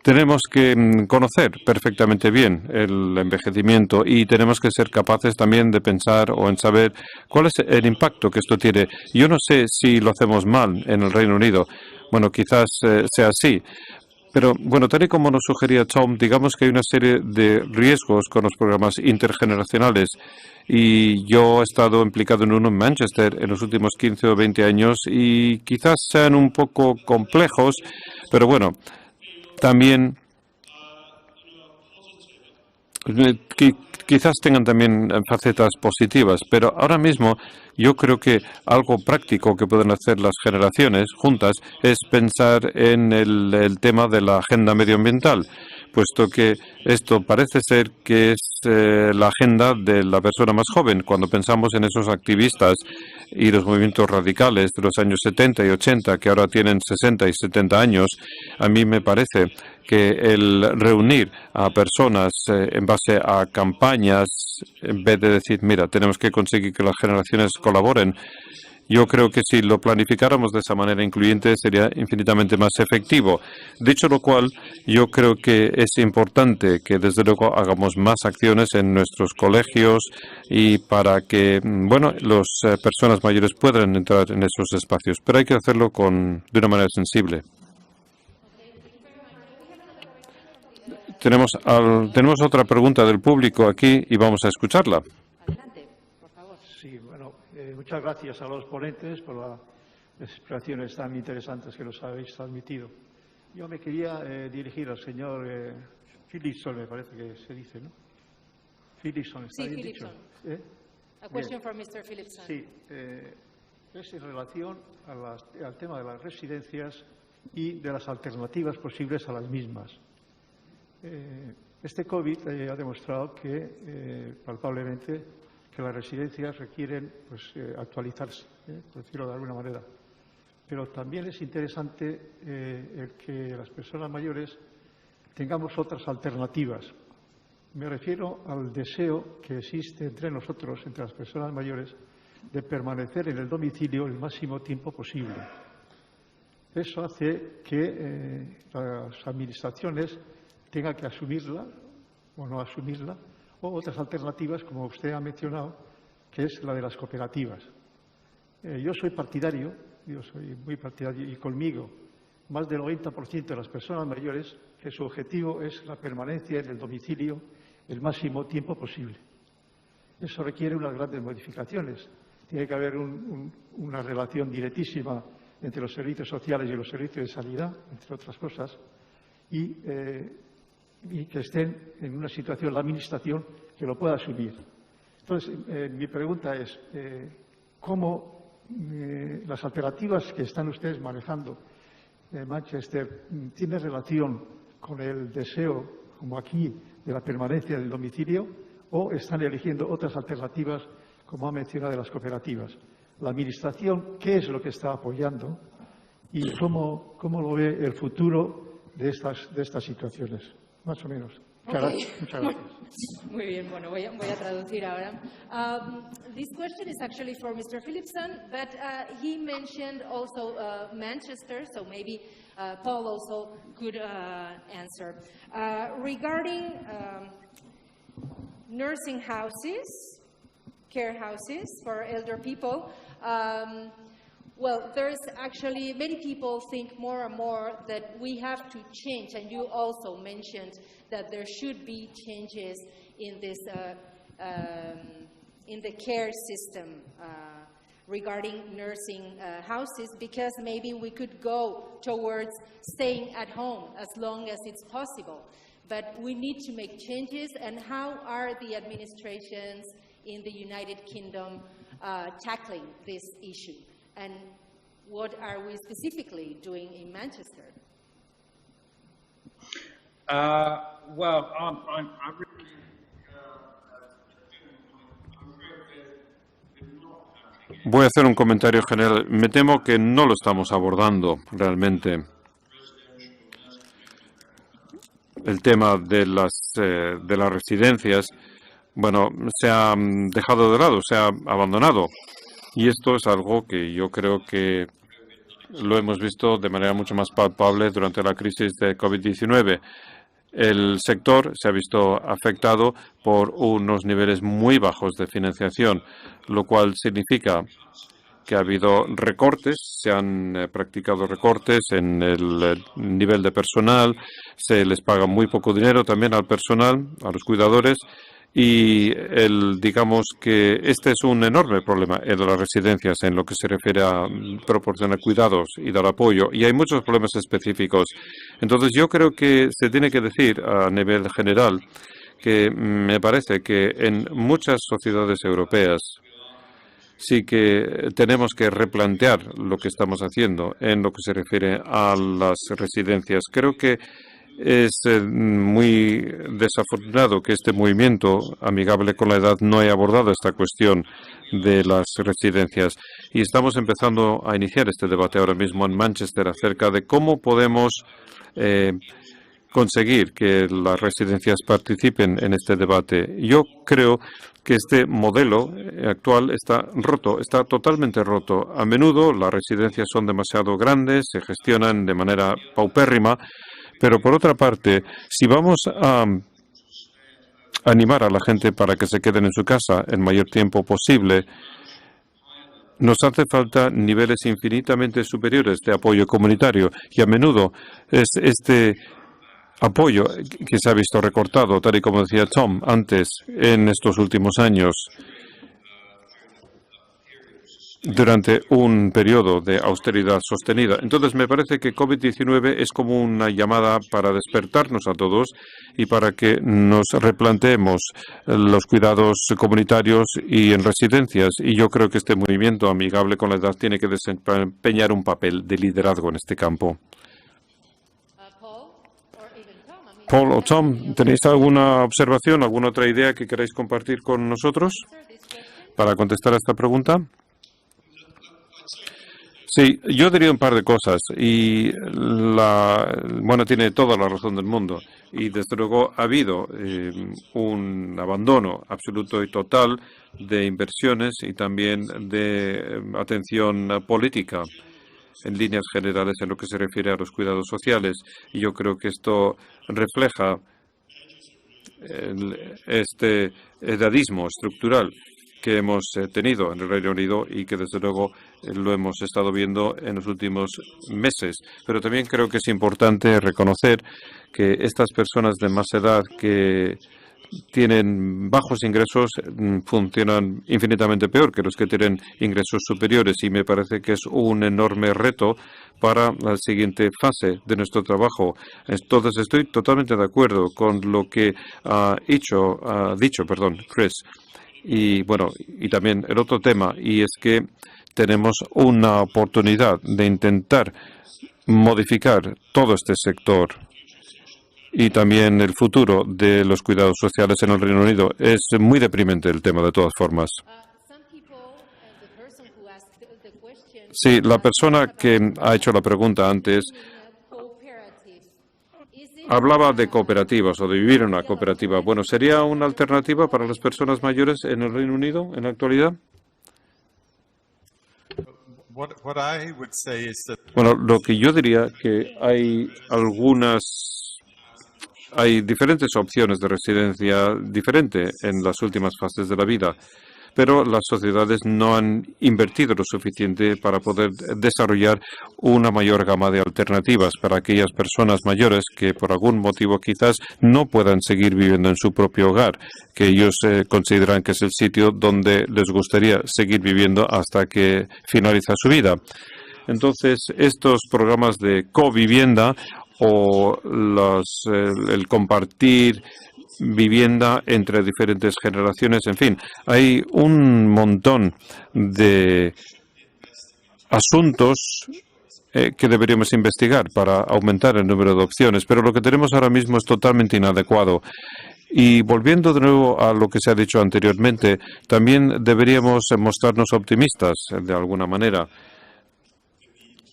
tenemos que conocer perfectamente bien el envejecimiento y tenemos que ser capaces también de pensar o en saber cuál es el impacto que esto tiene. Yo no sé si lo hacemos mal en el Reino Unido. Bueno, quizás sea así. Pero, bueno, tal y como nos sugería Tom, digamos que hay una serie de riesgos con los programas intergeneracionales y yo he estado implicado en uno en Manchester en los últimos 15 o 20 años y quizás sean un poco complejos, pero bueno, también quizás tengan también facetas positivas, pero ahora mismo yo creo que algo práctico que pueden hacer las generaciones juntas es pensar en el tema de la agenda medioambiental, puesto que esto parece ser que es la agenda de la persona más joven. Cuando pensamos en esos activistas y los movimientos radicales de los años 70 y 80, que ahora tienen 60 y 70 años, a mí me parece que el reunir a personas en base a campañas, en vez de decir, mira, tenemos que conseguir que las generaciones colaboren, yo creo que si lo planificáramos de esa manera incluyente sería infinitamente más efectivo. Dicho lo cual, yo creo que es importante que desde luego hagamos más acciones en nuestros colegios y para que, bueno, las personas mayores puedan entrar en esos espacios, pero hay que hacerlo de una manera sensible. Tenemos otra pregunta del público aquí y vamos a escucharla. Adelante, por favor. Sí, bueno, muchas gracias a los ponentes por las explicaciones tan interesantes que nos habéis transmitido. Yo me quería dirigir al señor Philipson, me parece que se dice, ¿no? Philipson, ¿está bien dicho? A question for Mr. Philipson. Sí, es en relación al tema de las residencias y de las alternativas posibles a las mismas. Este COVID ha demostrado que, palpablemente, que las residencias requieren actualizarse, por decirlo de alguna manera. Pero también es interesante el que las personas mayores tengamos otras alternativas. Me refiero al deseo que existe entre nosotros, entre las personas mayores, de permanecer en el domicilio el máximo tiempo posible. Eso hace que las administraciones tengan que asumirla o no asumirla, o otras alternativas, como usted ha mencionado, que es la de las cooperativas. Yo soy muy partidario, y conmigo más del 90% de las personas mayores, que su objetivo es la permanencia en el domicilio el máximo tiempo posible. Eso requiere unas grandes modificaciones. Tiene que haber una relación directísima entre los servicios sociales y los servicios de sanidad, entre otras cosas, y que estén en una situación, la Administración, que lo pueda asumir. Entonces, mi pregunta es, ¿cómo las alternativas que están ustedes manejando en Manchester tienen relación con el deseo, como aquí, de la permanencia del domicilio, o están eligiendo otras alternativas, como ha mencionado, de las cooperativas? La Administración, ¿qué es lo que está apoyando y cómo lo ve el futuro de estas situaciones? Más o menos. Okay. Muchas gracias. Muy bien, bueno, voy a traducir ahora. This question is actually for Mr. Philipson, but he mentioned also Manchester, so maybe Paul also could answer. Regarding nursing houses, care houses for elder people, well, there's actually many people think more and more that we have to change, and you also mentioned that there should be changes in this in the care system regarding nursing houses, because maybe we could go towards staying at home as long as it's possible. But we need to make changes. And how are the administrations in the United Kingdom tackling this issue? And what are we specifically doing in Manchester? Well, I really... Voy a hacer un comentario general. Me temo que no lo estamos abordando realmente. El tema de las residencias, bueno, se ha dejado de lado, se ha abandonado. Y esto es algo que yo creo que lo hemos visto de manera mucho más palpable durante la crisis de COVID-19. El sector se ha visto afectado por unos niveles muy bajos de financiación, lo cual significa que ha habido recortes, se han practicado recortes en el nivel de personal, se les paga muy poco dinero también al personal, a los cuidadores, y digamos que este es un enorme problema en las residencias en lo que se refiere a proporcionar cuidados y dar apoyo, y hay muchos problemas específicos. Entonces yo creo que se tiene que decir a nivel general que me parece que en muchas sociedades europeas sí que tenemos que replantear lo que estamos haciendo en lo que se refiere a las residencias. Creo que es muy desafortunado que este movimiento amigable con la edad no haya abordado esta cuestión de las residencias. Y estamos empezando a iniciar este debate ahora mismo en Manchester acerca de cómo podemos conseguir que las residencias participen en este debate. Yo creo que este modelo actual está roto, está totalmente roto. A menudo las residencias son demasiado grandes, se gestionan de manera paupérrima, pero por otra parte, si vamos a animar a la gente para que se queden en su casa el mayor tiempo posible, nos hace falta niveles infinitamente superiores de apoyo comunitario, y a menudo es este apoyo que se ha visto recortado, tal y como decía Tom antes, en estos últimos años, durante un periodo de austeridad sostenida. Entonces, me parece que COVID-19 es como una llamada para despertarnos a todos y para que nos replanteemos los cuidados comunitarios y en residencias. Y yo creo que este movimiento amigable con la edad tiene que desempeñar un papel de liderazgo en este campo. Paul o Tom, ¿tenéis alguna observación, alguna otra idea que queráis compartir con nosotros para contestar a esta pregunta? Sí, yo diría un par de cosas y bueno, tiene toda la razón del mundo y desde luego ha habido un abandono absoluto y total de inversiones y también de atención política en líneas generales en lo que se refiere a los cuidados sociales, y yo creo que esto refleja este edadismo estructural que hemos tenido en el Reino Unido y que desde luego lo hemos estado viendo en los últimos meses. Pero también creo que es importante reconocer que estas personas de más edad que tienen bajos ingresos funcionan infinitamente peor que los que tienen ingresos superiores, y me parece que es un enorme reto para la siguiente fase de nuestro trabajo. Entonces estoy totalmente de acuerdo con lo que ha dicho Chris. Y bueno, y también el otro tema, y es que tenemos una oportunidad de intentar modificar todo este sector y también el futuro de los cuidados sociales en el Reino Unido. Es muy deprimente el tema, de todas formas. Sí, la persona que ha hecho la pregunta antes hablaba de cooperativas o de vivir en una cooperativa. Bueno, ¿sería una alternativa para las personas mayores en el Reino Unido en la actualidad? Bueno, lo que yo diría que hay diferentes opciones de residencia diferente en las últimas fases de la vida. pero las sociedades no han invertido lo suficiente para poder desarrollar una mayor gama de alternativas para aquellas personas mayores que por algún motivo quizás no puedan seguir viviendo en su propio hogar, que ellos consideran que es el sitio donde les gustaría seguir viviendo hasta que finaliza su vida. Entonces, estos programas de covivienda o el compartir vivienda entre diferentes generaciones, en fin, hay un montón de asuntos que deberíamos investigar para aumentar el número de opciones, pero lo que tenemos ahora mismo es totalmente inadecuado. Y volviendo de nuevo a lo que se ha dicho anteriormente, también deberíamos mostrarnos optimistas de alguna manera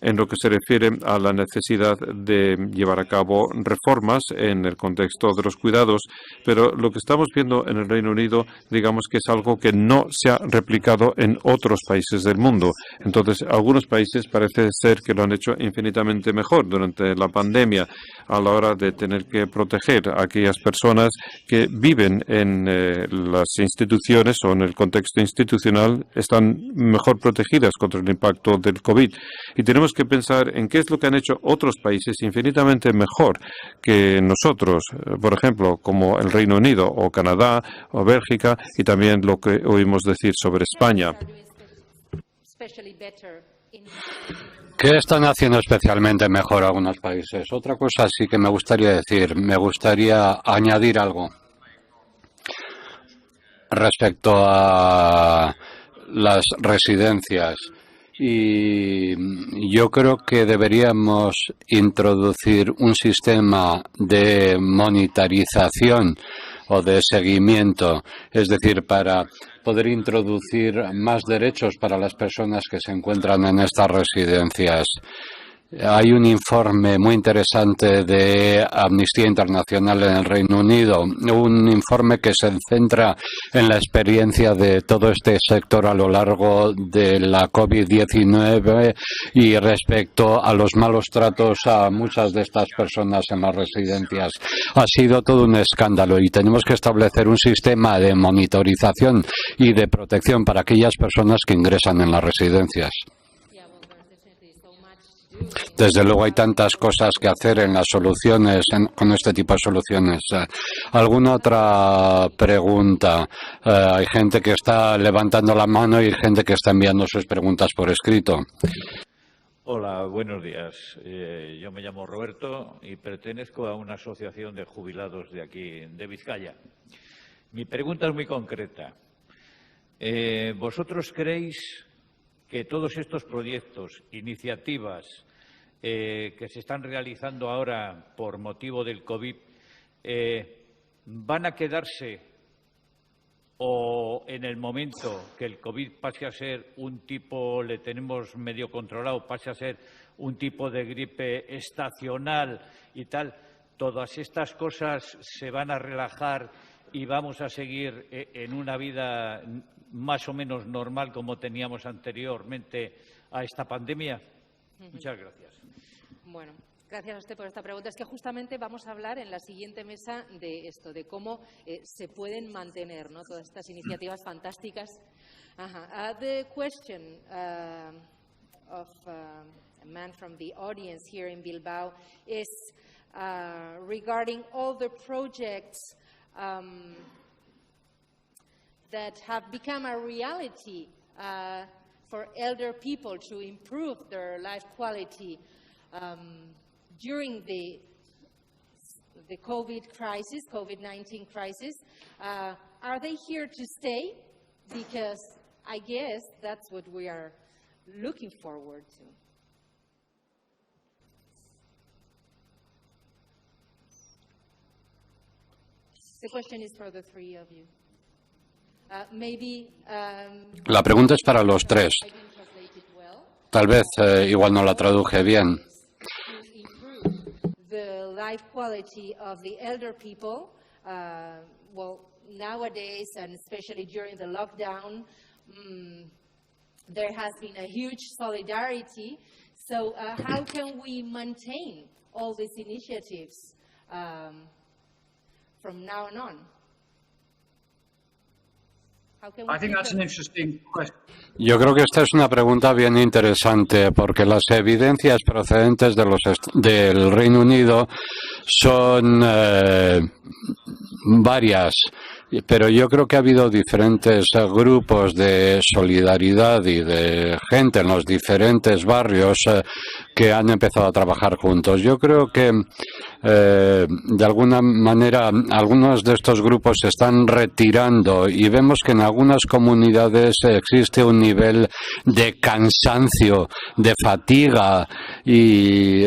en lo que se refiere a la necesidad de llevar a cabo reformas en el contexto de los cuidados, pero lo que estamos viendo en el Reino Unido, digamos que es algo que no se ha replicado en otros países del mundo. Entonces, algunos países parece ser que lo han hecho infinitamente mejor durante la pandemia a la hora de tener que proteger a aquellas personas que viven en las instituciones o en el contexto institucional, están mejor protegidas contra el impacto del COVID. Y tenemos que pensar en qué es lo que han hecho otros países infinitamente mejor que nosotros, por ejemplo, como el Reino Unido o Canadá o Bélgica, y también lo que oímos decir sobre España. ¿Qué están haciendo especialmente mejor algunos países? Otra cosa sí que me gustaría decir, me gustaría añadir algo respecto a las residencias. Y yo creo que deberíamos introducir un sistema de monitorización o de seguimiento, es decir, para poder introducir más derechos para las personas que se encuentran en estas residencias. Hay un informe muy interesante de Amnistía Internacional en el Reino Unido, un informe que se centra en la experiencia de todo este sector a lo largo de la COVID-19 y respecto a los malos tratos a muchas de estas personas en las residencias. Ha sido todo un escándalo y tenemos que establecer un sistema de monitorización y de protección para aquellas personas que ingresan en las residencias. Desde luego hay tantas cosas que hacer en las soluciones, con este tipo de soluciones. ¿Alguna otra pregunta? Hay gente que está levantando la mano y gente que está enviando sus preguntas por escrito. Hola, buenos días. Yo me llamo Roberto y pertenezco a una asociación de jubilados de aquí, de Vizcaya. Mi pregunta es muy concreta. ¿Vosotros creéis que todos estos proyectos, iniciativas que se están realizando ahora por motivo del COVID, van a quedarse o en el momento que el COVID pase a ser un tipo, le tenemos medio controlado, pase a ser un tipo de gripe estacional y tal, todas estas cosas se van a relajar y vamos a seguir en una vida más o menos normal como teníamos anteriormente a esta pandemia? Muchas gracias. Bueno, gracias a usted por esta pregunta. Es que justamente vamos a hablar en la siguiente mesa de esto, de cómo se pueden mantener, ¿no?, todas estas iniciativas fantásticas. The question of a man from the audience here in Bilbao is regarding all the projects that have become a reality for elder people to improve their life quality during the COVID crisis, COVID-19 crisis. Are they here to stay? Because I guess that's what we are looking forward to. The question is for the three of you. La pregunta es para los tres. Tal vez igual no la traduje bien. The life quality of the elder people, well, nowadays and especially during the lockdown, there has been a huge solidarity. So how can we maintain all these initiatives from now on? Yo creo que esta es una pregunta bien interesante porque las evidencias procedentes del Reino Unido son varias, pero yo creo que ha habido diferentes grupos de solidaridad y de gente en los diferentes barrios que han empezado a trabajar juntos. Yo creo que de alguna manera algunos de estos grupos se están retirando y vemos que en algunas comunidades existe un nivel de cansancio, de fatiga y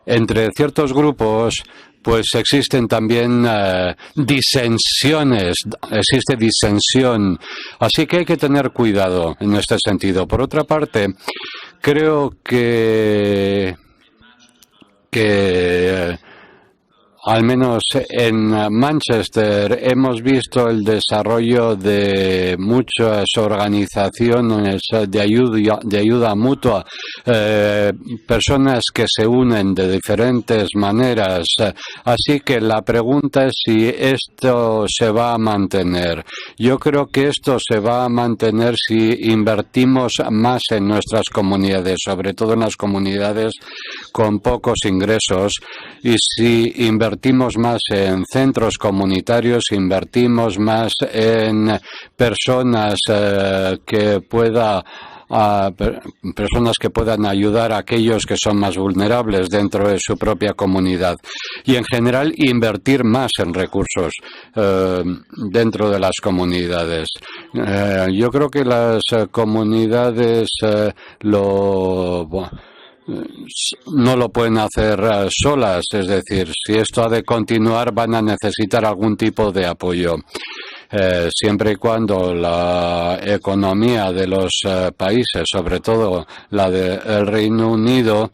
entre ciertos grupos pues existen también disensiones, existe disensión, así que hay que tener cuidado en este sentido. Por otra parte, creo que al menos en Manchester hemos visto el desarrollo de muchas organizaciones de ayuda mutua, personas que se unen de diferentes maneras. Así que la pregunta es si esto se va a mantener. Yo creo que esto se va a mantener si invertimos más en nuestras comunidades, sobre todo en las comunidades con pocos ingresos, y si invertimos más en centros comunitarios, invertimos más en personas que puedan ayudar a aquellos que son más vulnerables dentro de su propia comunidad y en general invertir más en recursos dentro de las comunidades. Yo creo que las comunidades no lo pueden hacer solas, es decir, si esto ha de continuar van a necesitar algún tipo de apoyo. Siempre y cuando la economía de los países, sobre todo la del Reino Unido,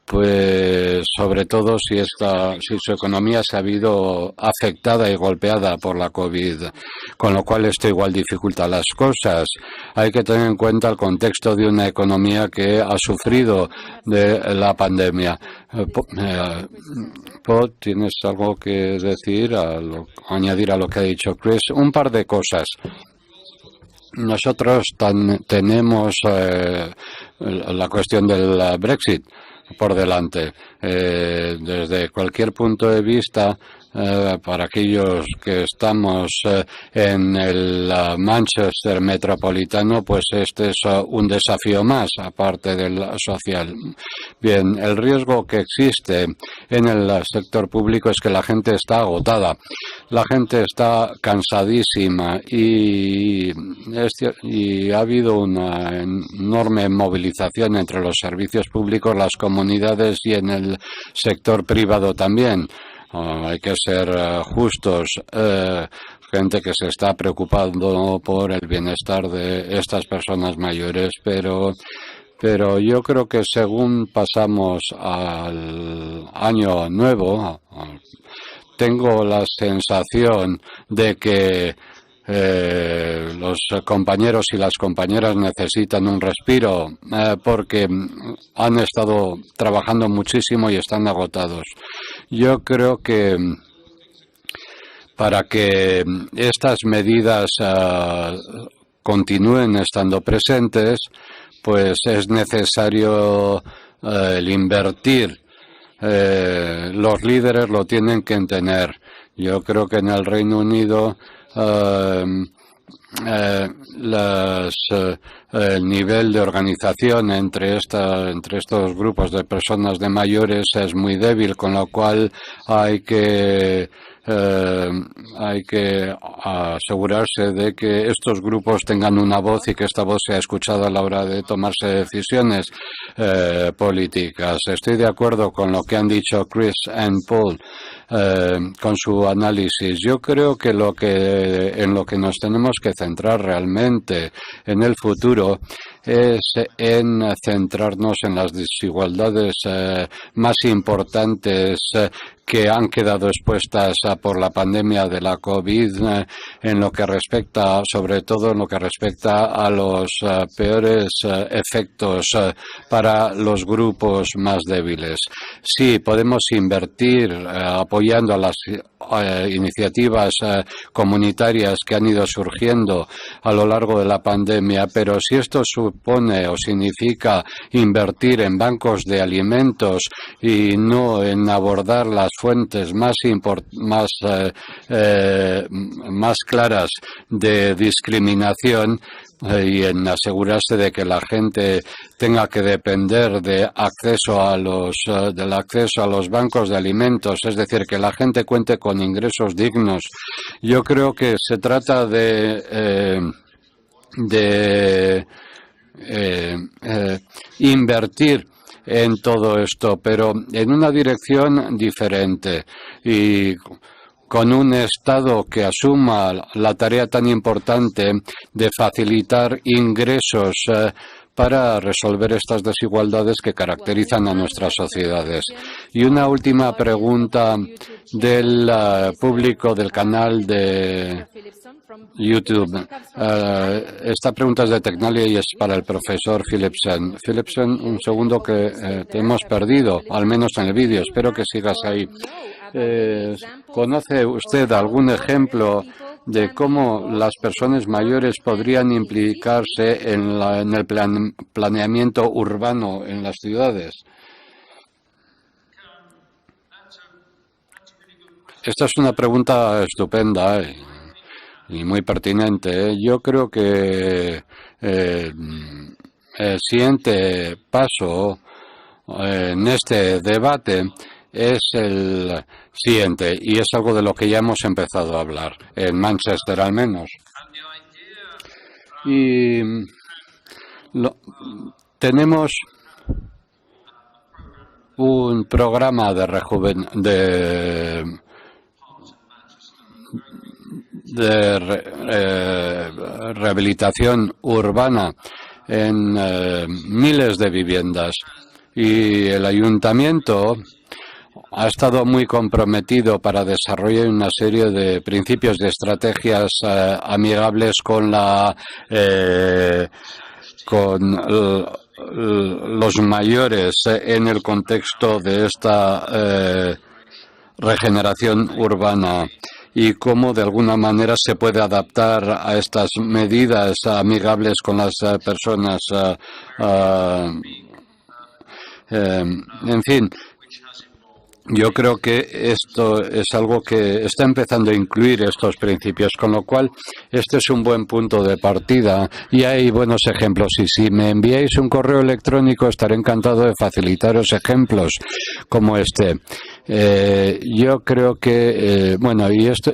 pues sobre todo si su economía se ha habido afectada y golpeada por la COVID, con lo cual esto igual dificulta las cosas. Hay que tener en cuenta el contexto de una economía que ha sufrido de la pandemia. Pod, ¿tienes algo que decir, añadir a lo que ha dicho Chris? Un par de cosas. Nosotros tenemos la cuestión del Brexit por delante. Desde cualquier punto de vista, para aquellos que estamos en el Manchester metropolitano, pues este es un desafío más, aparte del social. Bien, el riesgo que existe en el sector público es que la gente está agotada, la gente está cansadísima y ha habido una enorme movilización entre los servicios públicos, las comunidades y en el sector privado también. Hay que ser justos. Gente que se está preocupando por el bienestar de estas personas mayores, pero yo creo que según pasamos al año nuevo, tengo la sensación de que los compañeros y las compañeras necesitan un respiro porque han estado trabajando muchísimo y están agotados. Yo creo que para que estas medidas continúen estando presentes, pues es necesario el invertir. Los líderes lo tienen que entender. Yo creo que en el Reino Unido el nivel de organización entre estos grupos de personas de mayores es muy débil, con lo cual hay que asegurarse de que estos grupos tengan una voz y que esta voz sea escuchada a la hora de tomarse decisiones políticas. Estoy de acuerdo con lo que han dicho Chris y Paul con su análisis. Yo creo que en lo que nos tenemos que centrar realmente en el futuro es en centrarnos en las desigualdades más importantes que han quedado expuestas por la pandemia de la COVID, sobre todo en lo que respecta a los peores efectos para los grupos más débiles. Sí, podemos invertir apoyando a las iniciativas comunitarias que han ido surgiendo a lo largo de la pandemia, pero si esto supone o significa invertir en bancos de alimentos y no en abordar las fuentes más claras de discriminación, y en asegurarse de que la gente tenga que depender del acceso a los bancos de alimentos, es decir, que la gente cuente con ingresos dignos. Yo creo que se trata de invertir en todo esto, pero en una dirección diferente y con un Estado que asuma la tarea tan importante de facilitar ingresos para resolver estas desigualdades que caracterizan a nuestras sociedades. Y una última pregunta del público del canal de YouTube. Esta pregunta es de Tecnalia y es para el profesor Philipsen. Philipsen, un segundo que te hemos perdido, al menos en el vídeo. Espero que sigas ahí. ¿Conoce usted algún ejemplo de cómo las personas mayores podrían implicarse en el planeamiento urbano en las ciudades? Esta es una pregunta estupenda y muy pertinente. Yo creo que el siguiente paso en este debate es el siguiente, y es algo de lo que ya hemos empezado a hablar, en Manchester al menos. Y tenemos un programa de rehabilitación urbana en miles de viviendas, y el ayuntamiento ha estado muy comprometido para desarrollar una serie de principios y estrategias amigables con los mayores en el contexto de esta regeneración urbana, y cómo de alguna manera se puede adaptar a estas medidas amigables con las personas. En fin, yo creo que esto es algo que está empezando a incluir estos principios, con lo cual este es un buen punto de partida y hay buenos ejemplos. Y si me enviáis un correo electrónico, estaré encantado de facilitaros ejemplos como este. Yo creo que,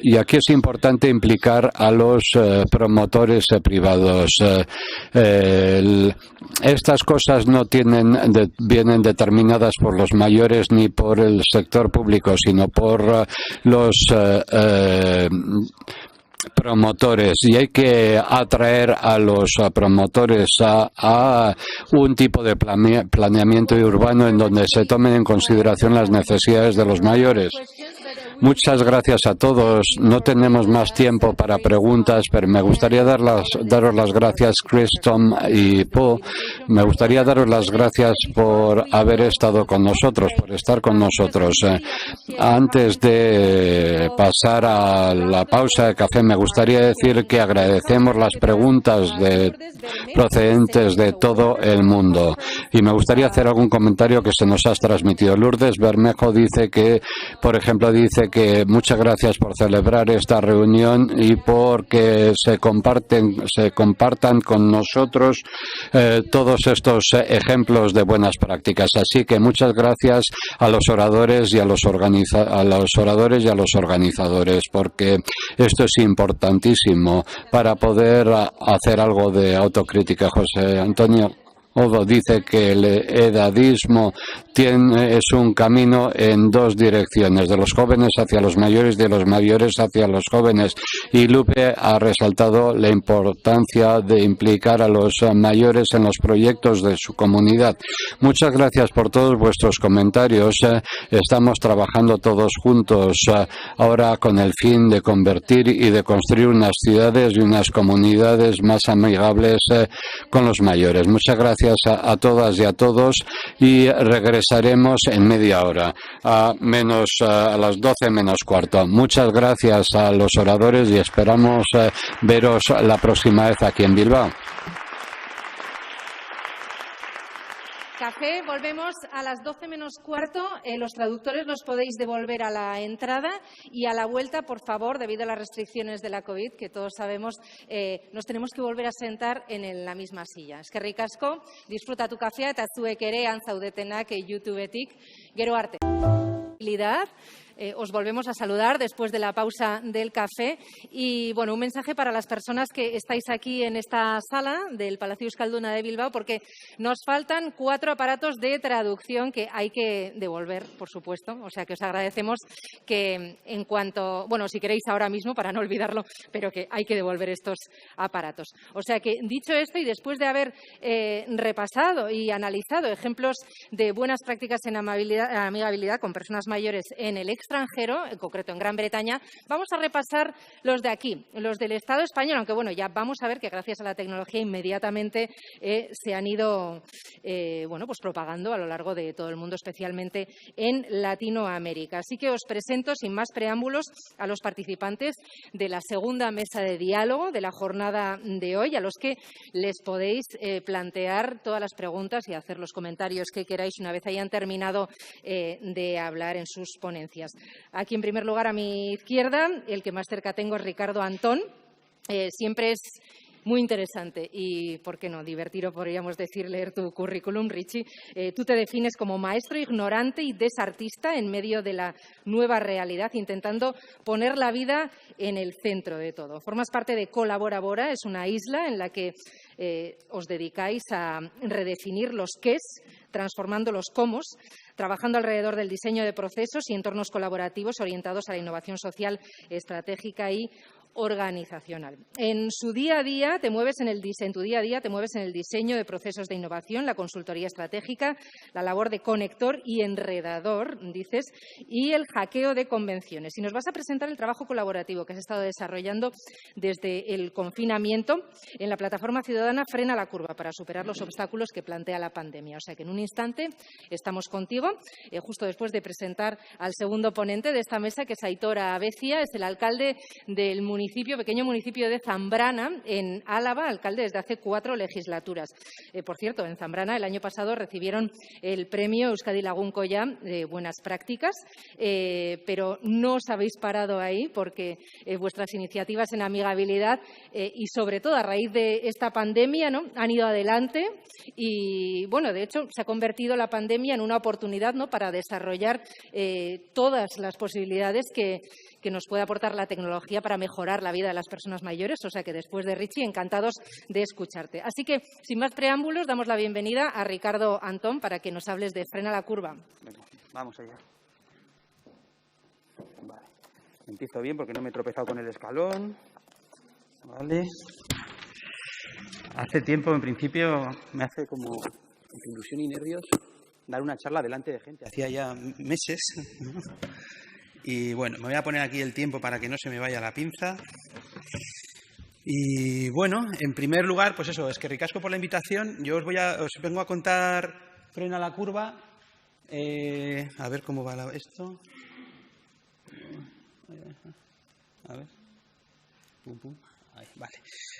y aquí es importante implicar a los promotores privados. Estas cosas no vienen determinadas por los mayores ni por el sector público, sino por los promotores, y hay que atraer a los promotores a un tipo de planeamiento urbano en donde se tomen en consideración las necesidades de los mayores. Muchas gracias a todos. No tenemos más tiempo para preguntas, pero me gustaría daros las gracias, Chris, Tom y Paul. Me gustaría daros las gracias por haber estado con nosotros, por estar con nosotros. Antes de pasar a la pausa de café, me gustaría decir que agradecemos las preguntas procedentes de todo el mundo. Y me gustaría hacer algún comentario que se nos ha transmitido. Lourdes Bermejo dice que muchas gracias por celebrar esta reunión y porque se compartan con nosotros todos estos ejemplos de buenas prácticas. Así que muchas gracias a los oradores y a los organizadores, porque esto es importantísimo para poder hacer algo de autocrítica. José Antonio Odo dice que el edadismo es un camino en dos direcciones, de los jóvenes hacia los mayores, de los mayores hacia los jóvenes. Y Lupe ha resaltado la importancia de implicar a los mayores en los proyectos de su comunidad. Muchas gracias por todos vuestros comentarios. Estamos trabajando todos juntos ahora con el fin de convertir y de construir unas ciudades y unas comunidades más amigables con los mayores. Muchas gracias gracias a todas y a todos y regresaremos en media hora, a las 12 menos cuarto. Muchas gracias a los oradores y esperamos veros la próxima vez aquí en Bilbao. Café, volvemos a las 12 menos cuarto. Los traductores los podéis devolver a la entrada y a la vuelta, por favor, debido a las restricciones de la COVID, que todos sabemos, nos tenemos que volver a sentar en la misma silla. Eskerrik asko, disfruta tu café, eta zuek ere han zaudetenak YouTubetik. Gero arte. Os volvemos a saludar después de la pausa del café y, bueno, un mensaje para las personas que estáis aquí en esta sala del Palacio Euskalduna de Bilbao, porque nos faltan 4 aparatos de traducción que hay que devolver, por supuesto. O sea, que os agradecemos que en cuanto, bueno, si queréis ahora mismo, para no olvidarlo, pero que hay que devolver estos aparatos. O sea que, dicho esto y después de haber repasado y analizado ejemplos de buenas prácticas en amigabilidad con personas mayores en el extranjero, en concreto en Gran Bretaña, vamos a repasar los de aquí, los del Estado español, aunque bueno, ya vamos a ver que gracias a la tecnología inmediatamente se han ido pues propagando a lo largo de todo el mundo, especialmente en Latinoamérica. Así que os presento, sin más preámbulos, a los participantes de la segunda mesa de diálogo de la jornada de hoy, a los que les podéis plantear todas las preguntas y hacer los comentarios que queráis una vez hayan terminado de hablar en sus ponencias. Aquí, en primer lugar, a mi izquierda, el que más cerca tengo es Ricardo Antón. Siempre es muy interesante y, ¿por qué no?, divertido, podríamos decir, leer tu currículum, Richie. Tú te defines como maestro ignorante y desartista en medio de la nueva realidad, intentando poner la vida en el centro de todo. Formas parte de Colabora Bora, es una isla en la que os dedicáis a redefinir los qués, transformando los cómos, trabajando alrededor del diseño de procesos y entornos colaborativos orientados a la innovación social, estratégica y organizacional. En tu día a día te mueves en el diseño de procesos de innovación, la consultoría estratégica, la labor de conector y enredador, dices, y el hackeo de convenciones. Y nos vas a presentar el trabajo colaborativo que has estado desarrollando desde el confinamiento en la plataforma ciudadana Frena la Curva para superar los obstáculos que plantea la pandemia. O sea que en un instante estamos contigo, justo después de presentar al segundo ponente de esta mesa, que es Aitor Abecia, es el alcalde del pequeño municipio de Zambrana, en Álava, alcalde desde hace 4 legislaturas. Por cierto, en Zambrana el año pasado recibieron el premio Euskadi Lagunkoia de Buenas Prácticas, pero no os habéis parado ahí porque vuestras iniciativas en amigabilidad y, sobre todo, a raíz de esta pandemia, ¿no?, han ido adelante y, bueno, de hecho, se ha convertido la pandemia en una oportunidad, ¿no?, para desarrollar todas las posibilidades que nos puede aportar la tecnología para mejorar la vida de las personas mayores. O sea que, después de Richie, encantados de escucharte. Así que, sin más preámbulos, damos la bienvenida a Ricardo Antón para que nos hables de Frena la Curva. Venga, vamos allá. Vale. Empiezo bien porque no me he tropezado con el escalón. Vale. Hace tiempo, en principio, me hace como ilusión y nervios dar una charla delante de gente. Hacía ya meses, ¿no? Y bueno, me voy a poner aquí el tiempo para que no se me vaya la pinza. Y bueno, en primer lugar, pues eso, es que ricasco por la invitación. Yo os vengo a contar Frena la Curva. A ver cómo va esto. A ver. Pum, pum. Ahí, vale.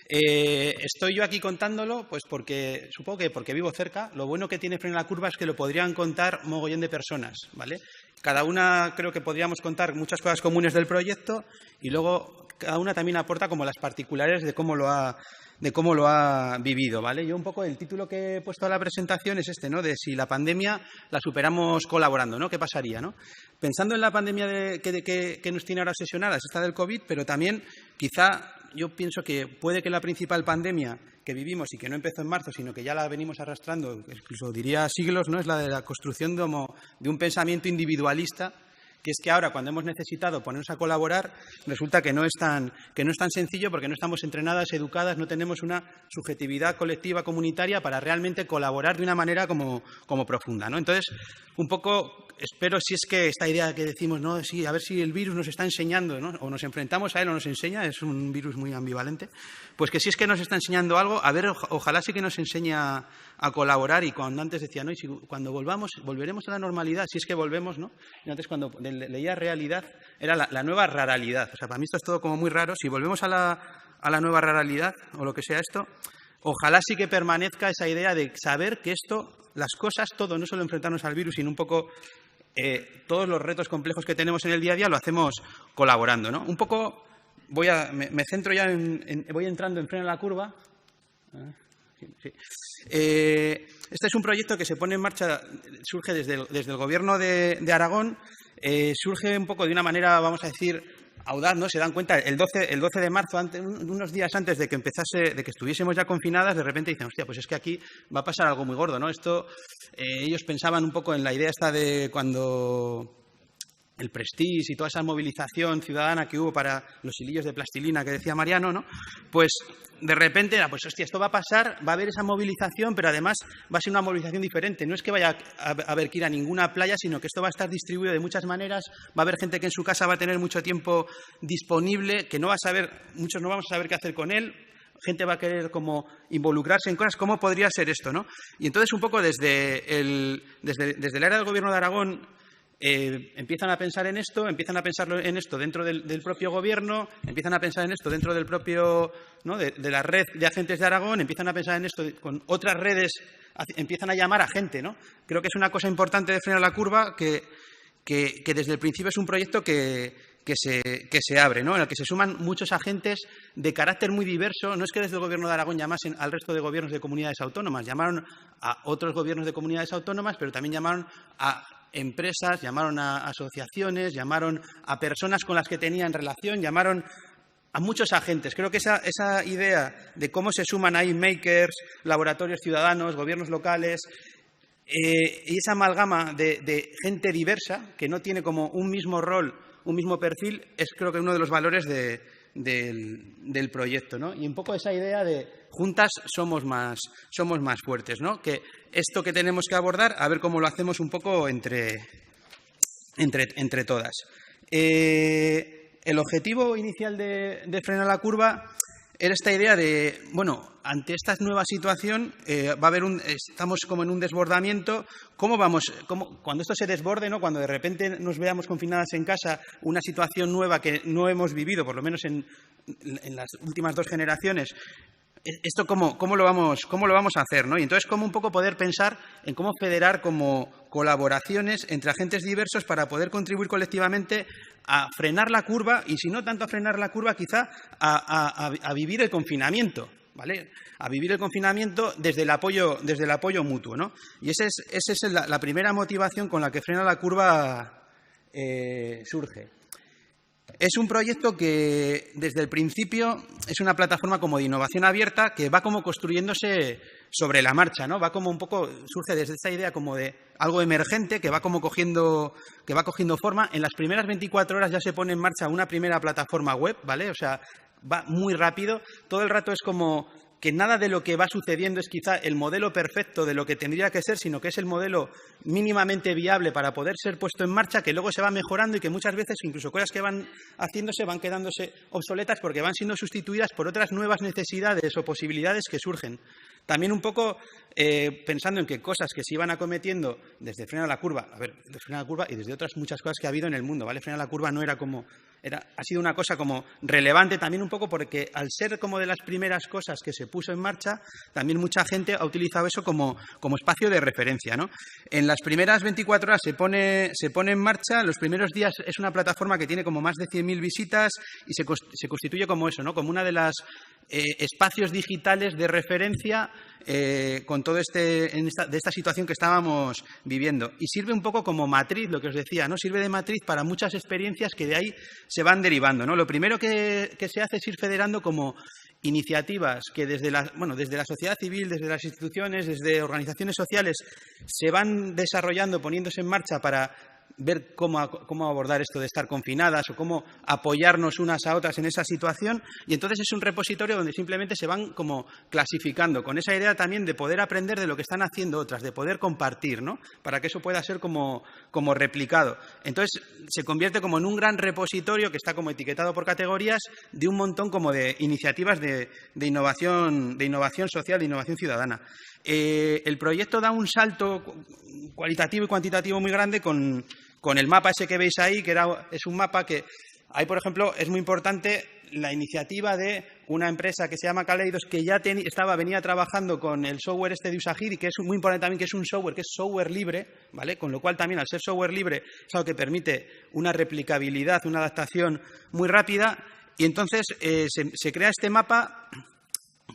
Estoy yo aquí contándolo, pues porque supongo que porque vivo cerca. Lo bueno que tiene Frena la Curva es que lo podrían contar mogollón de personas, ¿vale? Cada una creo que podríamos contar muchas cosas comunes del proyecto y luego cada una también aporta como las particulares de cómo lo ha vivido, ¿vale? Yo un poco el título que he puesto a la presentación es este, ¿no? De si la pandemia la superamos colaborando, ¿no? ¿Qué pasaría, no? Pensando en la pandemia que nos tiene ahora obsesionadas, esta del COVID, pero también quizá yo pienso que puede que la principal pandemia que vivimos y que no empezó en marzo, sino que ya la venimos arrastrando, incluso diría siglos, ¿no?, es la de la construcción de un pensamiento individualista que es que ahora, cuando hemos necesitado ponernos a colaborar, resulta que no es tan sencillo porque no estamos entrenadas, educadas, no tenemos una subjetividad colectiva comunitaria para realmente colaborar de una manera como profunda, ¿no? Entonces, un poco espero, si es que esta idea que decimos, no, sí, a ver si el virus nos está enseñando, ¿no? O nos enfrentamos a él o nos enseña, es un virus muy ambivalente, pues que si es que nos está enseñando algo, a ver, ojalá sí que nos enseña a colaborar. Y cuando antes decía, no, y si cuando volveremos a la normalidad, si es que volvemos, ¿no? Y antes cuando leía realidad, era la nueva raralidad. O sea, para mí esto es todo como muy raro. Si volvemos a la nueva raralidad, o lo que sea esto, ojalá sí que permanezca esa idea de saber que esto, las cosas, todo, no solo enfrentarnos al virus, sino un poco todos los retos complejos que tenemos en el día a día lo hacemos colaborando, ¿no? Un poco me centro ya voy entrando en Frena la Curva. Sí. Este es un proyecto que se pone en marcha, surge desde el Gobierno de Aragón, surge un poco de una manera, vamos a decir, audaz, ¿no? Se dan cuenta, el 12 de marzo, unos días antes de que estuviésemos ya confinadas, de repente dicen, hostia, pues es que aquí va a pasar algo muy gordo, ¿no? Esto, ellos pensaban un poco en la idea esta de cuando el Prestige y toda esa movilización ciudadana que hubo para los hilillos de plastilina que decía Mariano, ¿no? Pues de repente era, pues hostia, esto va a pasar, va a haber esa movilización, pero además va a ser una movilización diferente. No es que vaya a haber que ir a ninguna playa, sino que esto va a estar distribuido de muchas maneras. Va a haber gente que en su casa va a tener mucho tiempo disponible, que no va a saber, muchos no vamos a saber qué hacer con él. Gente va a querer como involucrarse en cosas. ¿Cómo podría ser esto, no? Y entonces un poco desde la era del Gobierno de Aragón, empiezan a pensar en esto, empiezan a pensarlo en esto dentro del propio gobierno, empiezan a pensar en esto dentro del propio, ¿no? de la red de agentes de Aragón, empiezan a pensar en esto con otras redes, empiezan a llamar a gente, ¿no? Creo que es una cosa importante de Frena la Curva que desde el principio es un proyecto que se abre, ¿no? En el que se suman muchos agentes de carácter muy diverso. No es que desde el Gobierno de Aragón llamasen al resto de gobiernos de comunidades autónomas, llamaron a otros gobiernos de comunidades autónomas, pero también llamaron a empresas, llamaron a asociaciones, llamaron a personas con las que tenían relación, llamaron a muchos agentes. Creo que esa idea de cómo se suman ahí makers, laboratorios ciudadanos, gobiernos locales, y esa amalgama de gente diversa que no tiene como un mismo rol, un mismo perfil, es creo que uno de los valores del proyecto, ¿no? Y un poco esa idea de juntas somos más fuertes, ¿no? Que esto que tenemos que abordar, a ver cómo lo hacemos un poco entre todas. El objetivo inicial de Frena la Curva era esta idea de, bueno, ante esta nueva situación estamos como en un desbordamiento. Cuando esto se desborde, ¿no? Cuando de repente nos veamos confinadas en casa, una situación nueva que no hemos vivido, por lo menos en las últimas 2 generaciones, ¿esto cómo lo vamos a hacer, ¿no? Y entonces, cómo un poco poder pensar en cómo federar como colaboraciones entre agentes diversos para poder contribuir colectivamente a frenar la curva, y si no tanto a frenar la curva, quizá a vivir el confinamiento, ¿vale? A vivir el confinamiento desde el apoyo mutuo, ¿no? Y esa es la primera motivación con la que Frena la Curva surge. Es un proyecto que desde el principio es una plataforma como de innovación abierta que va como construyéndose sobre la marcha, ¿no? Va como un poco, surge desde esa idea como de algo emergente que va cogiendo forma. En las primeras 24 horas ya se pone en marcha una primera plataforma web, ¿vale? O sea, va muy rápido. Todo el rato es como que nada de lo que va sucediendo es quizá el modelo perfecto de lo que tendría que ser, sino que es el modelo mínimamente viable para poder ser puesto en marcha, que luego se va mejorando y que muchas veces incluso cosas que van haciéndose van quedándose obsoletas porque van siendo sustituidas por otras nuevas necesidades o posibilidades que surgen. También un poco pensando en que cosas que se iban acometiendo desde Frena la Curva, desde Frena la Curva y desde otras muchas cosas que ha habido en el mundo, ¿vale? Frena la Curva no era como... ha sido una cosa como relevante también un poco porque al ser como de las primeras cosas que se puso en marcha, también mucha gente ha utilizado eso como espacio de referencia, ¿no? En las primeras 24 horas se pone en marcha, los primeros días es una plataforma que tiene como más de 100.000 visitas y se constituye como eso, ¿no? Como una de las espacios digitales de referencia con todo de esta situación que estábamos viviendo. Y sirve un poco como matriz, lo que os decía, ¿no? Sirve de matriz para muchas experiencias que de ahí se van derivando, ¿no? Lo primero que se hace es ir federando como iniciativas que desde la sociedad civil, desde las instituciones, desde organizaciones sociales, se van desarrollando, poniéndose en marcha para ver cómo abordar esto de estar confinadas o cómo apoyarnos unas a otras en esa situación, y entonces es un repositorio donde simplemente se van como clasificando, con esa idea también de poder aprender de lo que están haciendo otras, de poder compartir, ¿no? Para que eso pueda ser como replicado. Entonces se convierte como en un gran repositorio que está como etiquetado por categorías de un montón como de iniciativas de innovación social, de innovación ciudadana. El proyecto da un salto cualitativo y cuantitativo muy grande con el mapa ese que veis ahí, que es un mapa que ahí, por ejemplo, es muy importante la iniciativa de una empresa que se llama Kaleidos, que ya venía trabajando con el software este de Usagir, y que es muy importante también que es un software que es software libre, ¿vale? Con lo cual también, al ser software libre, es algo que permite una replicabilidad, una adaptación muy rápida, y entonces se crea este mapa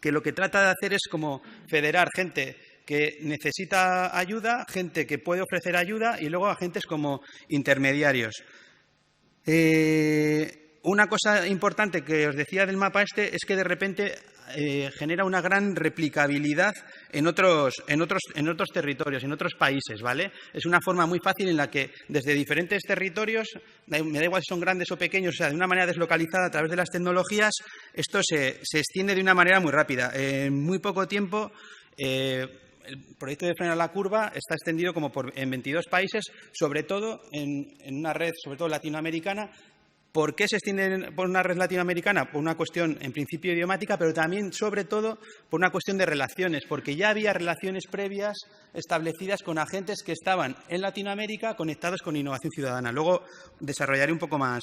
que lo que trata de hacer es como federar gente que necesita ayuda, gente que puede ofrecer ayuda y luego agentes como intermediarios. Una cosa importante que os decía del mapa este es que de repente genera una gran replicabilidad en otros territorios, en otros países, ¿vale? Es una forma muy fácil en la que desde diferentes territorios, me da igual si son grandes o pequeños, o sea, de una manera deslocalizada a través de las tecnologías, esto se extiende de una manera muy rápida. En muy poco tiempo, el proyecto de Frena la Curva está extendido como en 22 países, sobre todo en una red, sobre todo latinoamericana. ¿Por qué se extiende por una red latinoamericana? Por una cuestión, en principio, idiomática, pero también, sobre todo, por una cuestión de relaciones, porque ya había relaciones previas establecidas con agentes que estaban en Latinoamérica conectados con innovación ciudadana. Luego desarrollaré un poco más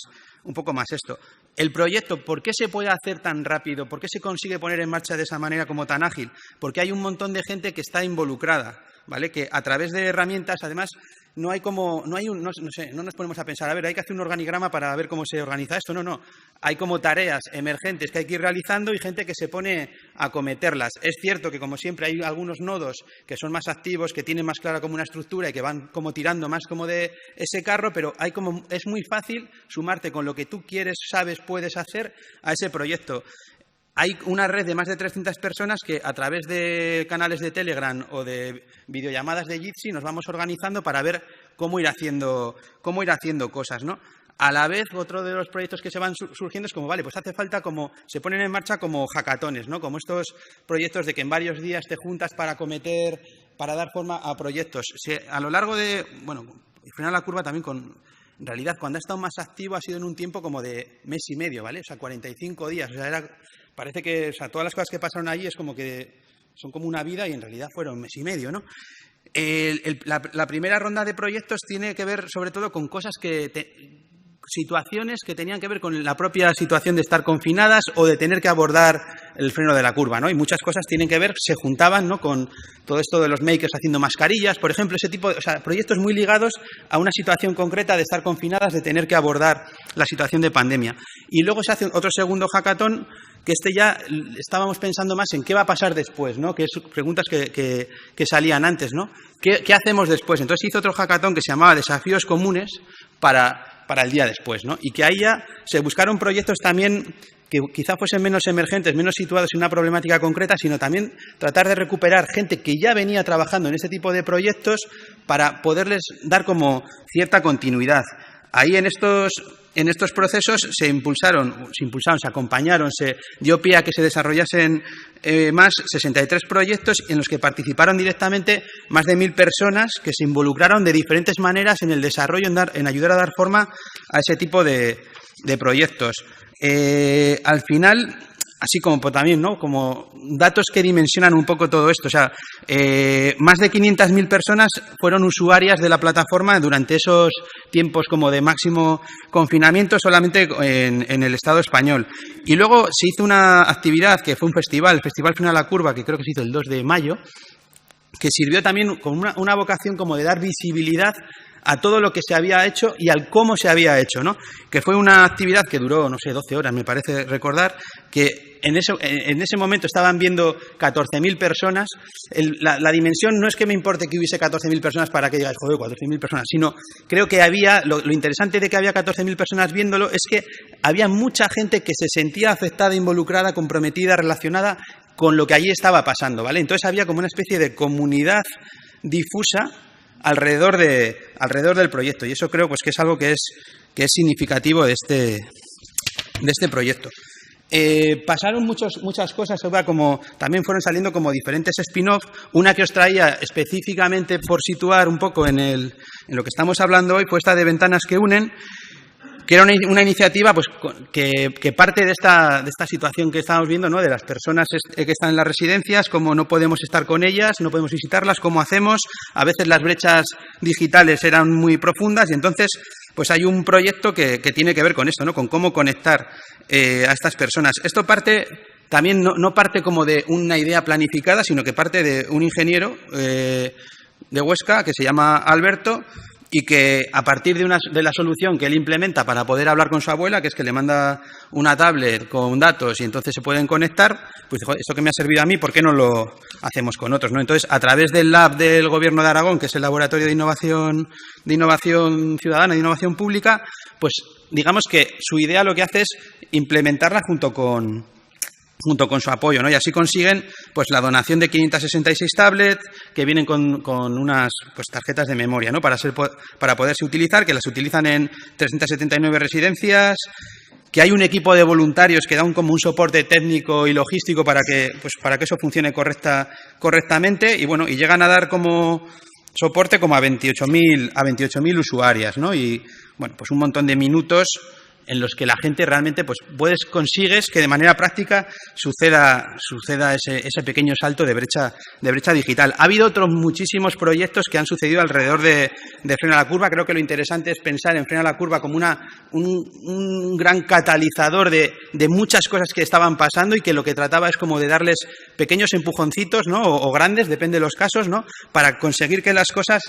esto. El proyecto, ¿por qué se puede hacer tan rápido? ¿Por qué se consigue poner en marcha de esa manera como tan ágil? Porque hay un montón de gente que está involucrada, ¿vale? Que a través de herramientas, además, no nos ponemos a pensar, a ver, hay que hacer un organigrama para ver cómo se organiza esto. No. Hay como tareas emergentes que hay que ir realizando y gente que se pone a acometerlas. Es cierto que, como siempre, hay algunos nodos que son más activos, que tienen más clara como una estructura y que van como tirando más como de ese carro, pero es muy fácil sumarte con lo que tú quieres, sabes, puedes hacer a ese proyecto. Hay una red de más de 300 personas que a través de canales de Telegram o de videollamadas de Jitsi nos vamos organizando para ver cómo ir haciendo cosas, ¿no? A la vez, otro de los proyectos que se van surgiendo es como, vale, pues hace falta se ponen en marcha como hackatones, ¿no? Como estos proyectos de que en varios días te juntas para dar forma a proyectos. A lo largo de, Frena la Curva también en realidad, cuando ha estado más activo ha sido en un tiempo como de mes y medio, ¿vale? O sea, 45 días. O sea, parece que todas las cosas que pasaron allí es como que son como una vida y en realidad fueron un mes y medio, ¿no? La primera ronda de proyectos tiene que ver sobre todo con cosas situaciones que tenían que ver con la propia situación de estar confinadas o de tener que abordar el freno de la curva, ¿no? Y muchas cosas tienen que ver, se juntaban, ¿no? Con todo esto de los makers haciendo mascarillas, por ejemplo, ese tipo de, proyectos muy ligados a una situación concreta de estar confinadas, de tener que abordar la situación de pandemia. Y luego se hace otro segundo hackathon, que ya estábamos pensando más en qué va a pasar después, ¿no? Que es preguntas que salían antes, ¿no? ¿Qué hacemos después? Entonces hizo otro hackathon que se llamaba Desafíos Comunes para el día después, ¿no? Y que ahí ya se buscaron proyectos también que quizá fuesen menos emergentes, menos situados en una problemática concreta, sino también tratar de recuperar gente que ya venía trabajando en este tipo de proyectos para poderles dar como cierta continuidad. Ahí en estos procesos se acompañaron, se dio pie a que se desarrollasen más 63 proyectos en los que participaron directamente más de 1000 personas que se involucraron de diferentes maneras en el desarrollo, en ayudar a dar forma a ese tipo de proyectos. Al final, así como también, ¿no? Como datos que dimensionan un poco todo esto. O sea, más de 500.000 personas fueron usuarias de la plataforma durante esos tiempos como de máximo confinamiento solamente en el Estado español. Y luego se hizo una actividad que fue un festival, el Festival Frena la Curva, que creo que se hizo el 2 de mayo, que sirvió también con una vocación como de dar visibilidad a todo lo que se había hecho y al cómo se había hecho, ¿no? Que fue una actividad que duró, 12 horas, me parece recordar, que en ese momento estaban viendo 14.000 personas. La dimensión no es que me importe que hubiese 14.000 personas para que digáis, joder, 14.000 personas, sino creo que había, lo interesante de que había 14.000 personas viéndolo es que había mucha gente que se sentía afectada, involucrada, comprometida, relacionada con lo que allí estaba pasando, ¿vale? Entonces había como una especie de comunidad difusa alrededor del proyecto. Y eso creo pues, que es algo que es significativo de este proyecto. Pasaron muchas cosas, como también fueron saliendo como diferentes spin-off. Una que os traía específicamente por situar un poco en lo que estamos hablando hoy, fue esta de Ventanas que Unen, que era una iniciativa pues, que parte de esta situación que estamos viendo, ¿no? De las personas que están en las residencias, cómo no podemos estar con ellas, no podemos visitarlas, cómo hacemos. A veces las brechas digitales eran muy profundas y entonces pues hay un proyecto que tiene que ver con esto, ¿no? Con cómo conectar a estas personas. Esto parte también no parte como de una idea planificada, sino que parte de un ingeniero de Huesca que se llama Alberto, y que a partir de la solución que él implementa para poder hablar con su abuela, que es que le manda una tablet con datos y entonces se pueden conectar, pues dijo, esto que me ha servido a mí, ¿por qué no lo hacemos con otros, ¿no? Entonces, a través del Lab del Gobierno de Aragón, que es el Laboratorio de Innovación Ciudadana, de Innovación Pública, pues digamos que su idea lo que hace es implementarla junto con su apoyo, ¿no? Y así consiguen pues la donación de 566 tablets que vienen con unas pues, tarjetas de memoria, ¿no? Para poderse utilizar, que las utilizan en 379 residencias, que hay un equipo de voluntarios que dan como un soporte técnico y logístico para que eso funcione correctamente y bueno, y llegan a dar como soporte como a 28.000 usuarias, ¿no? Y bueno, pues un montón de minutos en los que la gente realmente pues consigues que de manera práctica suceda ese pequeño salto de brecha digital. Ha habido otros muchísimos proyectos que han sucedido alrededor de Frena la Curva. Creo que lo interesante es pensar en Frena la Curva como un gran catalizador de muchas cosas que estaban pasando y que lo que trataba es como de darles pequeños empujoncitos, ¿no? o grandes, depende de los casos, ¿no? Para conseguir que las cosas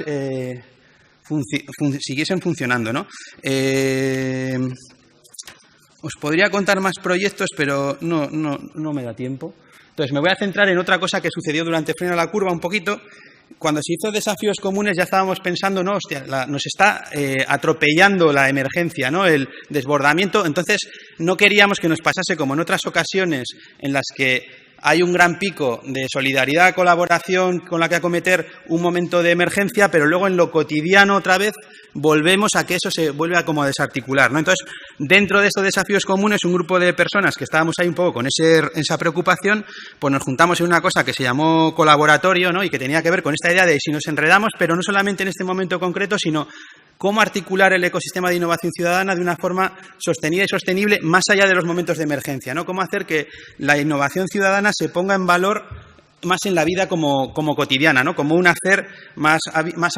siguiesen funcionando, ¿no? Os podría contar más proyectos, pero no me da tiempo. Entonces, me voy a centrar en otra cosa que sucedió durante Frena la Curva un poquito. Cuando se hizo Desafíos Comunes ya estábamos pensando, no, hostia, nos está atropellando la emergencia, ¿no? El desbordamiento. Entonces, no queríamos que nos pasase como en otras ocasiones en las que hay un gran pico de solidaridad, colaboración con la que acometer un momento de emergencia, pero luego en lo cotidiano otra vez volvemos a que eso se vuelve a como a desarticular, ¿no? Entonces, dentro de estos Desafíos Comunes, un grupo de personas que estábamos ahí un poco con esa preocupación, pues nos juntamos en una cosa que se llamó colaboratorio, ¿no? Y que tenía que ver con esta idea de si nos enredamos, pero no solamente en este momento concreto, sino cómo articular el ecosistema de innovación ciudadana de una forma sostenida y sostenible más allá de los momentos de emergencia, ¿no? Cómo hacer que la innovación ciudadana se ponga en valor más en la vida como cotidiana, ¿no? Como un hacer más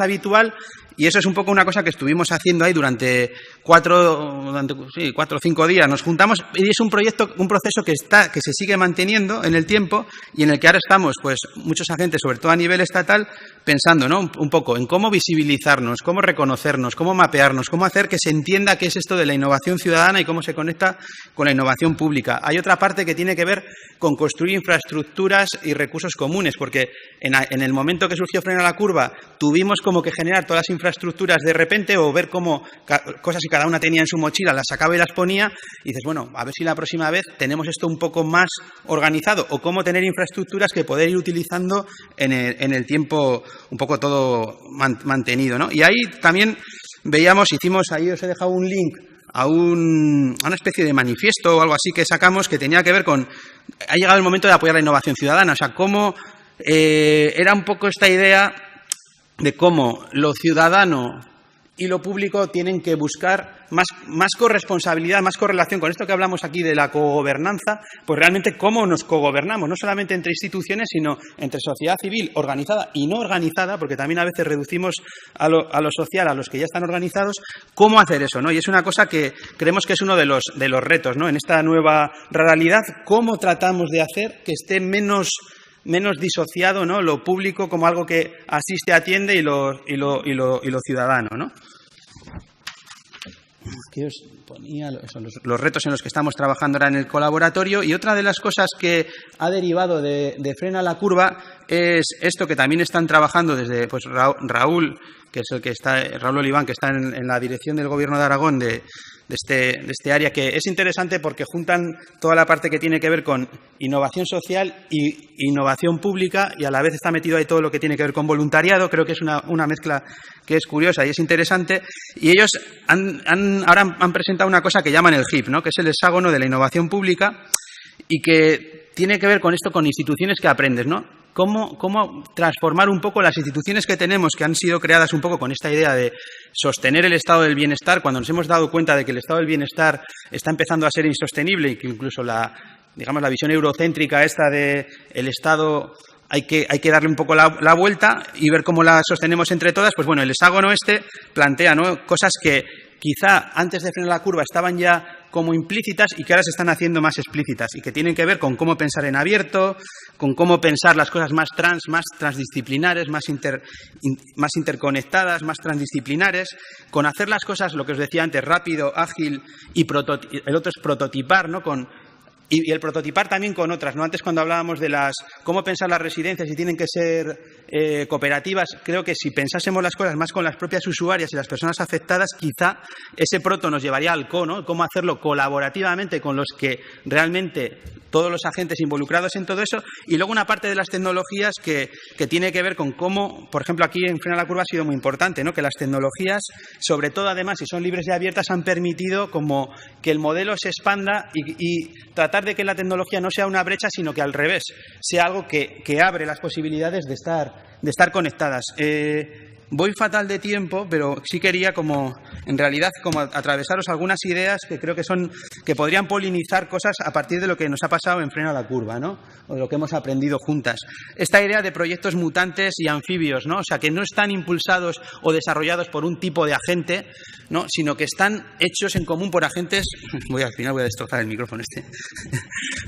habitual. Y eso es un poco una cosa que estuvimos haciendo ahí durante 4 o 5 días. Nos juntamos y es un proceso que se sigue manteniendo en el tiempo y en el que ahora estamos, pues, muchos agentes, sobre todo a nivel estatal, pensando, ¿no? Un poco en cómo visibilizarnos, cómo reconocernos, cómo mapearnos, cómo hacer que se entienda qué es esto de la innovación ciudadana y cómo se conecta con la innovación pública. Hay otra parte que tiene que ver con construir infraestructuras y recursos comunes, porque en el momento que surgió Frena la Curva tuvimos como que generar todas las infraestructuras de repente o ver cómo cosas que cada una tenía en su mochila las sacaba y las ponía y dices, bueno, a ver si la próxima vez tenemos esto un poco más organizado o cómo tener infraestructuras que poder ir utilizando en el tiempo un poco todo mantenido, ¿no? Y ahí también ahí os he dejado un link a una especie de manifiesto o algo así que sacamos que tenía que ver con, ha llegado el momento de apoyar la innovación ciudadana, o sea, cómo era un poco esta idea de cómo lo ciudadano y lo público tienen que buscar más corresponsabilidad, más correlación con esto que hablamos aquí de la cogobernanza, pues realmente cómo nos cogobernamos, no solamente entre instituciones, sino entre sociedad civil organizada y no organizada, porque también a veces reducimos a lo social, a los que ya están organizados, cómo hacer eso, ¿no? Y es una cosa que creemos que es uno de los retos, ¿no? En esta nueva realidad, cómo tratamos de hacer que esté menos disociado, ¿no? Lo público como algo que asiste, atiende y lo ciudadano, ¿no? Aquí os ponía los retos en los que estamos trabajando ahora en el colaboratorio y otra de las cosas que ha derivado de Frena la Curva es esto que también están trabajando desde pues, Raúl, que es el que está, Raúl Oliván, que está en la dirección del Gobierno de Aragón de este área, que es interesante porque juntan toda la parte que tiene que ver con innovación social y innovación pública, y a la vez está metido ahí todo lo que tiene que ver con voluntariado. Creo que es una mezcla que es curiosa y es interesante. Y ellos ahora han presentado una cosa que llaman el HIP, ¿no? Que es el hexágono de la innovación pública, y que tiene que ver con esto, con instituciones que aprendes, ¿no? Cómo transformar un poco las instituciones que tenemos, que han sido creadas un poco con esta idea de sostener el estado del bienestar, cuando nos hemos dado cuenta de que el estado del bienestar está empezando a ser insostenible y que incluso la visión eurocéntrica esta de el Estado hay que darle un poco la vuelta y ver cómo la sostenemos entre todas. Pues bueno, el hexágono plantea, ¿no?, cosas que quizá antes de frenar la curva estaban ya como implícitas y que ahora se están haciendo más explícitas, y que tienen que ver con cómo pensar en abierto, con cómo pensar las cosas más transdisciplinares, más interconectadas, más transdisciplinares, con hacer las cosas, lo que os decía antes, rápido, ágil, y el otro es prototipar, ¿no?, y el prototipar también con otras, ¿no? Antes, cuando hablábamos de cómo pensar las residencias y tienen que ser cooperativas, creo que si pensásemos las cosas más con las propias usuarias y las personas afectadas, quizá ese proto nos llevaría al co, ¿no? Cómo hacerlo colaborativamente con los que realmente todos los agentes involucrados en todo eso. Y luego una parte de las tecnologías que tiene que ver con cómo, por ejemplo, aquí en Frenar la Curva ha sido muy importante, ¿no?, que las tecnologías, sobre todo además si son libres y abiertas, han permitido como que el modelo se expanda y tratar de que la tecnología no sea una brecha, sino que al revés, sea algo que abre las posibilidades de estar conectadas. Voy fatal de tiempo, pero sí quería en realidad atravesaros algunas ideas que creo que podrían polinizar cosas a partir de lo que nos ha pasado en Frena la Curva, ¿no?, o de lo que hemos aprendido juntas. Esta idea de proyectos mutantes y anfibios, ¿no?, o sea, que no están impulsados o desarrollados por un tipo de agente, ¿no?, sino que están hechos en común por agentes, al final voy a destrozar el micrófono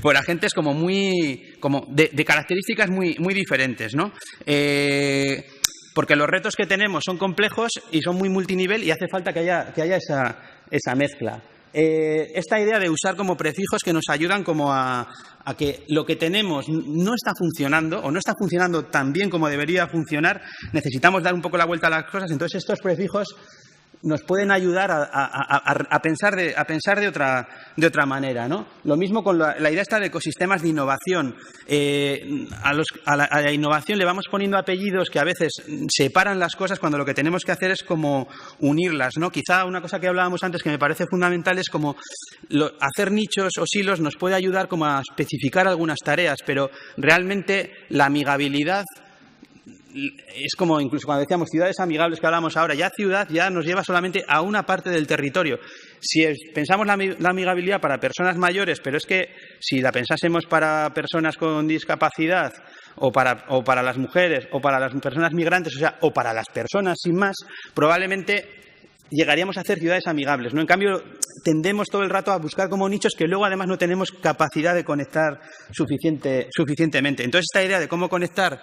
por agentes de características muy diferentes, ¿no? Porque los retos que tenemos son complejos y son muy multinivel, y hace falta que haya esa mezcla. Esta idea de usar como prefijos que nos ayudan como a que lo que tenemos no está funcionando o no está funcionando tan bien como debería funcionar, necesitamos dar un poco la vuelta a las cosas. Entonces estos prefijos nos pueden ayudar a pensar de otra manera, ¿no? Lo mismo con la idea esta de ecosistemas de innovación. A la innovación le vamos poniendo apellidos que a veces separan las cosas, cuando lo que tenemos que hacer es como unirlas, ¿no? Quizá una cosa que hablábamos antes que me parece fundamental es como hacer nichos o silos nos puede ayudar como a especificar algunas tareas, pero realmente la amigabilidad es como, incluso cuando decíamos ciudades amigables, que hablamos ahora, ciudad nos lleva solamente a una parte del territorio. Si pensamos la amigabilidad para personas mayores, pero es que si la pensásemos para personas con discapacidad o para las mujeres o para las personas migrantes, o para las personas sin más, probablemente llegaríamos a hacer ciudades amigables, ¿no? En cambio, tendemos todo el rato a buscar como nichos que luego además no tenemos capacidad de conectar suficientemente. Entonces, esta idea de cómo conectar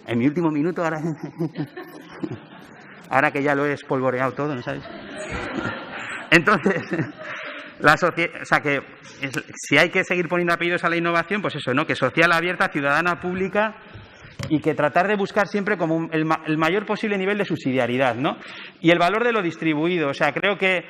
en mi último minuto, ahora que ya lo he espolvoreado todo, ¿no sabes? Entonces, si hay que seguir poniendo apellidos a la innovación, pues eso, ¿no?, que social, abierta, ciudadana, pública, y que tratar de buscar siempre como el mayor posible nivel de subsidiariedad, ¿no? Y el valor de lo distribuido. O sea, creo que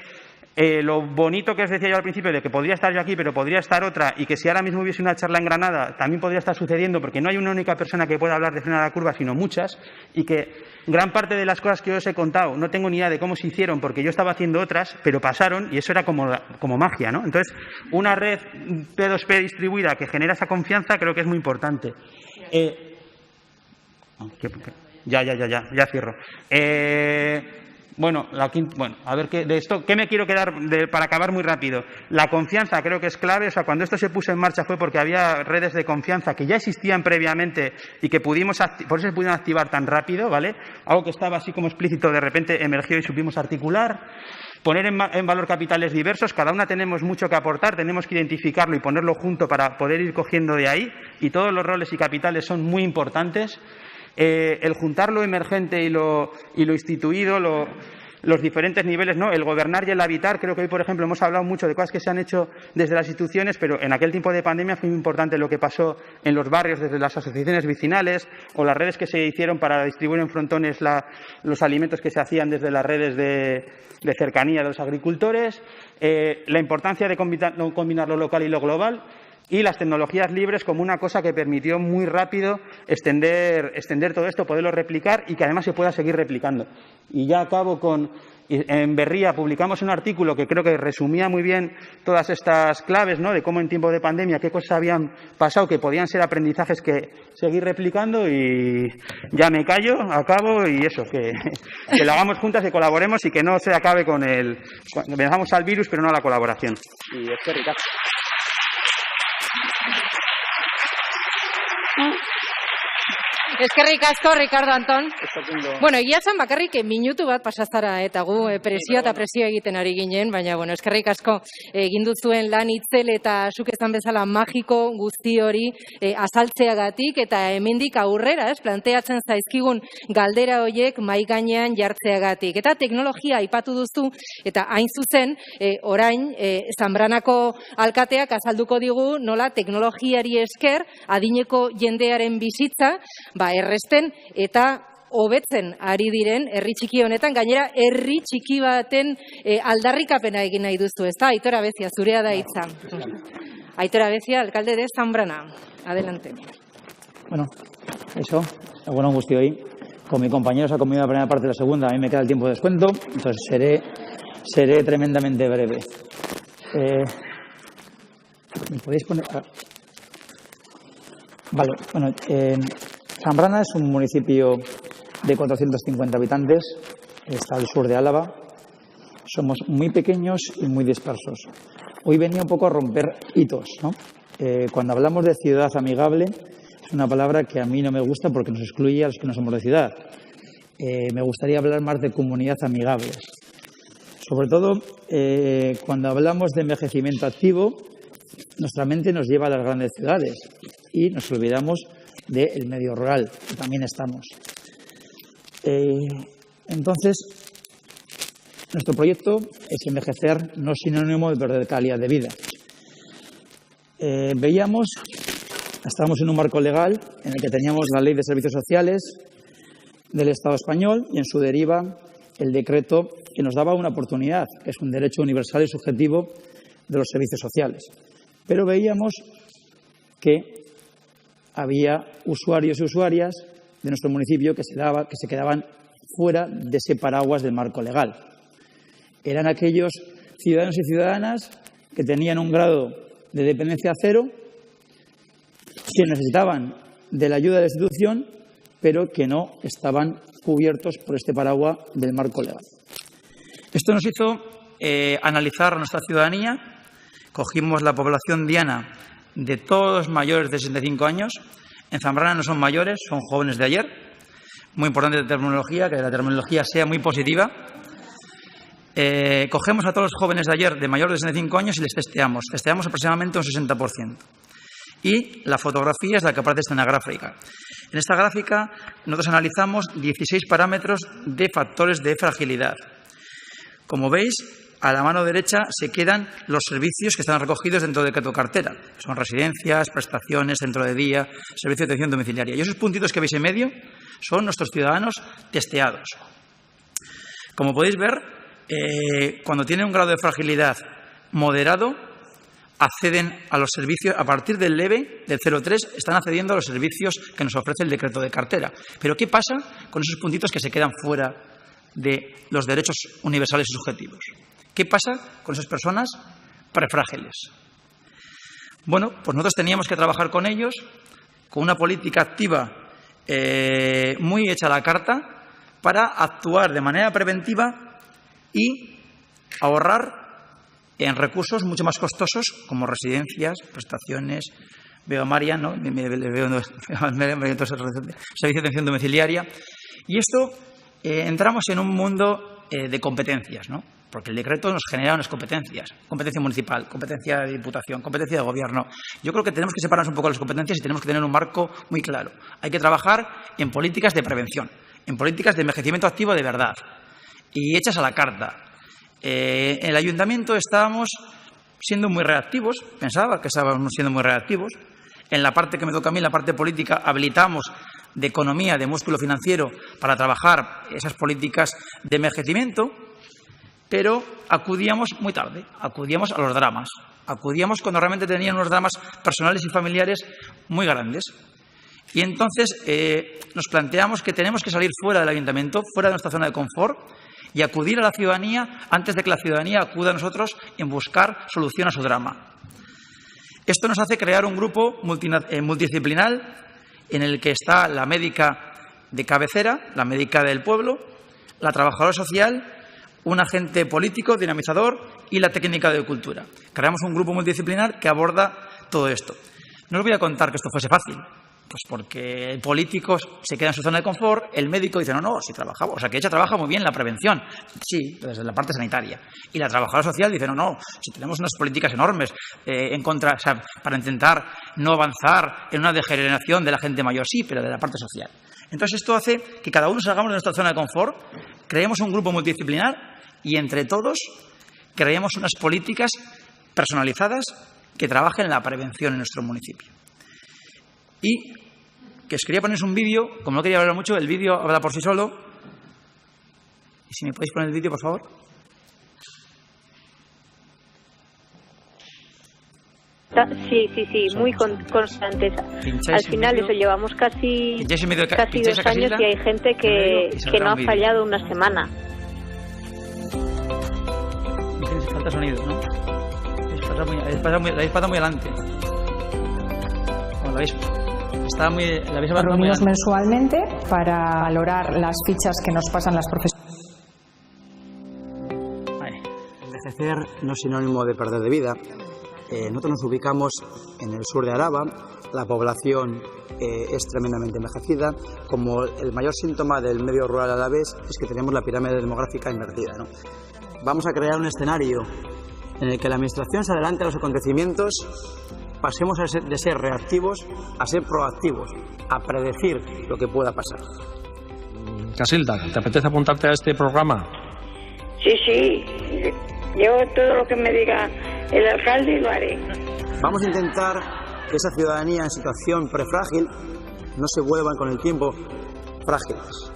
lo bonito que os decía yo al principio, de que podría estar yo aquí, pero podría estar otra, y que si ahora mismo hubiese una charla en Granada, también podría estar sucediendo, porque no hay una única persona que pueda hablar de Frenar la Curva, sino muchas, y que gran parte de las cosas que os he contado no tengo ni idea de cómo se hicieron, porque yo estaba haciendo otras, pero pasaron, y eso era como magia, ¿no? Entonces, una red P2P distribuida que genera esa confianza creo que es muy importante. Ya cierro. A ver, ¿qué me quiero quedar para acabar muy rápido? La confianza creo que es clave. O sea, cuando esto se puso en marcha fue porque había redes de confianza que ya existían previamente y que por eso se pudieron activar tan rápido, ¿vale? Algo que estaba así como explícito, de repente emergió y supimos articular. Poner en valor capitales diversos. Cada una tenemos mucho que aportar, tenemos que identificarlo y ponerlo junto para poder ir cogiendo de ahí. Y todos los roles y capitales son muy importantes. El juntar lo emergente y lo instituido, los diferentes niveles, ¿no? El gobernar y el habitar. Creo que hoy, por ejemplo, hemos hablado mucho de cosas que se han hecho desde las instituciones, pero en aquel tiempo de pandemia fue muy importante lo que pasó en los barrios desde las asociaciones vecinales o las redes que se hicieron para distribuir en frontones los alimentos que se hacían desde las redes de cercanía de los agricultores, la importancia de combinar lo local y lo global, y las tecnologías libres como una cosa que permitió muy rápido extender todo esto, poderlo replicar y que además se pueda seguir replicando. Y ya acabo con... En Berria publicamos un artículo que creo que resumía muy bien todas estas claves, ¿no? De cómo en tiempo de pandemia, qué cosas habían pasado que podían ser aprendizajes que seguir replicando, y ya me callo, acabo, y eso, que lo hagamos juntas, que colaboremos y que no se acabe con el... Vengamos al virus, pero no a la colaboración. Y es que Ricardo. Eskerrik asko, Ricardo Anton. Bueno, egia esan bakarrik minutu bat pasazara eta gu presio eta presio egiten ari ginen, baina bueno, eskerrik asko egin duzuen lan itzel eta zuk esan bezala magiko guzti hori azaltzeagatik eta hemendik aurrera, planteatzen zaizkigun galdera horiek mahai gainean jartzeagatik. Eta teknologia aipatu duzu eta hain zuzen orain Zanbranako alkateak azalduko digu nola teknologiari esker adineko jendearen bizitza erresten eta hobetzen ari diren herri txiki honetan, gainera herri txiki baten aldarrikapena egin nahi duzu, ezta? Aitor Abezia, zurea da hitza. Aitor Abezia, alcalde de Zambrana. Adelante. Bueno, eso, bueno, guztioi. Con mi compañero se ha comido la primera parte de la segunda, a mí me queda el tiempo de descuento, entonces seré tremendamente breve. ¿Me podéis poner...? Vale, bueno, Zambrana es un municipio de 450 habitantes, está al sur de Álava. Somos muy pequeños y muy dispersos. Hoy venía un poco a romper hitos, ¿no? Cuando hablamos de ciudad amigable, es una palabra que a mí no me gusta porque nos excluye a los que no somos de ciudad. Me gustaría hablar más de comunidad amigables. Sobre todo, cuando hablamos de envejecimiento activo, nuestra mente nos lleva a las grandes ciudades y nos olvidamos del medio rural, que también estamos. Entonces, nuestro proyecto es envejecer, no sinónimo de perder calidad de vida. Estábamos en un marco legal en el que teníamos la Ley de Servicios Sociales del Estado español y en su deriva el decreto que nos daba una oportunidad, que es un derecho universal y subjetivo de los servicios sociales. Pero veíamos que había usuarios y usuarias de nuestro municipio que se quedaban fuera de ese paraguas del marco legal. Eran aquellos ciudadanos y ciudadanas que tenían un grado de dependencia cero, que necesitaban de la ayuda de la institución, pero que no estaban cubiertos por este paraguas del marco legal. Esto nos hizo analizar a nuestra ciudadanía. Cogimos la población diana de todos mayores de 65 años. En Zambrana no son mayores, son jóvenes de ayer. Muy importante la terminología, que la terminología sea muy positiva. Cogemos a todos los jóvenes de ayer de mayores de 65 años y les testeamos. Testeamos aproximadamente un 60%. Y la fotografía es la que aparece en la gráfica. En esta gráfica nosotros analizamos 16 parámetros de factores de fragilidad. Como veis, a la mano derecha se quedan los servicios que están recogidos dentro del decreto cartera. Son residencias, prestaciones, centro de día, servicio de atención domiciliaria. Y esos puntitos que veis en medio son nuestros ciudadanos testeados. Como podéis ver, cuando tienen un grado de fragilidad moderado, acceden a los servicios, a partir del leve, del 0,3, están accediendo a los servicios que nos ofrece el decreto de cartera. Pero ¿qué pasa con esos puntitos que se quedan fuera de los derechos universales y subjetivos? ¿Qué pasa con esas personas prefrágiles? Bueno, pues nosotros teníamos que trabajar con ellos, con una política activa muy hecha a la carta, para actuar de manera preventiva y ahorrar en recursos mucho más costosos como residencias, prestaciones, veo a María, ¿no? Servicio de atención domiciliaria. Y esto entramos en un mundo de competencias, ¿no? Porque el decreto nos genera unas competencias. Competencia municipal, competencia de diputación, competencia de gobierno. Yo creo que tenemos que separarnos un poco de las competencias y tenemos que tener un marco muy claro. Hay que trabajar en políticas de prevención, en políticas de envejecimiento activo de verdad, y hechas a la carta. En el ayuntamiento estábamos siendo muy reactivos, pensaba que estábamos siendo muy reactivos. En la parte que me toca a mí, la parte política, habilitamos de economía, de músculo financiero, para trabajar esas políticas de envejecimiento, pero acudíamos muy tarde, acudíamos a los dramas, acudíamos cuando realmente tenían unos dramas personales y familiares muy grandes. Y entonces nos planteamos que tenemos que salir fuera del ayuntamiento, fuera de nuestra zona de confort, y acudir a la ciudadanía antes de que la ciudadanía acuda a nosotros en buscar solución a su drama. Esto nos hace crear un grupo multidisciplinar en el que está la médica de cabecera, la médica del pueblo, la trabajadora social, un agente político, dinamizador y la técnica de cultura. Creamos un grupo multidisciplinar que aborda todo esto. No os voy a contar que esto fuese fácil, pues porque el político se queda en su zona de confort, el médico dice, no, si trabajamos, o sea, que ella trabaja muy bien la prevención, sí, desde la parte sanitaria, y la trabajadora social dice, no, si tenemos unas políticas enormes en contra, o sea, para intentar no avanzar en una degeneración de la gente mayor, sí, pero de la parte social. Entonces esto hace que cada uno salgamos de nuestra zona de confort, creemos un grupo multidisciplinar y entre todos creemos unas políticas personalizadas que trabajen en la prevención en nuestro municipio. Y que os quería poner un vídeo, como no quería hablar mucho, el vídeo habla por sí solo. Y si me podéis poner el vídeo, por favor. Sí, muy constantes. Al final eso llevamos casi 2 años y hay gente que no ha fallado una semana. Falta sonido, ¿no? La habéis pasado muy adelante. Bueno, la habéis Nos reunimos mensualmente para valorar las fichas que nos pasan las profesiones. Envejecer no es sinónimo de perder de vida. Nosotros nos ubicamos en el sur de Araba, la población es tremendamente envejecida. Como el mayor síntoma del medio rural alavés es que tenemos la pirámide demográfica invertida, ¿no? Vamos a crear un escenario en el que la Administración se adelante a los acontecimientos, pasemos de ser reactivos a ser proactivos, a predecir lo que pueda pasar. Casilda, ¿te apetece apuntarte a este programa? Sí, yo todo lo que me diga el alcalde lo haré. Vamos a intentar que esa ciudadanía en situación prefrágil no se vuelvan con el tiempo frágiles.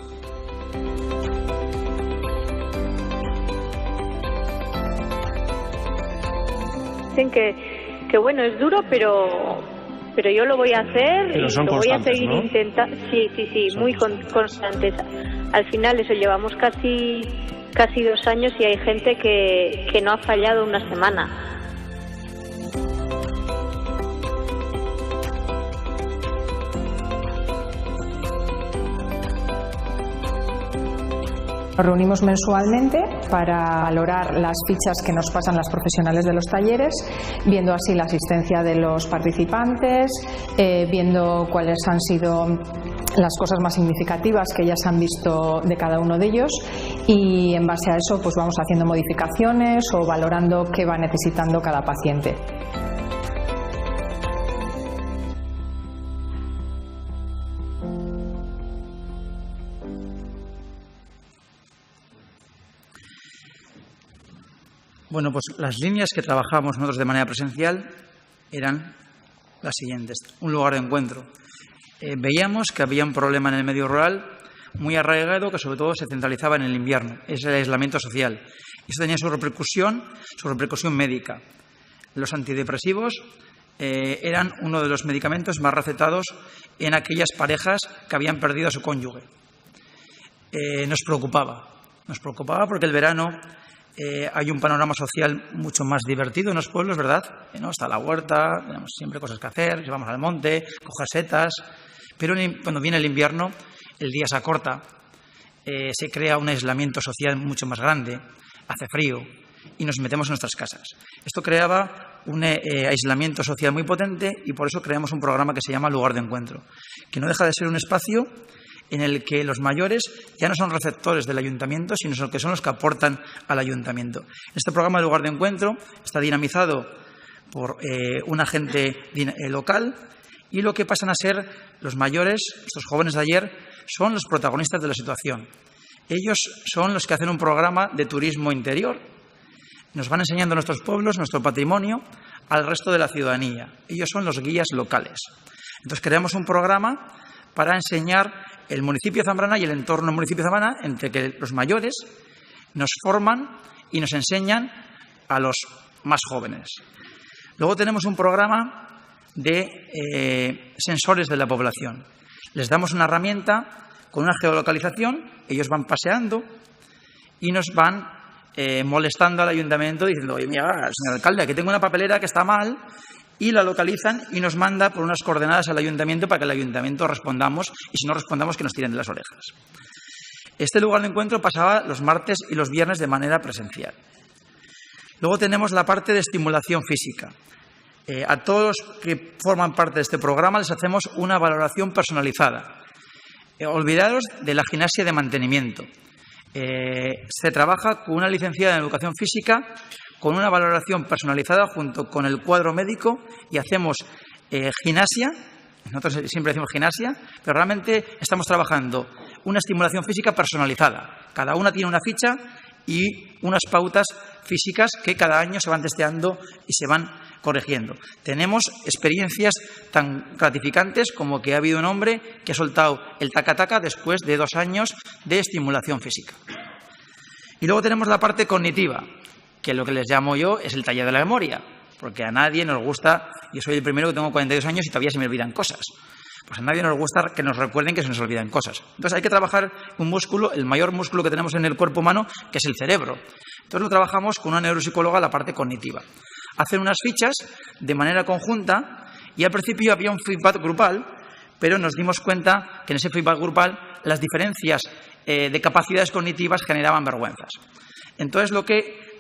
Dicen que bueno, es duro, pero yo lo voy a hacer y lo voy a seguir, ¿no? Intentando. Sí, muy constantes. Al final eso llevamos casi 2 años y hay gente que no ha fallado una semana. Nos reunimos mensualmente para valorar las fichas que nos pasan las profesionales de los talleres, viendo así la asistencia de los participantes, viendo cuáles han sido las cosas más significativas que ellas han visto de cada uno de ellos, y en base a eso pues vamos haciendo modificaciones o valorando qué va necesitando cada paciente. Bueno, pues las líneas que trabajamos nosotros de manera presencial eran las siguientes. Un lugar de encuentro. Veíamos que había un problema en el medio rural muy arraigado que sobre todo se centralizaba en el invierno. Es el aislamiento social. Eso tenía su repercusión médica. Los antidepresivos eran uno de los medicamentos más recetados en aquellas parejas que habían perdido a su cónyuge. Nos preocupaba porque el verano hay un panorama social mucho más divertido en los pueblos, ¿verdad? ¿No? Está la huerta, tenemos siempre cosas que hacer, vamos al monte, coger setas, pero cuando viene el invierno el día se acorta, se crea un aislamiento social mucho más grande, hace frío y nos metemos en nuestras casas. Esto creaba un aislamiento social muy potente y por eso creamos un programa que se llama Lugar de Encuentro, que no deja de ser un espacio en el que los mayores ya no son receptores del ayuntamiento, sino que son los que aportan al ayuntamiento. Este programa de Lugar de Encuentro está dinamizado por un agente local y lo que pasan a ser los mayores, estos jóvenes de ayer, son los protagonistas de la situación. Ellos son los que hacen un programa de turismo interior. Nos van enseñando nuestros pueblos, nuestro patrimonio, al resto de la ciudadanía. Ellos son los guías locales. Entonces creamos un programa para enseñar el municipio de Zambrana y el entorno del municipio de Zambrana, entre que los mayores nos forman y nos enseñan a los más jóvenes. Luego tenemos un programa de sensores de la población. Les damos una herramienta con una geolocalización, ellos van paseando y nos van molestando al ayuntamiento diciendo: oye, mira, señor alcalde, aquí tengo una papelera que está mal, y la localizan y nos manda por unas coordenadas al ayuntamiento para que el ayuntamiento respondamos, y si no respondamos que nos tiren de las orejas. Este lugar de encuentro pasaba los martes y los viernes de manera presencial. Luego tenemos la parte de estimulación física. A todos los que forman parte de este programa les hacemos una valoración personalizada. Olvidaros de la gimnasia de mantenimiento. Se trabaja con una licenciada en educación física, con una valoración personalizada junto con el cuadro médico, y hacemos gimnasia. Nosotros siempre decimos gimnasia, pero realmente estamos trabajando una estimulación física personalizada. Cada una tiene una ficha y unas pautas físicas que cada año se van testeando y se van corrigiendo. Tenemos experiencias tan gratificantes como que ha habido un hombre que ha soltado el taca-taca después de 2 años de estimulación física. Y luego tenemos la parte cognitiva, que lo que les llamo yo es el taller de la memoria, porque a nadie nos gusta, yo soy el primero que tengo 42 años y todavía se me olvidan cosas. Pues a nadie nos gusta que nos recuerden que se nos olvidan cosas. Entonces hay que trabajar un músculo, el mayor músculo que tenemos en el cuerpo humano, que es el cerebro. Entonces lo trabajamos con una neuropsicóloga, la parte cognitiva. Hacen unas fichas de manera conjunta y al principio había un feedback grupal, pero nos dimos cuenta que en ese feedback grupal las diferencias de capacidades cognitivas generaban vergüenzas. Entonces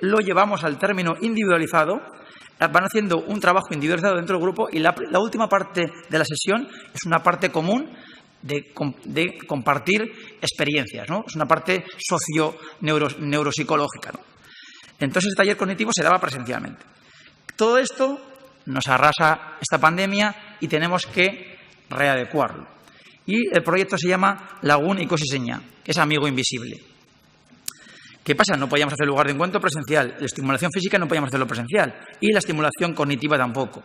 lo llevamos al término individualizado. Van haciendo un trabajo individualizado dentro del grupo y la última parte de la sesión es una parte común de compartir experiencias, ¿no? Es una parte neuropsicológica, ¿no? Entonces el taller cognitivo se daba presencialmente. Todo esto nos arrasa esta pandemia y tenemos que readecuarlo. Y el proyecto se llama Lagun Ikusiseña, que es amigo invisible. ¿Qué pasa? No podíamos hacer lugar de encuentro presencial. La estimulación física no podíamos hacerlo presencial. Y la estimulación cognitiva tampoco.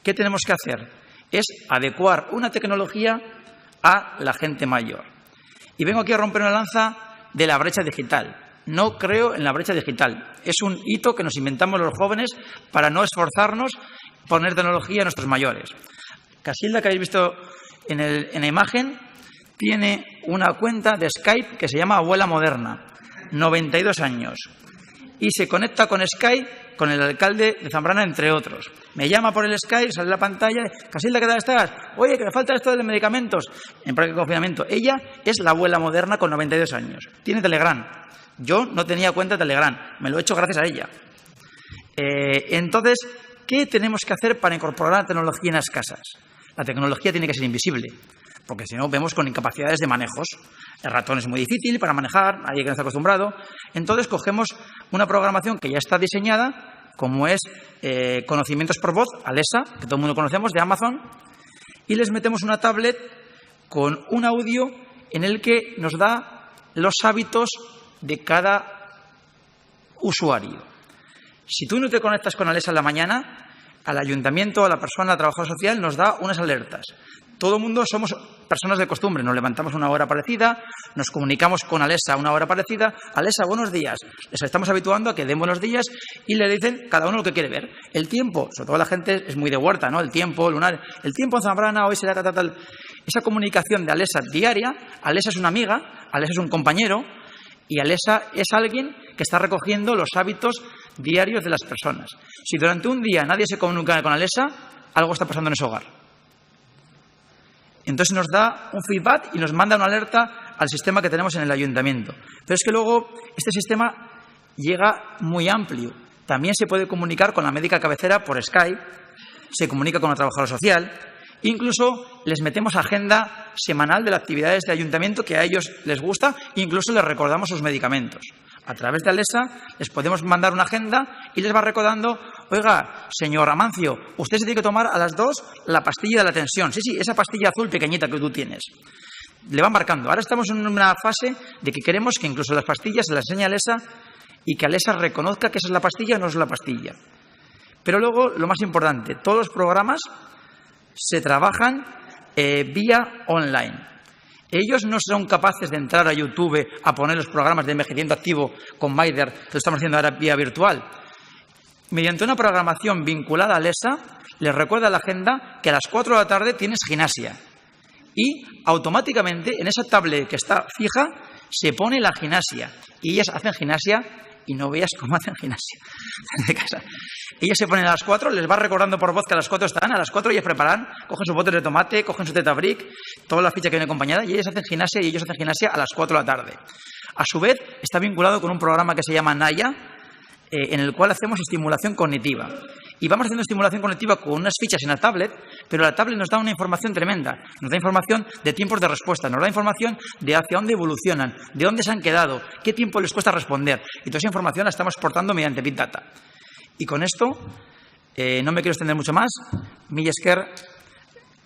¿Qué tenemos que hacer? Es adecuar una tecnología a la gente mayor. Y vengo aquí a romper una lanza de la brecha digital. No creo en la brecha digital. Es un hito que nos inventamos los jóvenes para no esforzarnos poner tecnología a nuestros mayores. Casilda, que habéis visto en la imagen, tiene una cuenta de Skype que se llama Abuela Moderna. 92 años, y se conecta con Skype con el alcalde de Zambrana, entre otros. Me llama por el Skype, sale la pantalla: Casilda, ¿qué tal estás? Oye, que me falta esto de los medicamentos. En práctica de confinamiento. Ella es la abuela moderna con 92 años. Tiene Telegram. Yo no tenía cuenta de Telegram. Me lo he hecho gracias a ella. Entonces, ¿qué tenemos que hacer para incorporar la tecnología en las casas? La tecnología tiene que ser invisible, porque si no vemos con incapacidades de manejos. El ratón es muy difícil para manejar, nadie que no está acostumbrado. Entonces cogemos una programación que ya está diseñada, como es conocimientos por voz, Alexa, que todo el mundo conocemos, de Amazon, y les metemos una tablet con un audio en el que nos da los hábitos de cada usuario. Si tú no te conectas con Alexa en la mañana, al ayuntamiento, a la persona, al trabajador social, nos da unas alertas. Todo el mundo somos personas de costumbre, nos levantamos a una hora parecida, nos comunicamos con Alexa a una hora parecida. Alexa, buenos días. Les estamos habituando a que den buenos días y le dicen cada uno lo que quiere ver. El tiempo, sobre todo la gente es muy de huerta, ¿no? El tiempo, lunar, el tiempo en Zambrana, hoy será tal. Esa comunicación de Alexa diaria, Alexa es una amiga, Alexa es un compañero y Alexa es alguien que está recogiendo los hábitos diarios de las personas. Si durante un día nadie se comunica con Alexa, algo está pasando en ese hogar. Entonces nos da un feedback y nos manda una alerta al sistema que tenemos en el ayuntamiento. Pero es que luego este sistema llega muy amplio. También se puede comunicar con la médica cabecera por Skype, se comunica con la trabajadora social, incluso les metemos agenda semanal de las actividades del ayuntamiento que a ellos les gusta, incluso les recordamos sus medicamentos. A través de Alexa les podemos mandar una agenda y les va recordando: oiga, señor Amancio, usted se tiene que tomar a las 2 la pastilla de la tensión. Sí, esa pastilla azul pequeñita que tú tienes. le va marcando. Ahora estamos en una fase de que queremos que incluso las pastillas se las enseñe a Alesa y que Alesa reconozca que esa es la pastilla o no es la pastilla. Pero luego, lo más importante, todos los programas se trabajan vía online. Ellos no son capaces de entrar a YouTube a poner los programas de envejecimiento activo con Maider, que lo estamos haciendo ahora vía virtual. Mediante una programación vinculada a Alesa, les recuerda a la agenda que a las 4 de la tarde tienes gimnasia. Y automáticamente en esa tablet que está fija se pone la gimnasia. Y ellas hacen gimnasia y no veas cómo hacen gimnasia de casa. Ellas se ponen a las 4, les va recordando por voz que a las 4 están, a las 4 ellas preparan, cogen sus botes de tomate, cogen su tetabric, toda la ficha que viene acompañada, y ellas hacen gimnasia y ellos hacen gimnasia a las 4 de la tarde. A su vez, está vinculado con un programa que se llama Naya, en el cual hacemos estimulación cognitiva. Y vamos haciendo estimulación cognitiva con unas fichas en la tablet, pero la tablet nos da una información tremenda. Nos da información de tiempos de respuesta, nos da información de hacia dónde evolucionan, de dónde se han quedado, qué tiempo les cuesta responder. Y toda esa información la estamos exportando mediante Big Data. Y con esto, no me quiero extender mucho más. Mila esker,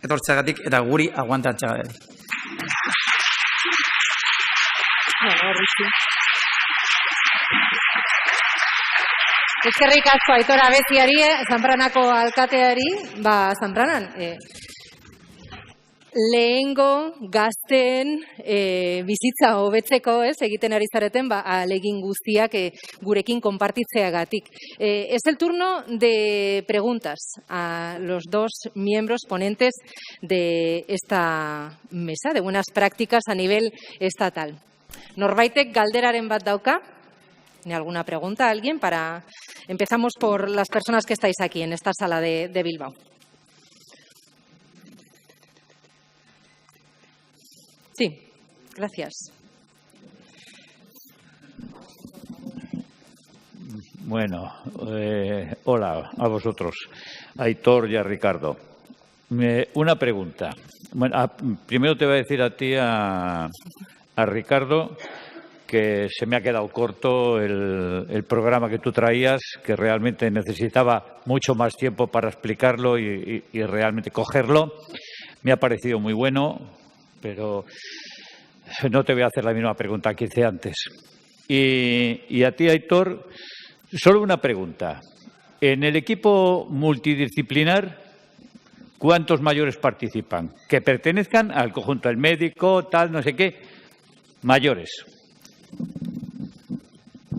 etortzeagatik eta guri aguantatzeagatik. Eskerrik asko Aitor Abeziari, Zanpranako alkateari, Zanpranan, lehengo gazten bizitza hobetzeko, egiten ari zareten, ahalegin guztiak gurekin konpartitzeagatik. Es el turno de preguntas a los dos miembros ponentes de esta mesa de buenas prácticas a nivel estatal. Norbaitek galderaren bat dauka? ¿Ni alguna pregunta a alguien? Empezamos por las personas que estáis aquí en esta sala de Bilbao. Sí, gracias. Bueno, hola a vosotros, a Aitor y a Ricardo. Una pregunta. Bueno, primero te voy a decir a ti, a Ricardo, que se me ha quedado corto el programa que tú traías, que realmente necesitaba mucho más tiempo para explicarlo y realmente cogerlo. Me ha parecido muy bueno, pero no te voy a hacer la misma pregunta que hice antes. Y a ti, Aitor, solo una pregunta. En el equipo multidisciplinar, ¿cuántos mayores participan? Que pertenezcan al conjunto del médico, tal, no sé qué, mayores.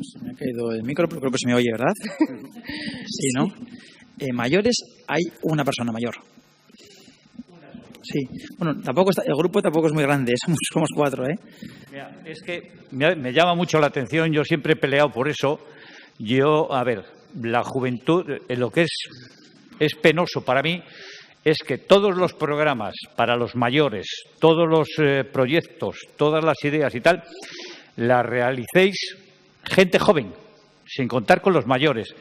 Se me ha caído el micro, pero creo que se me oye, ¿verdad? Sí, ¿no? Mayores, hay una persona mayor. Sí. Bueno, el grupo tampoco es muy grande, somos 4, ¿eh? Mira, es que me llama mucho la atención, yo siempre he peleado por eso. La juventud, lo que es penoso para mí, es que todos los programas para los mayores, todos los proyectos, todas las ideas y tal, las realicéis gente joven, sin contar con los mayores.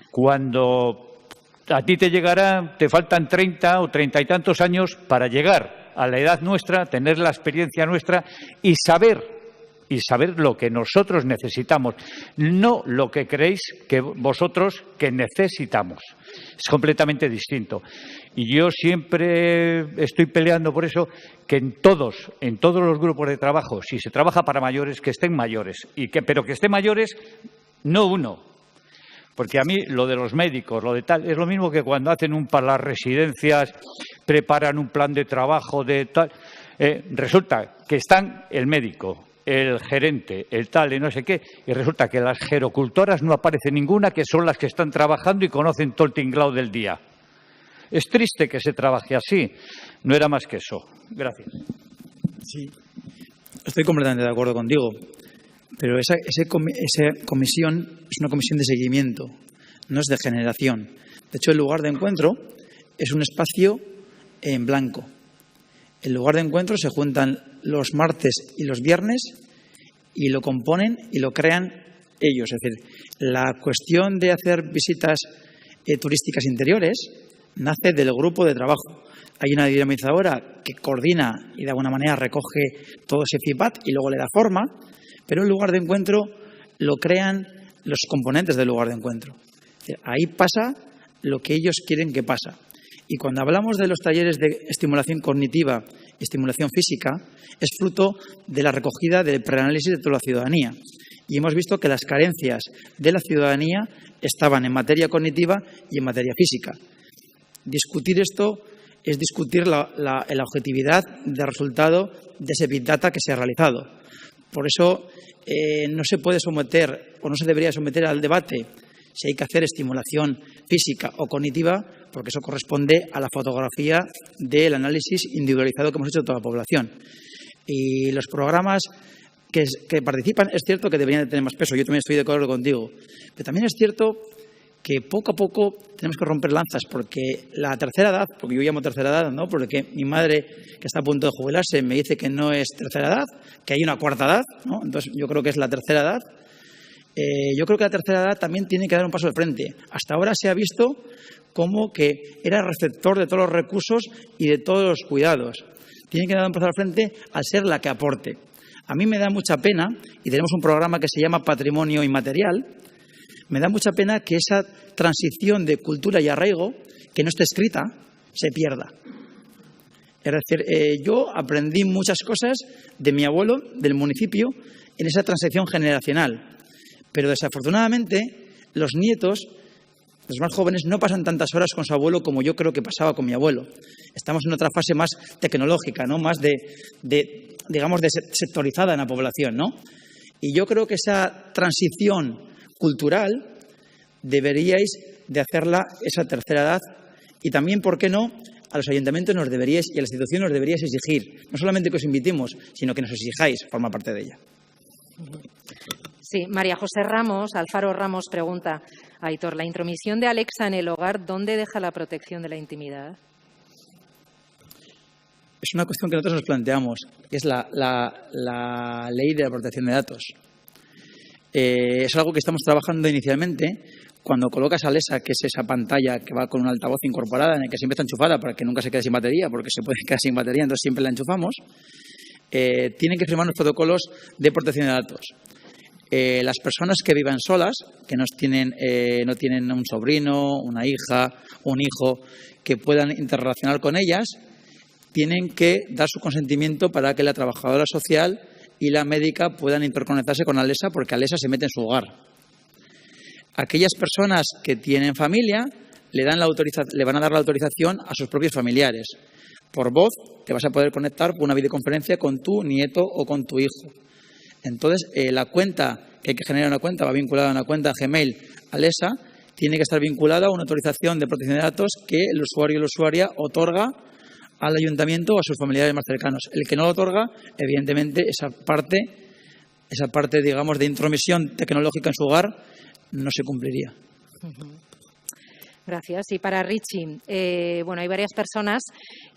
Cuando a ti te faltan 30 o 30 y tantos años para llegar a la edad nuestra, tener la experiencia nuestra y saber lo que nosotros necesitamos, no lo que creéis que vosotros que necesitamos. Es completamente distinto. Y yo siempre estoy peleando por eso, que en todos los grupos de trabajo, si se trabaja para mayores, que estén mayores, pero que estén mayores, no uno. Porque a mí lo de los médicos, lo de tal, es lo mismo que cuando hacen para las residencias, preparan un plan de trabajo, de tal. Resulta que están el médico, el gerente, el tal y no sé qué, y resulta que las gerocultoras no aparece ninguna, que son las que están trabajando y conocen todo el tinglado del día. Es triste que se trabaje así, no era más que eso. Gracias. Sí, estoy completamente de acuerdo contigo, pero esa comisión es una comisión de seguimiento, no es de generación. De hecho, el lugar de encuentro es un espacio en blanco. El lugar de encuentro se juntan los martes y los viernes y lo componen y lo crean ellos. Es decir, la cuestión de hacer visitas turísticas interiores nace del grupo de trabajo. Hay una dinamizadora que coordina y de alguna manera recoge todo ese feedback y luego le da forma, pero el lugar de encuentro lo crean los componentes del lugar de encuentro. Es decir, ahí pasa lo que ellos quieren que pasa. Y cuando hablamos de los talleres de estimulación cognitiva estimulación física, es fruto de la recogida del preanálisis de toda la ciudadanía. Y hemos visto que las carencias de la ciudadanía estaban en materia cognitiva y en materia física. Discutir esto es discutir la objetividad del resultado de ese Big Data que se ha realizado. Por eso no se puede someter o no se debería someter al debate si hay que hacer estimulación física o cognitiva, porque eso corresponde a la fotografía del análisis individualizado que hemos hecho de toda la población. Y los programas que participan, es cierto que deberían de tener más peso, yo también estoy de acuerdo contigo, pero también es cierto que poco a poco tenemos que romper lanzas, porque la tercera edad, porque yo llamo tercera edad, ¿no? Porque mi madre, que está a punto de jubilarse, me dice que no es tercera edad, que hay una cuarta edad, ¿no? Entonces yo creo que es la tercera edad. Yo creo que la tercera edad también tiene que dar un paso de frente. Hasta ahora se ha visto como que era receptor de todos los recursos y de todos los cuidados. Tiene que dar un paso al frente al ser la que aporte. A mí me da mucha pena, y tenemos un programa que se llama Patrimonio Inmaterial, me da mucha pena que esa transición de cultura y arraigo, que no está escrita, se pierda. Es decir, yo aprendí muchas cosas de mi abuelo, del municipio, en esa transición generacional. Pero desafortunadamente los nietos, los más jóvenes, no pasan tantas horas con su abuelo como yo creo que pasaba con mi abuelo. Estamos en otra fase más tecnológica, ¿no? Más digamos, sectorizada en la población, ¿no? Y yo creo que esa transición cultural deberíais de hacerla esa tercera edad y también, ¿por qué no?, a los ayuntamientos nos deberíais y a las instituciones nos deberíais exigir, no solamente que os invitemos, sino que nos exijáis formar parte de ella. Sí, María José Alfaro Ramos pregunta, Aitor, ¿la intromisión de Alexa en el hogar dónde deja la protección de la intimidad? Es una cuestión que nosotros nos planteamos, que es la ley de la protección de datos. Es algo que estamos trabajando inicialmente. Cuando colocas Alexa, que es esa pantalla que va con un altavoz incorporada en el que siempre está enchufada para que nunca se quede sin batería, porque se puede quedar sin batería, entonces siempre la enchufamos, tienen que firmar los protocolos de protección de datos. Las personas que vivan solas, que no tienen un sobrino, una hija, un hijo, que puedan interrelacionar con ellas, tienen que dar su consentimiento para que la trabajadora social y la médica puedan interconectarse con Alexa, porque Alexa se mete en su hogar. Aquellas personas que tienen familia le van a dar la autorización a sus propios familiares. Por voz te vas a poder conectar por una videoconferencia con tu nieto o con tu hijo. Entonces, la cuenta, que hay que generar una cuenta, va vinculada a una cuenta Gmail Alexa, tiene que estar vinculada a una autorización de protección de datos que el usuario o la usuaria otorga al ayuntamiento o a sus familiares más cercanos. El que no lo otorga, evidentemente, esa parte, digamos, de intromisión tecnológica en su hogar no se cumpliría. Gracias. Y para Richie, hay varias personas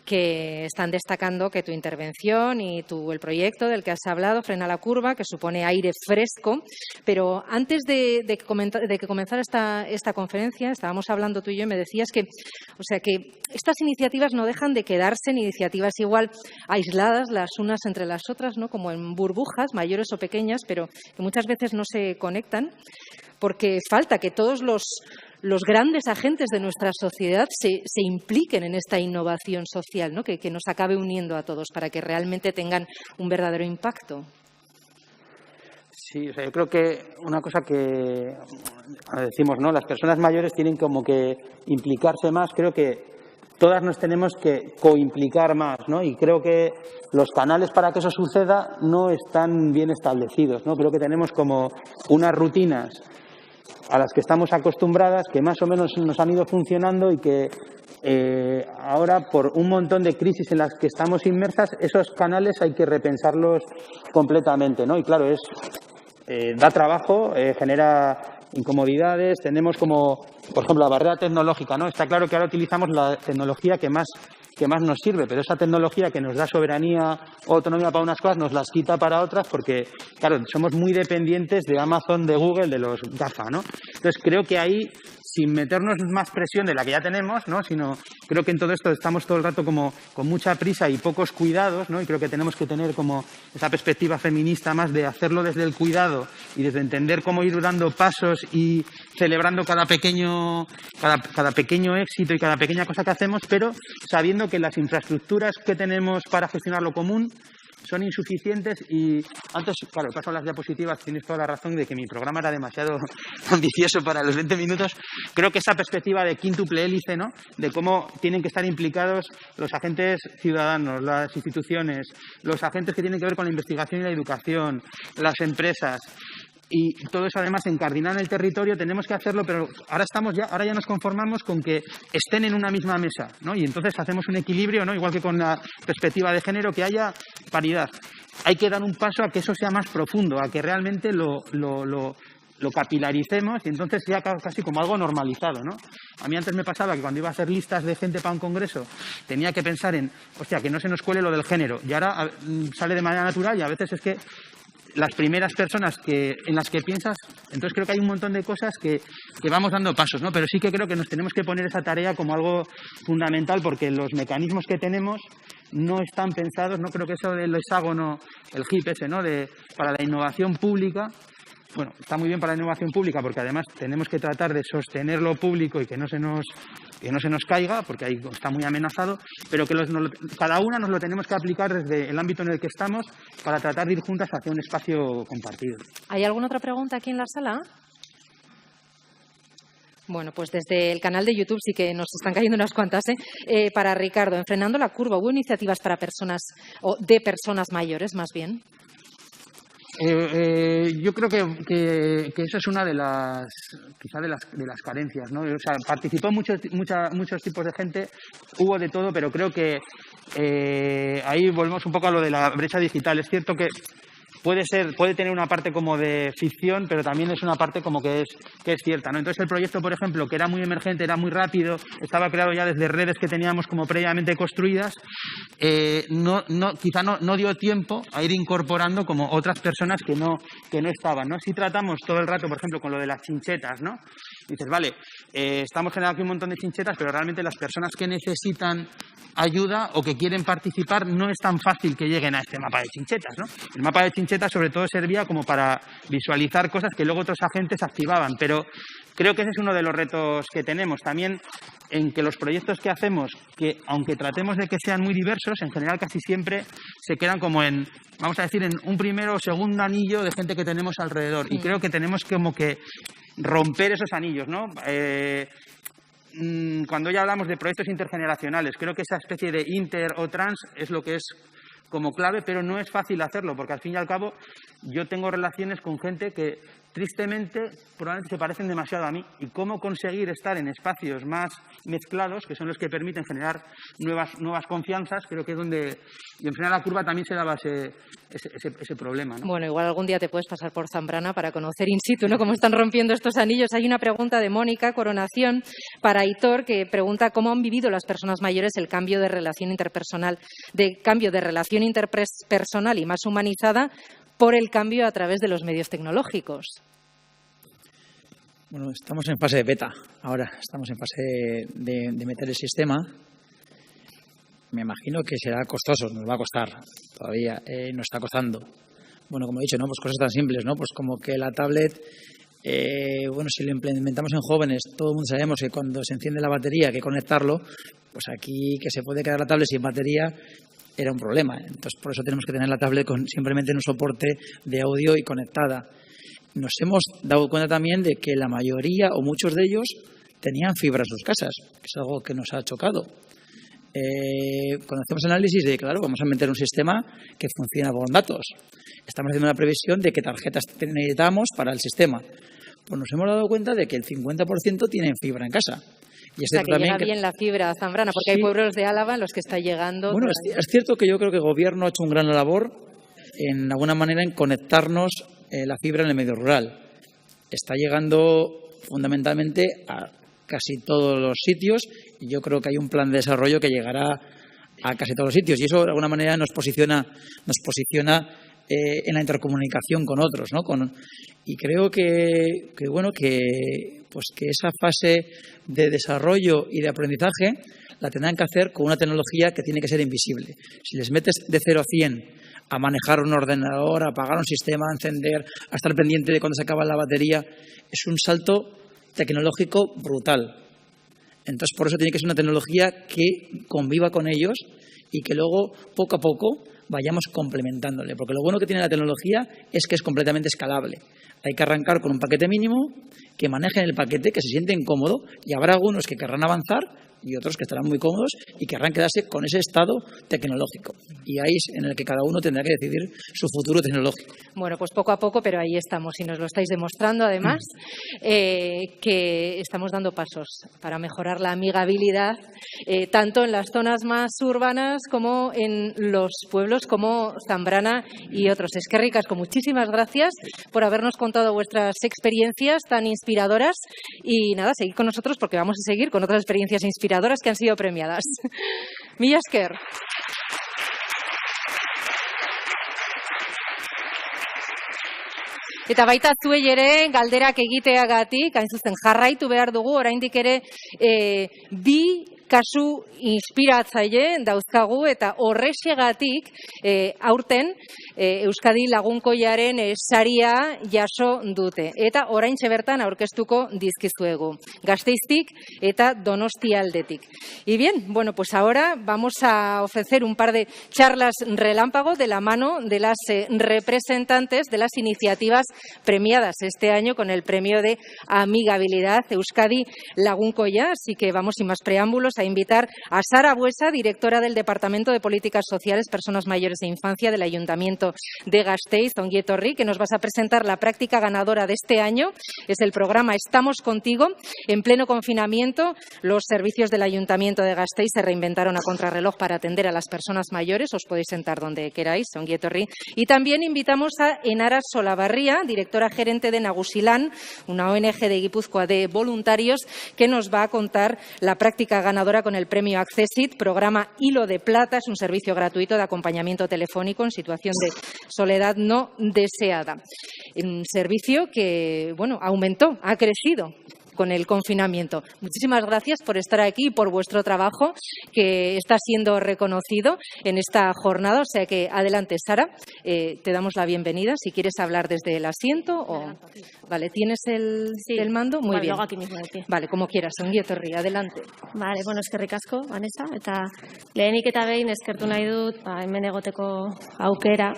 que están destacando que tu intervención y el proyecto del que has hablado, Frena la Curva, que supone aire fresco, pero antes de que comenzara esta conferencia, estábamos hablando tú y yo y me decías que estas iniciativas no dejan de quedarse en iniciativas igual aisladas las unas entre las otras, ¿no? Como en burbujas, mayores o pequeñas, pero que muchas veces no se conectan, porque falta que todos los grandes agentes de nuestra sociedad se impliquen en esta innovación social, ¿no? Que nos acabe uniendo a todos para que realmente tengan un verdadero impacto. Sí, yo creo que una cosa que decimos, ¿no? Las personas mayores tienen como que implicarse más. Creo que todas nos tenemos que coimplicar más, ¿no? Y creo que los canales para que eso suceda no están bien establecidos, ¿no? Creo que tenemos como unas rutinas a las que estamos acostumbradas, que más o menos nos han ido funcionando y que ahora, por un montón de crisis en las que estamos inmersas, esos canales hay que repensarlos completamente, ¿no? Y claro, da trabajo, genera incomodidades, tenemos como, por ejemplo, la barrera tecnológica, ¿no? Está claro que ahora utilizamos la tecnología que más nos sirve, pero esa tecnología que nos da soberanía o autonomía para unas cosas nos las quita para otras porque, claro, somos muy dependientes de Amazon, de Google, de los GAFA, ¿no? Entonces, creo que ahí sin meternos más presión de la que ya tenemos, ¿no? Sino creo que en todo esto estamos todo el rato como con mucha prisa y pocos cuidados, ¿no? Y creo que tenemos que tener como esa perspectiva feminista más de hacerlo desde el cuidado y desde entender cómo ir dando pasos y celebrando cada pequeño éxito y cada pequeña cosa que hacemos, pero sabiendo que las infraestructuras que tenemos para gestionar lo común son insuficientes. Y antes, claro, paso a las diapositivas, tienes toda la razón de que mi programa era demasiado ambicioso para los 20 minutos. Creo que esa perspectiva de quíntuple hélice, ¿no? De cómo tienen que estar implicados los agentes ciudadanos, las instituciones, los agentes que tienen que ver con la investigación y la educación, las empresas, y todo eso además encardinado en el territorio, tenemos que hacerlo, pero ahora ya nos conformamos con que estén en una misma mesa, ¿no? Y entonces hacemos un equilibrio, ¿no? Igual que con la perspectiva de género, que haya paridad. Hay que dar un paso a que eso sea más profundo, a que realmente lo capilaricemos y entonces sea casi como algo normalizado, ¿no? A mí antes me pasaba que cuando iba a hacer listas de gente para un congreso tenía que pensar en, hostia, que no se nos cuele lo del género, y ahora sale de manera natural y a veces es que las primeras personas en las que piensas, entonces creo que hay un montón de cosas que vamos dando pasos, ¿no? Pero sí que creo que nos tenemos que poner esa tarea como algo fundamental, porque los mecanismos que tenemos no están pensados. No creo que eso del hexágono, el HIP ese, ¿no? Para la innovación pública, bueno, está muy bien para la innovación pública porque además tenemos que tratar de sostener lo público y que no se nos caiga, porque ahí está muy amenazado, pero que cada una nos lo tenemos que aplicar desde el ámbito en el que estamos para tratar de ir juntas hacia un espacio compartido. ¿Hay alguna otra pregunta aquí en la sala? Bueno, pues desde el canal de YouTube sí que nos están cayendo unas cuantas, ¿eh? Para Ricardo, en Frenando la Curva, ¿hubo iniciativas para personas o de personas mayores más bien? Yo creo que eso es una de las carencias, ¿no? O sea, participó muchos tipos de gente, hubo de todo, pero creo que ahí volvemos un poco a lo de la brecha digital. Es cierto que puede tener una parte como de ficción, pero también es una parte como que es cierta, ¿no? Entonces el proyecto, por ejemplo, que era muy emergente, era muy rápido, estaba creado ya desde redes que teníamos como previamente construidas, quizá no dio tiempo a ir incorporando como otras personas que no estaban, ¿no? Si tratamos todo el rato, por ejemplo, con lo de las chinchetas, ¿no? Dices, vale, estamos generando aquí un montón de chinchetas, pero realmente las personas que necesitan ayuda o que quieren participar no es tan fácil que lleguen a este mapa de chinchetas, ¿no? El mapa de chinchetas sobre todo servía como para visualizar cosas que luego otros agentes activaban, pero creo que ese es uno de los retos que tenemos también, en que los proyectos que hacemos, que aunque tratemos de que sean muy diversos, en general casi siempre se quedan como en, vamos a decir, en un primero o segundo anillo de gente que tenemos alrededor, y creo que tenemos como que romper esos anillos, ¿no? Cuando ya hablamos de proyectos intergeneracionales, creo que esa especie de inter o trans es lo que es como clave, pero no es fácil hacerlo, porque al fin y al cabo yo tengo relaciones con gente que tristemente probablemente se parecen demasiado a mí, y cómo conseguir estar en espacios más mezclados, que son los que permiten generar nuevas confianzas, creo que es donde, y en Frenando la Curva también se daba ese problema, ¿no? Bueno, igual algún día te puedes pasar por Zambrana para conocer in situ, ¿no?, cómo están rompiendo estos anillos. Hay una pregunta de Mónica Coronación para Aitor, que pregunta cómo han vivido las personas mayores el cambio de relación interpersonal y más humanizada por el cambio a través de los medios tecnológicos. Bueno, estamos en fase de beta. Ahora estamos en fase de meter el sistema. Me imagino que será costoso, nos va a costar. Todavía nos está costando. Bueno, como he dicho, ¿no? Pues cosas tan simples, ¿no? Pues como que la tablet, si lo implementamos en jóvenes, todo el mundo sabemos que cuando se enciende la batería hay que conectarlo, pues aquí que se puede quedar la tablet sin batería era un problema. Entonces, por eso tenemos que tener la tablet con simplemente un soporte de audio y conectada. Nos hemos dado cuenta también de que la mayoría o muchos de ellos tenían fibra en sus casas, que es algo que nos ha chocado. Cuando hacemos análisis de, claro, vamos a meter un sistema que funciona con datos. Estamos haciendo una previsión de qué tarjetas necesitamos para el sistema. Pues nos hemos dado cuenta de que el 50% tienen fibra en casa. Y es que llega bien la fibra a Zambrana, porque sí, hay pueblos de Álava en los que está llegando. Bueno, es cierto que yo creo que el Gobierno ha hecho una gran labor, en alguna manera, en conectarnos la fibra en el medio rural. Está llegando fundamentalmente a casi todos los sitios, y yo creo que hay un plan de desarrollo que llegará a casi todos los sitios, y eso de alguna manera nos posiciona en la intercomunicación con otros, ¿no? Y creo que esa fase de desarrollo y de aprendizaje la tendrán que hacer con una tecnología que tiene que ser invisible. Si les metes de 0 a 100 a manejar un ordenador, a apagar un sistema, a encender, a estar pendiente de cuando se acaba la batería, es un salto tecnológico brutal. Entonces, por eso tiene que ser una tecnología que conviva con ellos y que luego, poco a poco, vayamos complementándole. Porque lo bueno que tiene la tecnología es que es completamente escalable. Hay que arrancar con un paquete mínimo, que manejen el paquete, que se sienten cómodos, y habrá algunos que querrán avanzar y otros que estarán muy cómodos y querrán quedarse con ese estado tecnológico. Y ahí es en el que cada uno tendrá que decidir su futuro tecnológico. Bueno, pues poco a poco, pero ahí estamos y nos lo estáis demostrando además, que estamos dando pasos para mejorar la amigabilidad, tanto en las zonas más urbanas como en los pueblos como Zambrana y otros. Eskerrik asko, muchísimas gracias por habernos contado vuestras experiencias tan inspiradoras y nada, seguid con nosotros porque vamos a seguir con otras experiencias inspiradoras que han sido premiadas. Mila esker. Eta baita zuei ere galderak egiteagatik, hain zuzen jarraitu behar dugu, oraindik ere bi kasu inspiratzaile dauzkagu eta horrexegatik aurten Euskadi Lagunkoiaren saria jaso dute. Eta oraintxe bertan aurkeztuko dizkizuegu. Gasteiztik eta Donostialdetik. Y bien, bueno, pues ahora vamos a ofrecer un par de charlas relámpago de la mano de las representantes de las iniciativas premiadas este año con el premio de amigabilidad Euskadi Lagunkoia. Así que vamos sin más preámbulos a invitar a Sara Buesa, directora del Departamento de Políticas Sociales, Personas Mayores e Infancia del Ayuntamiento de Gasteiz, ongi etorri, que nos vas a presentar la práctica ganadora de este año. Es el programa Estamos Contigo. En pleno confinamiento, los servicios del Ayuntamiento de Gasteiz se reinventaron a contrarreloj para atender a las personas mayores. Os podéis sentar donde queráis, ongi etorri. Y también invitamos a Enara Solabarria, directora gerente de Nagusilán, una ONG de Guipúzcoa de voluntarios, que nos va a contar la práctica ganadora con el premio Accessit, programa Hilo de Plata. Es un servicio gratuito de acompañamiento telefónico en situación de soledad no deseada. Un servicio que, bueno, aumentó, ha crecido con el confinamiento. Muchísimas gracias por estar aquí y por vuestro trabajo que está siendo reconocido en esta jornada. O sea que adelante, Sara, te damos la bienvenida. Si quieres hablar desde el asiento o... Vale, ¿tienes el mando? Muy bien. Luego aquí mismo de pie. Vale, como quieras, ongi etorri, adelante. Vale, bueno, eskerrik asko, Vanessa, eta lehenik eta behin eskertu nahi dut, hemen egoteko aukera,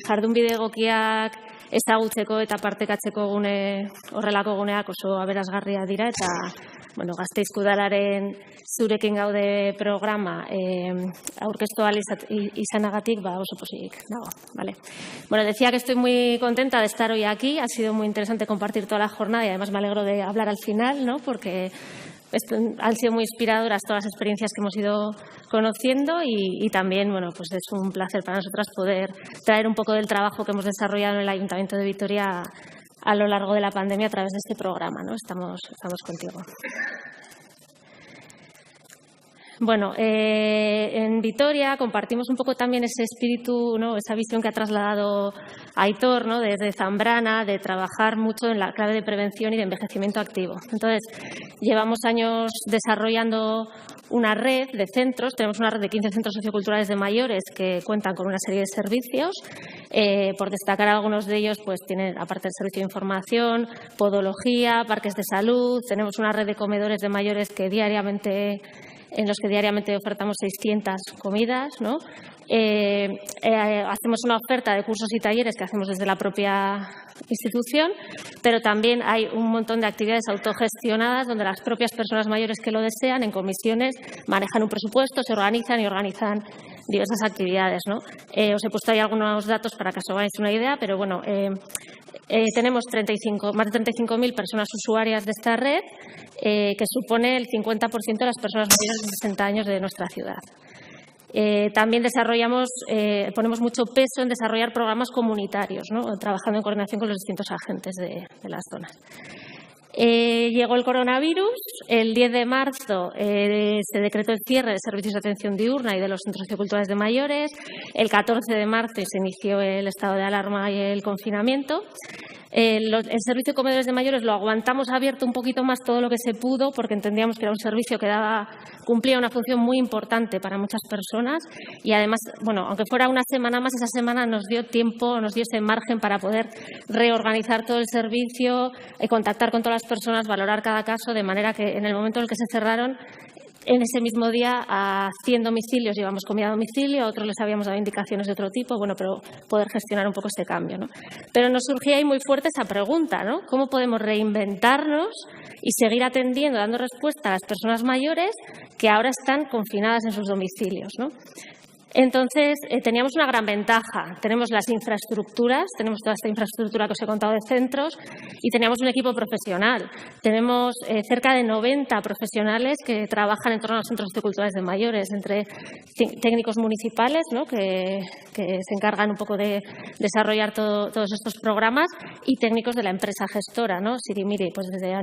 jardunbide egokiak ezagutzeko eta partekatzeko gune, horrelako guneak oso aberasgarria dira eta bueno, Gasteizko Udalaren zurekin gaude programa aurkeztu ahal izanagatik oso pozik dago, vale. Bueno, decía que estoy muy contenta de estar hoy aquí, ha sido muy interesante compartir toda la jornada y además me alegro de hablar al final, ¿no? Porque han sido muy inspiradoras todas las experiencias que hemos ido conociendo y también, bueno, pues es un placer para nosotras poder traer un poco del trabajo que hemos desarrollado en el Ayuntamiento de Vitoria a lo largo de la pandemia a través de este programa, ¿no? Estamos contigo. Bueno, en Vitoria compartimos un poco también ese espíritu, ¿no? Esa visión que ha trasladado Aitor, ¿no? Desde Zambrana, de trabajar mucho en la clave de prevención y de envejecimiento activo. Entonces, llevamos años desarrollando una red de centros, tenemos una red de 15 centros socioculturales de mayores que cuentan con una serie de servicios. Por destacar algunos de ellos, pues tienen, aparte del servicio de información, podología, parques de salud, tenemos una red de comedores de mayores en los que diariamente ofertamos 600 comidas, ¿no? Hacemos una oferta de cursos y talleres que hacemos desde la propia institución, pero también hay un montón de actividades autogestionadas donde las propias personas mayores que lo desean en comisiones manejan un presupuesto, se organizan diversas actividades, ¿no? Os he puesto ahí algunos datos para que os hagáis una idea, pero bueno, tenemos más de 35.000 personas usuarias de esta red, que supone el 50% de las personas mayores de 60 años de nuestra ciudad. También ponemos mucho peso en desarrollar programas comunitarios, ¿no? Trabajando en coordinación con los distintos agentes de las zonas. Llegó el coronavirus, el 10 de marzo se decretó el cierre de servicios de atención diurna y de los centros socioculturales de mayores, el 14 de marzo se inició el estado de alarma y el confinamiento. El servicio de comedores de mayores lo aguantamos abierto un poquito más todo lo que se pudo porque entendíamos que era un servicio que cumplía una función muy importante para muchas personas y además, bueno, aunque fuera una semana más, esa semana nos dio tiempo, nos dio ese margen para poder reorganizar todo el servicio, contactar con todas las personas, valorar cada caso, de manera que en el momento en el que se cerraron, en ese mismo día a 100 domicilios llevamos comida a domicilio, a otros les habíamos dado indicaciones de otro tipo, bueno, pero poder gestionar un poco este cambio, ¿no? Pero nos surgía ahí muy fuerte esa pregunta, ¿no? ¿Cómo podemos reinventarnos y seguir atendiendo, dando respuesta a las personas mayores que ahora están confinadas en sus domicilios, ¿no? Entonces, teníamos una gran ventaja. Tenemos las infraestructuras, tenemos toda esta infraestructura que os he contado de centros y teníamos un equipo profesional. Tenemos cerca de 90 profesionales que trabajan en torno a los centros socioculturales de mayores, entre técnicos municipales, ¿no? que se encargan un poco de desarrollar todos estos programas y técnicos de la empresa gestora, ¿no? Sirimiri, pues desde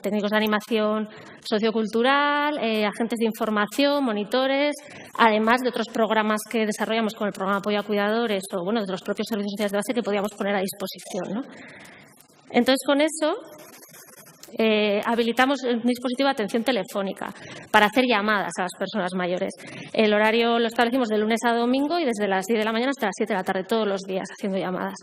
técnicos de animación sociocultural, agentes de información, monitores, además de otros programas que desarrollamos con el programa de apoyo a cuidadores o bueno, de los propios servicios sociales de base que podíamos poner a disposición, ¿no? Entonces, con eso habilitamos un dispositivo de atención telefónica para hacer llamadas a las personas mayores. El horario lo establecimos de lunes a domingo y desde las 10 de la mañana hasta las 7 de la tarde, todos los días haciendo llamadas.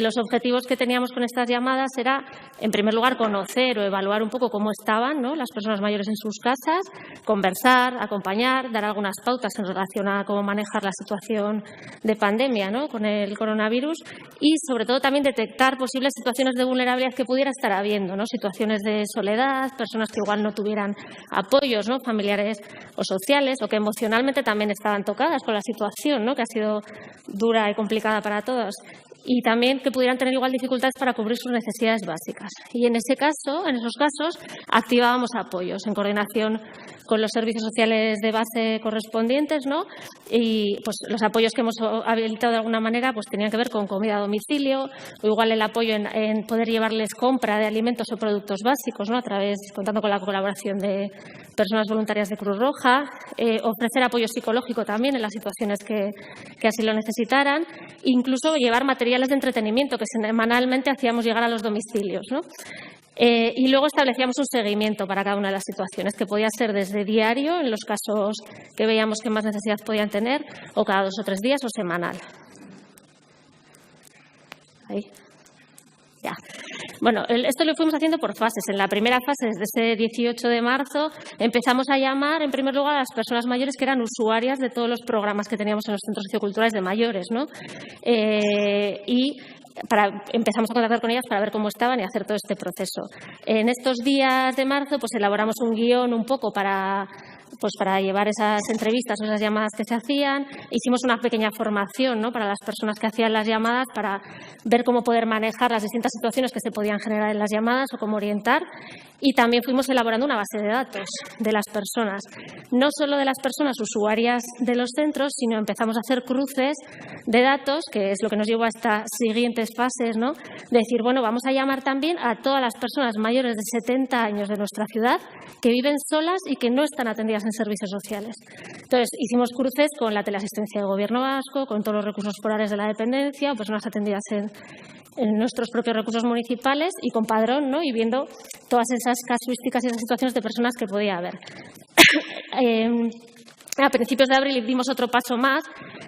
Los objetivos que teníamos con estas llamadas era, en primer lugar, conocer o evaluar un poco cómo estaban, ¿no?, las personas mayores en sus casas, conversar, acompañar, dar algunas pautas en relación a cómo manejar la situación de pandemia, ¿no?, con el coronavirus y, sobre todo, también detectar posibles situaciones de vulnerabilidad que pudiera estar habiendo, ¿no?, situaciones de soledad, personas que igual no tuvieran apoyos, ¿no?, familiares o sociales, o que emocionalmente también estaban tocadas con la situación, ¿no?, que ha sido dura y complicada para todos, y también que pudieran tener igual dificultades para cubrir sus necesidades básicas. Y en esos casos, activábamos apoyos en coordinación con los servicios sociales de base correspondientes, ¿no? Y pues los apoyos que hemos habilitado de alguna manera pues tenían que ver con comida a domicilio, o igual el apoyo en poder llevarles compra de alimentos o productos básicos, ¿no?, contando con la colaboración de personas voluntarias de Cruz Roja, ofrecer apoyo psicológico también en las situaciones que así lo necesitaran, incluso llevar materiales de entretenimiento que semanalmente hacíamos llegar a los domicilios, ¿no? Y luego establecíamos un seguimiento para cada una de las situaciones, que podía ser desde diario, en los casos que veíamos que más necesidad podían tener, o cada 2 o 3 días, o semanal. Ahí. Ya. Bueno, esto lo fuimos haciendo por fases. En la primera fase, desde ese 18 de marzo, empezamos a llamar, en primer lugar, a las personas mayores que eran usuarias de todos los programas que teníamos en los centros socioculturales de mayores, ¿no? Empezamos a contactar con ellas para ver cómo estaban y hacer todo este proceso. En estos días de marzo, pues elaboramos un guión un poco para llevar esas entrevistas o esas llamadas que se hacían. Hicimos una pequeña formación, ¿no?, para las personas que hacían las llamadas para ver cómo poder manejar las distintas situaciones que se podían generar en las llamadas o cómo orientar. Y también fuimos elaborando una base de datos de las personas, no solo de las personas usuarias de los centros, sino empezamos a hacer cruces de datos, que es lo que nos llevó a estas siguientes fases, ¿no?, de decir, bueno, vamos a llamar también a todas las personas mayores de 70 años de nuestra ciudad que viven solas y que no están atendidas en servicios sociales. Entonces, hicimos cruces con la teleasistencia del Gobierno vasco, con todos los recursos forales de la dependencia, personas atendidas en nuestros propios recursos municipales y con padrón, ¿no?, y viendo todas esas casuísticas y esas situaciones de personas que podía haber. A principios de abril dimos otro paso más,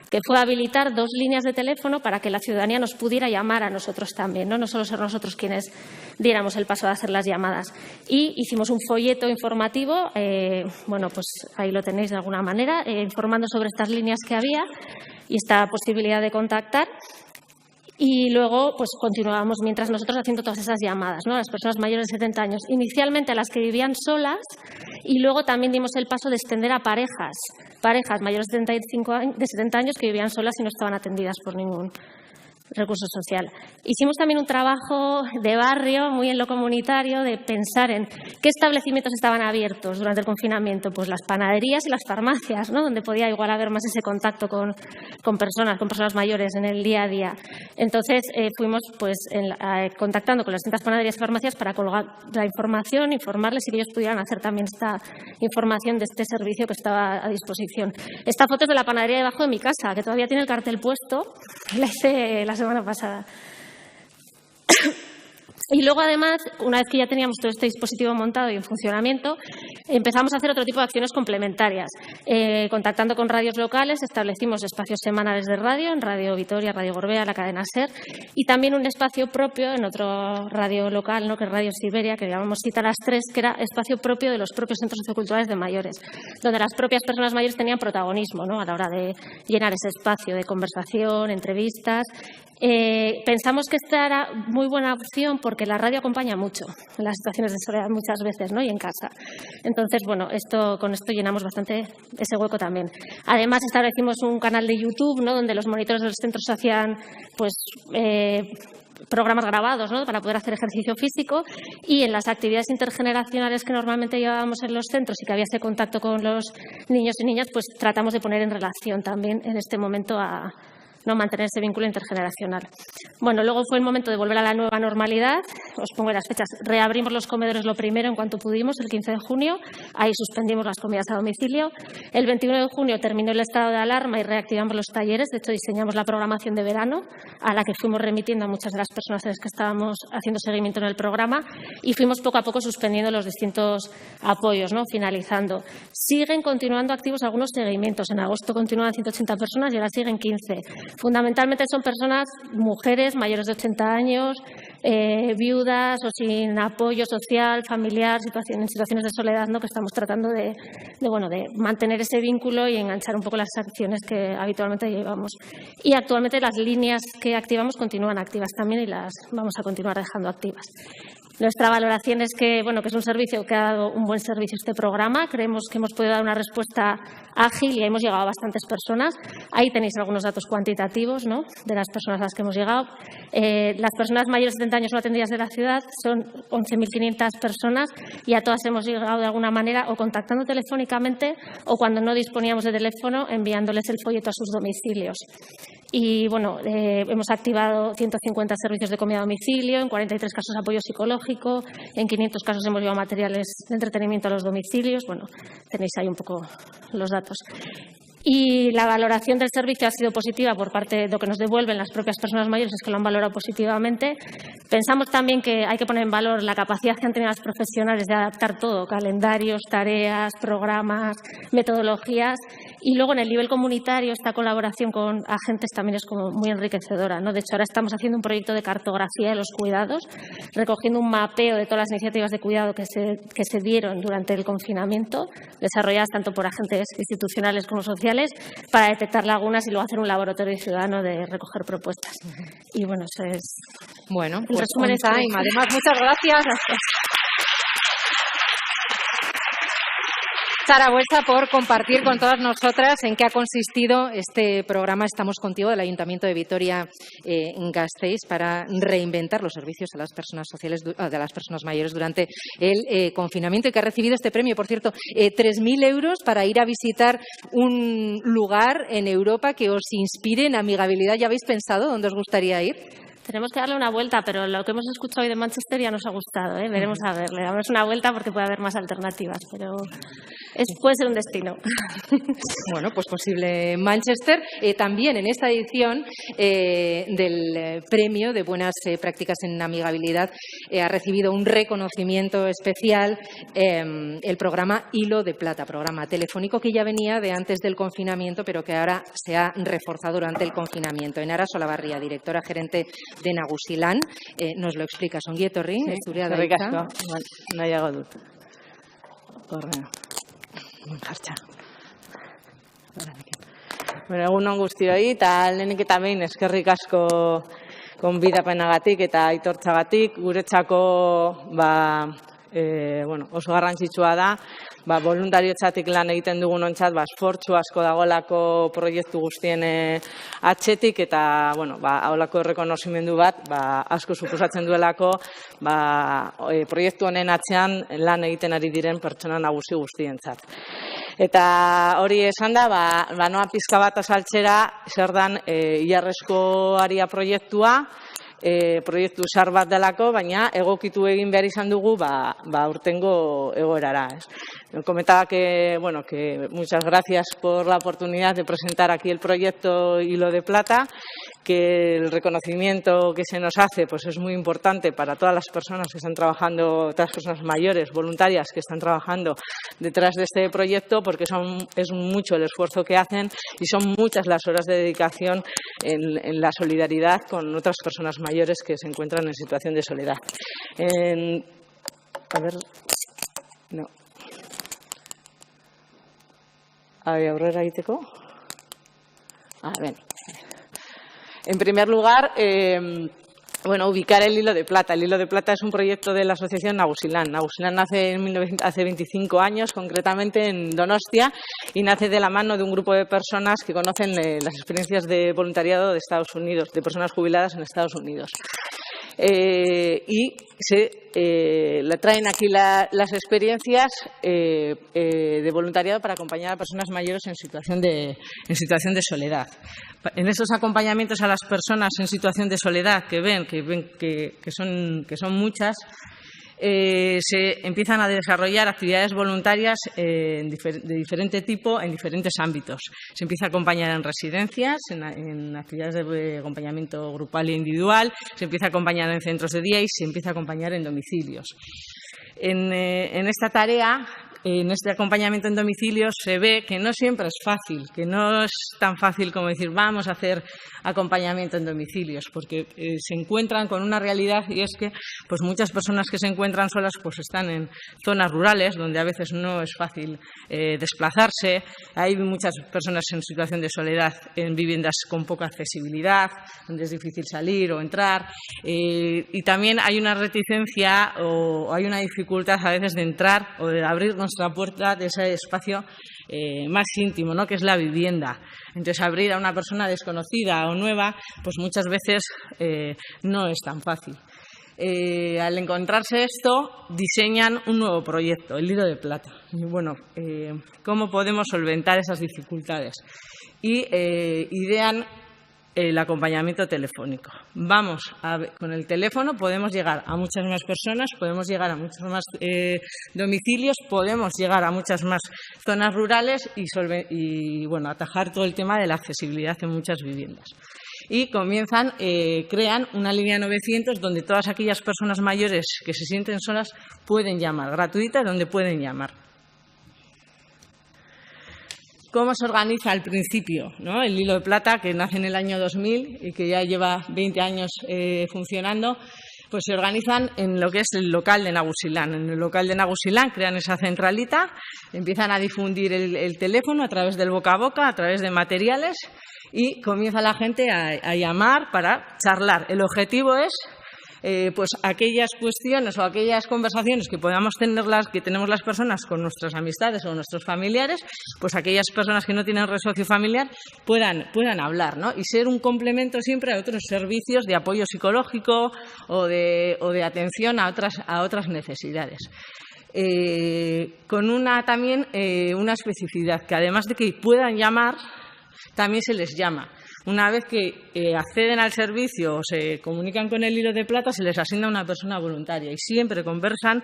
que fue habilitar 2 líneas de teléfono para que la ciudadanía nos pudiera llamar a nosotros también, no solo ser nosotros quienes diéramos el paso de hacer las llamadas. Y hicimos un folleto informativo, bueno, pues ahí lo tenéis de alguna manera, informando sobre estas líneas que había y esta posibilidad de contactar. Y luego pues continuábamos mientras nosotros haciendo todas esas llamadas, ¿no?, a las personas mayores de 70 años, inicialmente a las que vivían solas, y luego también dimos el paso de extender a parejas mayores de 70 años que vivían solas y no estaban atendidas por ningún recurso social. Hicimos también un trabajo de barrio, muy en lo comunitario, de pensar en qué establecimientos estaban abiertos durante el confinamiento. Pues las panaderías y las farmacias, ¿no? Donde podía igual haber más ese contacto con personas mayores en el día a día. Entonces fuimos pues contactando con las distintas panaderías y farmacias para colgar la información, informarles y que ellos pudieran hacer también esta información de este servicio que estaba a disposición. Esta foto es de la panadería debajo de mi casa, que todavía tiene el cartel puesto. La hice la semana pasada. Y luego, además, una vez que ya teníamos todo este dispositivo montado y en funcionamiento, empezamos a hacer otro tipo de acciones complementarias. Contactando con radios locales, establecimos espacios semanales de radio, en Radio Vitoria, Radio Gorbea, la cadena SER, y también un espacio propio en otro radio local, ¿no? Que es Radio Siberia, que llamamos Cita a las 3, que era espacio propio de los propios centros socioculturales de mayores, donde las propias personas mayores tenían protagonismo, ¿no? A la hora de llenar ese espacio de conversación, entrevistas. Pensamos que esta era muy buena opción porque la radio acompaña mucho en las situaciones de soledad muchas veces, ¿no? Y en casa. Entonces, bueno, con esto llenamos bastante ese hueco también. Además, establecimos un canal de YouTube, ¿no? Donde los monitores de los centros hacían pues programas grabados, ¿no? Para poder hacer ejercicio físico, y en las actividades intergeneracionales que normalmente llevábamos en los centros y que había ese contacto con los niños y niñas, pues tratamos de poner en relación también en este momento a no mantener ese vínculo intergeneracional. Bueno, luego fue el momento de volver a la nueva normalidad. Os pongo las fechas. Reabrimos los comedores lo primero en cuanto pudimos, el 15 de junio. Ahí suspendimos las comidas a domicilio. El 21 de junio terminó el estado de alarma y reactivamos los talleres. De hecho, diseñamos la programación de verano, a la que fuimos remitiendo a muchas de las personas a las que estábamos haciendo seguimiento en el programa, y fuimos poco a poco suspendiendo los distintos apoyos, ¿no? Finalizando. Siguen continuando activos algunos seguimientos. En agosto continúan 180 personas y ahora siguen 15. Fundamentalmente son personas, mujeres mayores de 80 años, viudas o sin apoyo social, familiar, en situaciones de soledad, ¿no? Que estamos tratando de mantener ese vínculo y enganchar un poco las acciones que habitualmente llevamos. Y actualmente las líneas que activamos continúan activas también y las vamos a continuar dejando activas. Nuestra valoración es que es un servicio que ha dado un buen servicio este programa. Creemos que hemos podido dar una respuesta ágil y hemos llegado a bastantes personas. Ahí tenéis algunos datos cuantitativos, ¿no? De las personas a las que hemos llegado. Las personas mayores de 70 años no atendidas de la ciudad son 11.500 personas y a todas hemos llegado de alguna manera o contactando telefónicamente o, cuando no disponíamos de teléfono, enviándoles el folleto a sus domicilios. Y hemos activado 150 servicios de comida a domicilio, en 43 casos apoyo psicológico, en 500 casos hemos llevado materiales de entretenimiento a los domicilios. Tenéis ahí un poco los datos. Y la valoración del servicio ha sido positiva por parte de lo que nos devuelven las propias personas mayores, es que lo han valorado positivamente. Pensamos también que hay que poner en valor la capacidad que han tenido las profesionales de adaptar todo, calendarios, tareas, programas, metodologías. Y luego, en el nivel comunitario, esta colaboración con agentes también es como muy enriquecedora, ¿no? De hecho, ahora estamos haciendo un proyecto de cartografía de los cuidados, recogiendo un mapeo de todas las iniciativas de cuidado que se dieron durante el confinamiento, desarrolladas tanto por agentes institucionales como sociales, para detectar lagunas y luego hacer un laboratorio ciudadano de recoger propuestas. Y eso es... Bueno, pues on time. Además, muchas gracias. Sara Buesa, por compartir con todas nosotras en qué ha consistido este programa Estamos Contigo del Ayuntamiento de Vitoria-Gasteiz para reinventar los servicios a las personas sociales, de las personas mayores durante el confinamiento, y que ha recibido este premio, por cierto, 3.000 euros para ir a visitar un lugar en Europa que os inspire en amigabilidad. ¿Ya habéis pensado dónde os gustaría ir? Tenemos que darle una vuelta, pero lo que hemos escuchado hoy de Manchester ya nos ha gustado, ¿eh? Veremos a ver, le damos una vuelta porque puede haber más alternativas, pero puede ser un destino. Bueno, pues posible Manchester. También en esta edición del premio de buenas prácticas en amigabilidad ha recibido un reconocimiento especial el programa Hilo de Plata, programa telefónico que ya venía de antes del confinamiento, pero que ahora se ha reforzado durante el confinamiento. Enara Solabarria, directora gerente de Nagusilan, nos lo explica. Ongi etorri, zurea da hitza. Nahiago dut. Correo. Jartxa. Egun on guztioi, eta lehenik eta behin eskerrik asko gonbidapenagatik eta aitortzagatik. Guretzako oso garrantzitsua da, voluntarioetzatik lan egiten dugunontzat, esfortzu asko dagoelako proiektu guztien atzetik, eta, holako errekonozimendu bat, asko suposatzen duelako, proiektu honen atzean lan egiten ari diren pertsona nagusi guztientzat. Eta hori esan da, noa pizka bat azaltzera, zer dan ilarrezko aria proiektua, proiektu zar bat delako, baina egokitu egin behar izan dugu urtengo egoerara. Comentaba que muchas gracias por la oportunidad de presentar aquí el proyecto Hilo de Plata, que el reconocimiento que se nos hace pues es muy importante para todas las personas que están trabajando, todas las personas mayores, voluntarias que están trabajando detrás de este proyecto, porque es mucho el esfuerzo que hacen y son muchas las horas de dedicación en la solidaridad con otras personas mayores que se encuentran en situación de soledad. Aurrera egiteko. En primer lugar, ubicar el Hilo de Plata. El Hilo de Plata es un proyecto de la asociación Nagusilán. Nagusilán nace hace 25 años, concretamente en Donostia, y nace de la mano de un grupo de personas que conocen las experiencias de voluntariado de Estados Unidos, de personas jubiladas en Estados Unidos. Y le traen aquí las experiencias de voluntariado para acompañar a personas mayores en situación de soledad. En esos acompañamientos a las personas en situación de soledad que son muchas, se empiezan a desarrollar actividades voluntarias de diferente tipo en diferentes ámbitos. Se empieza a acompañar en residencias, en actividades de acompañamiento grupal e individual, se empieza a acompañar en centros de día y se empieza a acompañar en domicilios. En esta tarea, en este acompañamiento en domicilios, se ve que no siempre es fácil, que no es tan fácil como decir vamos a hacer acompañamiento en domicilios, porque se encuentran con una realidad, y es que pues muchas personas que se encuentran solas pues están en zonas rurales donde a veces no es fácil desplazarse. Hay muchas personas en situación de soledad en viviendas con poca accesibilidad, donde es difícil salir o entrar, y también hay una reticencia o hay una dificultad a veces de entrar o de abrir nuestra puerta de ese espacio más íntimo, ¿no?, que es la vivienda. Entonces, abrir a una persona desconocida o nueva, pues muchas veces no es tan fácil. Al encontrarse esto, diseñan un nuevo proyecto, el Hilo de Plata. Y ¿cómo podemos solventar esas dificultades? Y idean el acompañamiento telefónico. Con el teléfono podemos llegar a muchas más personas, podemos llegar a muchos más domicilios, podemos llegar a muchas más zonas rurales y atajar todo el tema de la accesibilidad en muchas viviendas. Y crean una línea 900 donde todas aquellas personas mayores que se sienten solas pueden llamar, gratuita, donde pueden llamar. ¿Cómo se organiza al principio, ¿no? El Hilo de Plata, que nace en el año 2000 y que ya lleva 20 años funcionando, pues se organizan en lo que es el local de Nagusilán. En el local de Nagusilán crean esa centralita, empiezan a difundir el teléfono a través del boca a boca, a través de materiales, y comienza la gente a llamar para charlar. El objetivo es pues aquellas cuestiones o aquellas conversaciones que podamos tenerlas, que tenemos las personas con nuestras amistades o nuestros familiares, pues aquellas personas que no tienen red sociofamiliar puedan hablar, ¿no? Y ser un complemento siempre a otros servicios de apoyo psicológico o de atención a otras necesidades. Con también una especificidad, que además de que puedan llamar, también se les llama. Una vez que acceden al servicio o se comunican con el Hilo de Plata, se les asigna una persona voluntaria y siempre conversan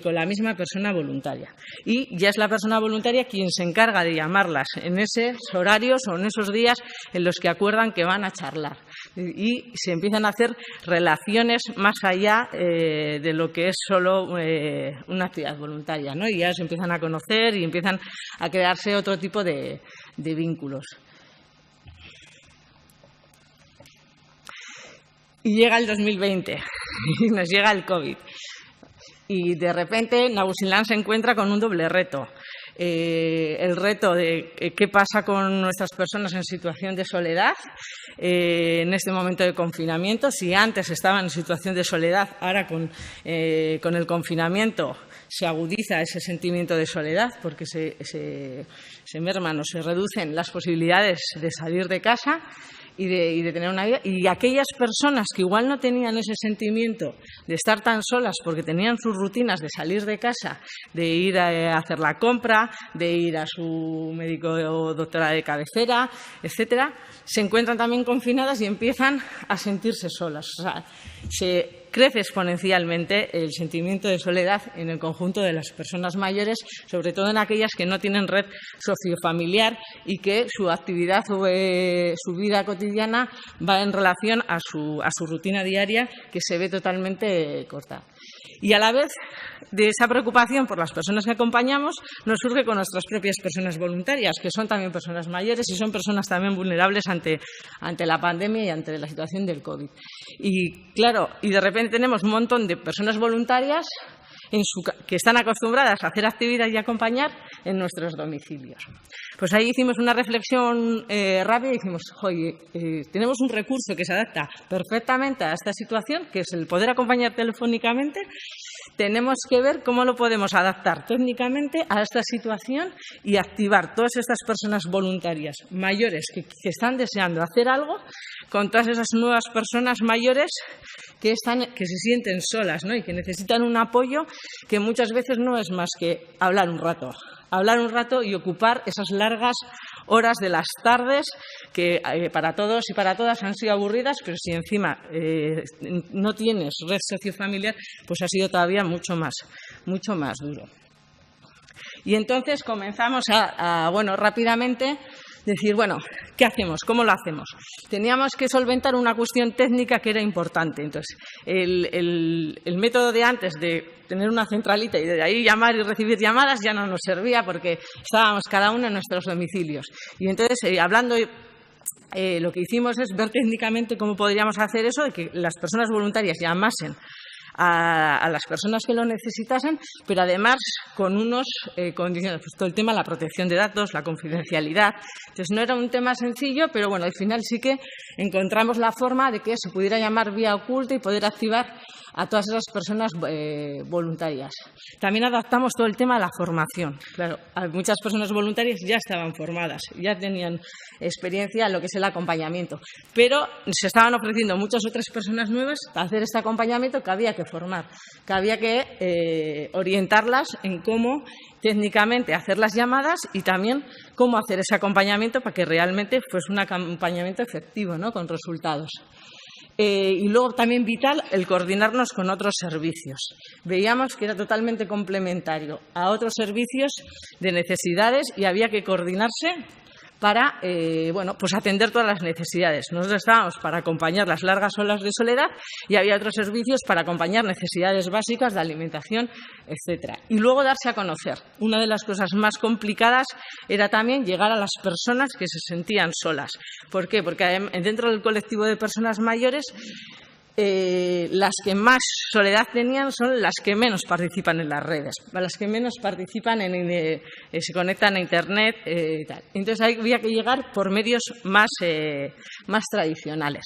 con la misma persona voluntaria. Y ya es la persona voluntaria quien se encarga de llamarlas en esos horarios o en esos días en los que acuerdan que van a charlar. Y se empiezan a hacer relaciones más allá de lo que es solo una actividad voluntaria, ¿no? Y ya se empiezan a conocer y empiezan a crearse otro tipo de vínculos. Y llega el 2020 y nos llega el COVID. Y de repente Nagusilán se encuentra con un doble reto. el reto de qué pasa con nuestras personas en situación de soledad en este momento de confinamiento. Si antes estaban en situación de soledad, ahora con el confinamiento se agudiza ese sentimiento de soledad porque se merman o se reducen las posibilidades de salir de casa y de tener una vida. Y aquellas personas que igual no tenían ese sentimiento de estar tan solas porque tenían sus rutinas de salir de casa, de ir a hacer la compra, de ir a su médico o doctora de cabecera, etcétera, se encuentran también confinadas y empiezan a sentirse solas. O sea, se crece exponencialmente el sentimiento de soledad en el conjunto de las personas mayores, sobre todo en aquellas que no tienen red sociofamiliar y que su actividad o su vida cotidiana va en relación a su rutina diaria, que se ve totalmente cortada. Y a la vez de esa preocupación por las personas que acompañamos, nos surge con nuestras propias personas voluntarias, que son también personas mayores y son personas también vulnerables ante la pandemia y ante la situación del COVID. Y claro, y de repente tenemos un montón de personas voluntarias que están acostumbradas a hacer actividad y acompañar en nuestros domicilios. Pues ahí hicimos una reflexión rápida y dijimos, oye, tenemos un recurso que se adapta perfectamente a esta situación, que es el poder acompañar telefónicamente. Tenemos que ver cómo lo podemos adaptar técnicamente a esta situación y activar todas estas personas voluntarias mayores que están deseando hacer algo con todas esas nuevas personas mayores que se sienten solas, ¿no? Y que necesitan un apoyo que muchas veces no es más que hablar un rato y ocupar esas largas horas de las tardes que para todos y para todas han sido aburridas, pero si encima no tienes red sociofamiliar, pues ha sido todavía mucho más duro. Y entonces comenzamos rápidamente decir, bueno, ¿qué hacemos? ¿Cómo lo hacemos? Teníamos que solventar una cuestión técnica que era importante. Entonces, el método de antes de tener una centralita y de ahí llamar y recibir llamadas ya no nos servía porque estábamos cada uno en nuestros domicilios. Y entonces, lo que hicimos es ver técnicamente cómo podríamos hacer eso, de que las personas voluntarias llamasen a las personas que lo necesitasen, pero además con unos condiciones, pues todo el tema de la protección de datos, la confidencialidad. Entonces no era un tema sencillo, pero bueno, al final sí que encontramos la forma de que se pudiera llamar vía oculta y poder activar a todas esas personas voluntarias. También adaptamos todo el tema de la formación. Claro, muchas personas voluntarias ya estaban formadas, ya tenían experiencia en lo que es el acompañamiento, pero se estaban ofreciendo muchas otras personas nuevas para hacer este acompañamiento que había que formar, que había que orientarlas en cómo técnicamente hacer las llamadas y también cómo hacer ese acompañamiento para que realmente fuese un acompañamiento efectivo, ¿no? Con resultados. Y luego también vital el coordinarnos con otros servicios. Veíamos que era totalmente complementario a otros servicios de necesidades y había que coordinarse para atender todas las necesidades. Nosotros estábamos para acompañar las largas olas de soledad y había otros servicios para acompañar necesidades básicas de alimentación, etcétera. Y luego darse a conocer. Una de las cosas más complicadas era también llegar a las personas que se sentían solas. ¿Por qué? Porque dentro del colectivo de personas mayores las que más soledad tenían son las que menos participan en las redes, las que menos participan se conectan a Internet y tal. Entonces había que llegar por medios más tradicionales.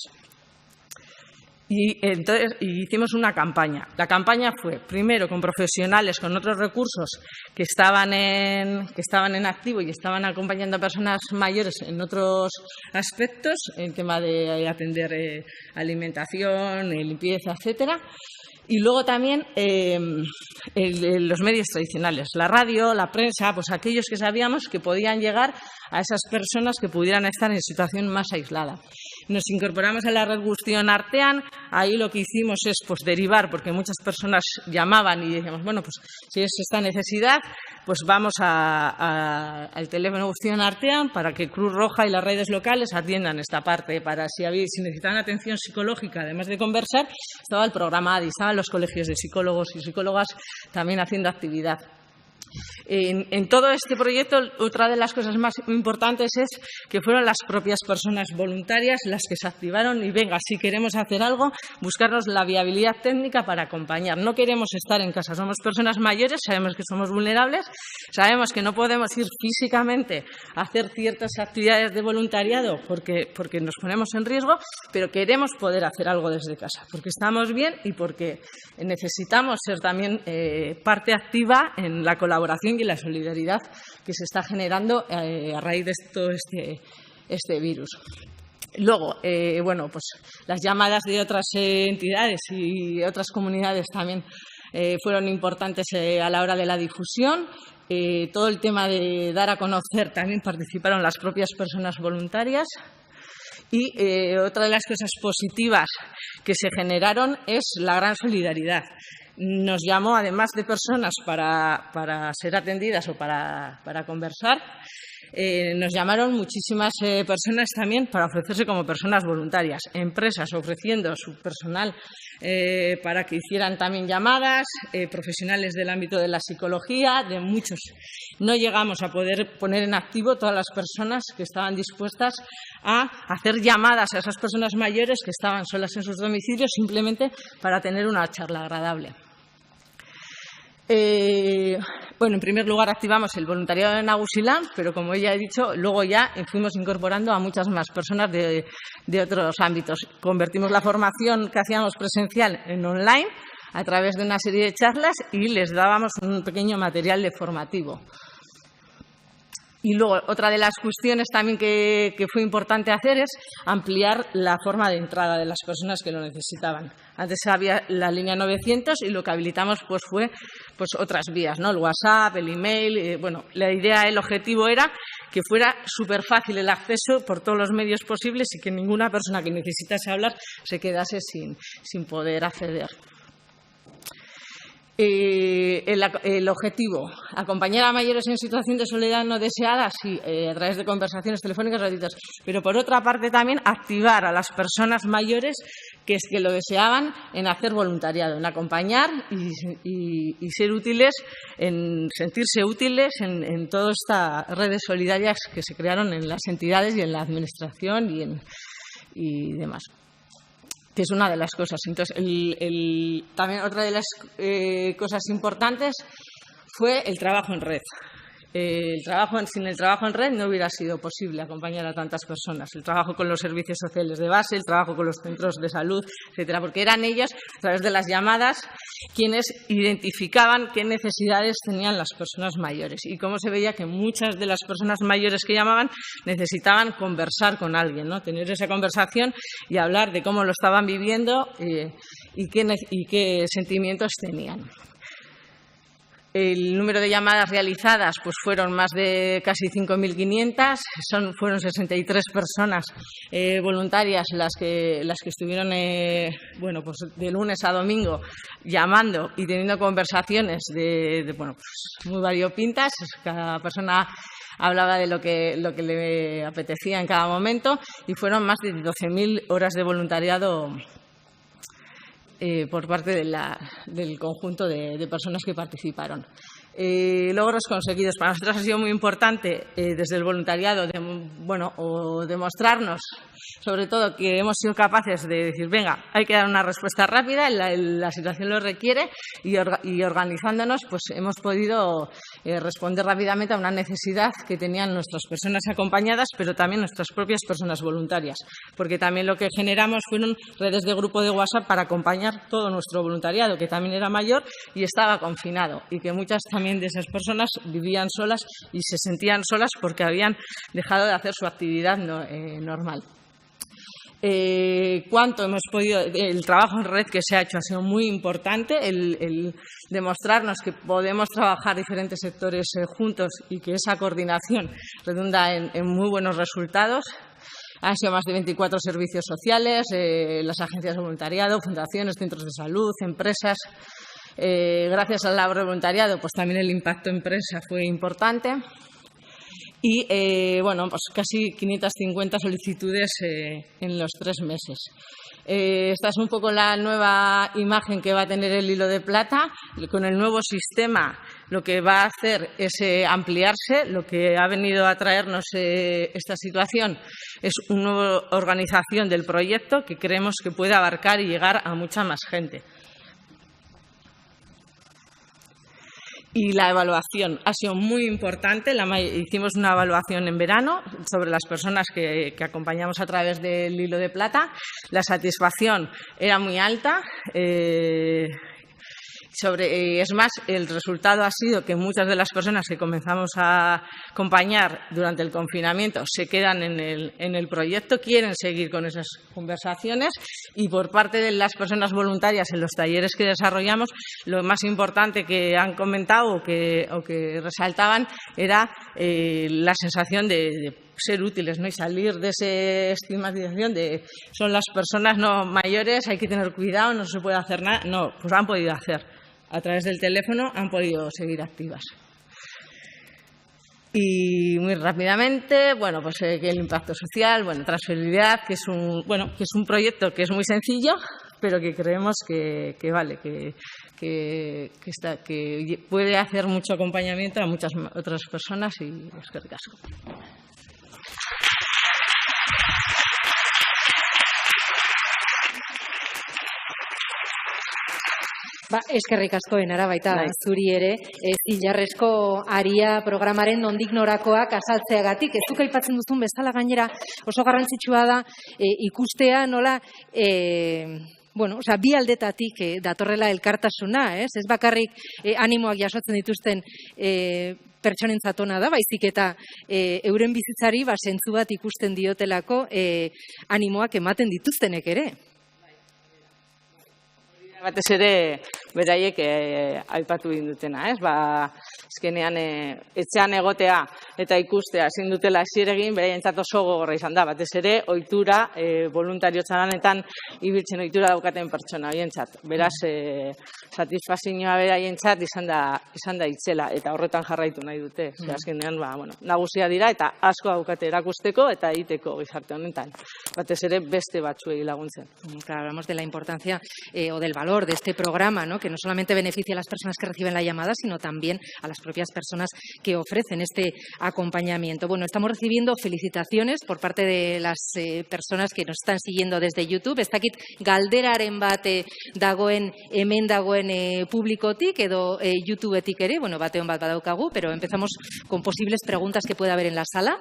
Y entonces hicimos una campaña. La campaña fue, primero, con profesionales, con otros recursos que estaban en activo y estaban acompañando a personas mayores en otros aspectos, en tema de atender alimentación, limpieza, etcétera. Y luego también los medios tradicionales, la radio, la prensa, pues aquellos que sabíamos que podían llegar a esas personas que pudieran estar en situación más aislada. Nos incorporamos a la red Guztion Artean. Ahí lo que hicimos es derivar, porque muchas personas llamaban y decíamos, bueno, pues si es esta necesidad, pues vamos al teléfono Guztion Artean para que Cruz Roja y las redes locales atiendan esta parte. Para si necesitaban atención psicológica, además de conversar, estaba el programa ADI, estaban los colegios de psicólogos y psicólogas también haciendo actividad. En todo este proyecto, otra de las cosas más importantes es que fueron las propias personas voluntarias las que se activaron y venga, si queremos hacer algo, buscarnos la viabilidad técnica para acompañar. No queremos estar en casa, somos personas mayores, sabemos que somos vulnerables, sabemos que no podemos ir físicamente a hacer ciertas actividades de voluntariado porque nos ponemos en riesgo, pero queremos poder hacer algo desde casa, porque estamos bien y porque necesitamos ser también parte activa en la colaboración y la solidaridad que se está generando a raíz de todo este virus. Luego, bueno, pues las llamadas de otras entidades y otras comunidades también fueron importantes a la hora de la difusión. Todo el tema de dar a conocer también participaron las propias personas voluntarias. Y otra de las cosas positivas que se generaron es la gran solidaridad. Nos llamó, además de personas para ser atendidas o para conversar, nos llamaron muchísimas personas también para ofrecerse como personas voluntarias, empresas ofreciendo su personal para que hicieran también llamadas, profesionales del ámbito de la psicología, de muchos. No llegamos a poder poner en activo todas las personas que estaban dispuestas a hacer llamadas a esas personas mayores que estaban solas en sus domicilios simplemente para tener una charla agradable. Bueno, en primer lugar activamos el voluntariado en Nagusilán, pero como ya he dicho, luego ya fuimos incorporando a muchas más personas de otros ámbitos. Convertimos la formación que hacíamos presencial en online a través de una serie de charlas y les dábamos un pequeño material de formativo. Y luego, otra de las cuestiones también que fue importante hacer es ampliar la forma de entrada de las personas que lo necesitaban. Antes había la línea 900 y lo que habilitamos pues fue otras vías, ¿no? El WhatsApp, el email. Bueno, la idea, el objetivo era que fuera súper fácil el acceso por todos los medios posibles y que ninguna persona que necesitase hablar se quedase sin poder acceder. El objetivo, acompañar a mayores en situación de soledad no deseada, sí, a través de conversaciones telefónicas gratuitas, pero por otra parte también activar a las personas mayores que lo deseaban en hacer voluntariado, en acompañar y ser útiles, en sentirse útiles en todas estas redes solidarias que se crearon en las entidades y en la administración y demás, que es una de las cosas. Entonces, también otra de las cosas importantes fue el trabajo en red. Sin el trabajo en red no hubiera sido posible acompañar a tantas personas. El trabajo con los servicios sociales de base, el trabajo con los centros de salud, etcétera, porque eran ellos, a través de las llamadas, quienes identificaban qué necesidades tenían las personas mayores y cómo se veía que muchas de las personas mayores que llamaban necesitaban conversar con alguien, ¿no? Tener esa conversación y hablar de cómo lo estaban viviendo y qué sentimientos tenían. El número de llamadas realizadas pues fueron más de casi 5.500, fueron 63 personas voluntarias las que estuvieron bueno, pues de lunes a domingo llamando y teniendo conversaciones bueno, pues muy variopintas. Cada persona hablaba de lo que le apetecía en cada momento y fueron más de 12.000 horas de voluntariado por parte del conjunto de personas que participaron. Logros conseguidos. Para nosotros ha sido muy importante desde el voluntariado demostrarnos, sobre todo, que hemos sido capaces de decir, venga, hay que dar una respuesta rápida, la situación lo requiere y organizándonos pues hemos podido responder rápidamente a una necesidad que tenían nuestras personas acompañadas, pero también nuestras propias personas voluntarias, porque también lo que generamos fueron redes de grupo de WhatsApp para acompañar todo nuestro voluntariado, que también era mayor y estaba confinado, y que muchas también de esas personas vivían solas y se sentían solas porque habían dejado de hacer su actividad normal. Cuánto hemos podido, el trabajo en red que se ha hecho ha sido muy importante, el demostrarnos que podemos trabajar diferentes sectores juntos y que esa coordinación redunda en muy buenos resultados. Han sido más de 24 servicios sociales, las agencias de voluntariado, fundaciones, centros de salud, empresas. Gracias al labor de voluntariado, pues también el impacto empresa fue importante. Y bueno, pues casi 550 solicitudes en los 3 meses. Esta es un poco la nueva imagen que va a tener el hilo de plata, con el nuevo sistema lo que va a hacer es ampliarse. Lo que ha venido a traernos esta situación es una nueva organización del proyecto que creemos que puede abarcar y llegar a mucha más gente. Y la evaluación ha sido muy importante. Hicimos una evaluación en verano sobre las personas que acompañamos a través del Hilo de Plata. La satisfacción era muy alta. Es más, el resultado ha sido que muchas de las personas que comenzamos a acompañar durante el confinamiento se quedan en el proyecto, quieren seguir con esas conversaciones, y por parte de las personas voluntarias en los talleres que desarrollamos, lo más importante que han comentado o que resaltaban era la sensación de ser útiles, ¿no? Y salir de esa estigmatización de son las personas no mayores, hay que tener cuidado, no se puede hacer nada. No, pues han podido hacer. A través del teléfono han podido seguir activas. Y muy rápidamente, bueno, pues que el impacto social, transferibilidad, que es un proyecto que es muy sencillo, pero que creemos que vale, que puede hacer mucho acompañamiento a muchas otras personas, y es que ricasco. Eskerrik asko enara baita zuri ere, zilarrezko aria programaren nondik norakoak azaltzeagatik. Ez duk aipatzen duzun bezala gainera oso garrantzitsua da ikustea nola bi aldetatik datorrela elkartasuna, ez bakarrik animoak jasotzen dituzten pertsonentzat ona da, baizik eta euren bizitzari zentzu bat ikusten diotelako animoak ematen dituztenek ere. Batez ere, beraiek aipatu dutena, ez? Azkenean, etxean egotea eta ikustea ezin dutela hasier egin, beraientzat oso gogorra izan da. Batez ere, ohitura, boluntariotza lanetan ibiltzen ohitura daukaten pertsona horientzat. Beraz, satisfazioa beraientzat izan da itzela, eta horretan jarraitu nahi dute. Azkenean, nagusia dira eta asko daukate erakusteko eta egiteko gizarte honetan. Batez ere, beste batzuei laguntzen. Hablamos de la importancia o del valor de este programa, ¿no? Que no solamente beneficia a las personas que reciben la llamada, sino también a las propias personas que ofrecen este acompañamiento. Bueno, estamos recibiendo felicitaciones por parte de las personas que nos están siguiendo desde YouTube. Ez dakit galderaren bat dagoen hemen dagoen publikotik edo YouTubetik ere, bateon bat badaukagu, pero empezamos con posibles preguntas que pueda haber en la sala.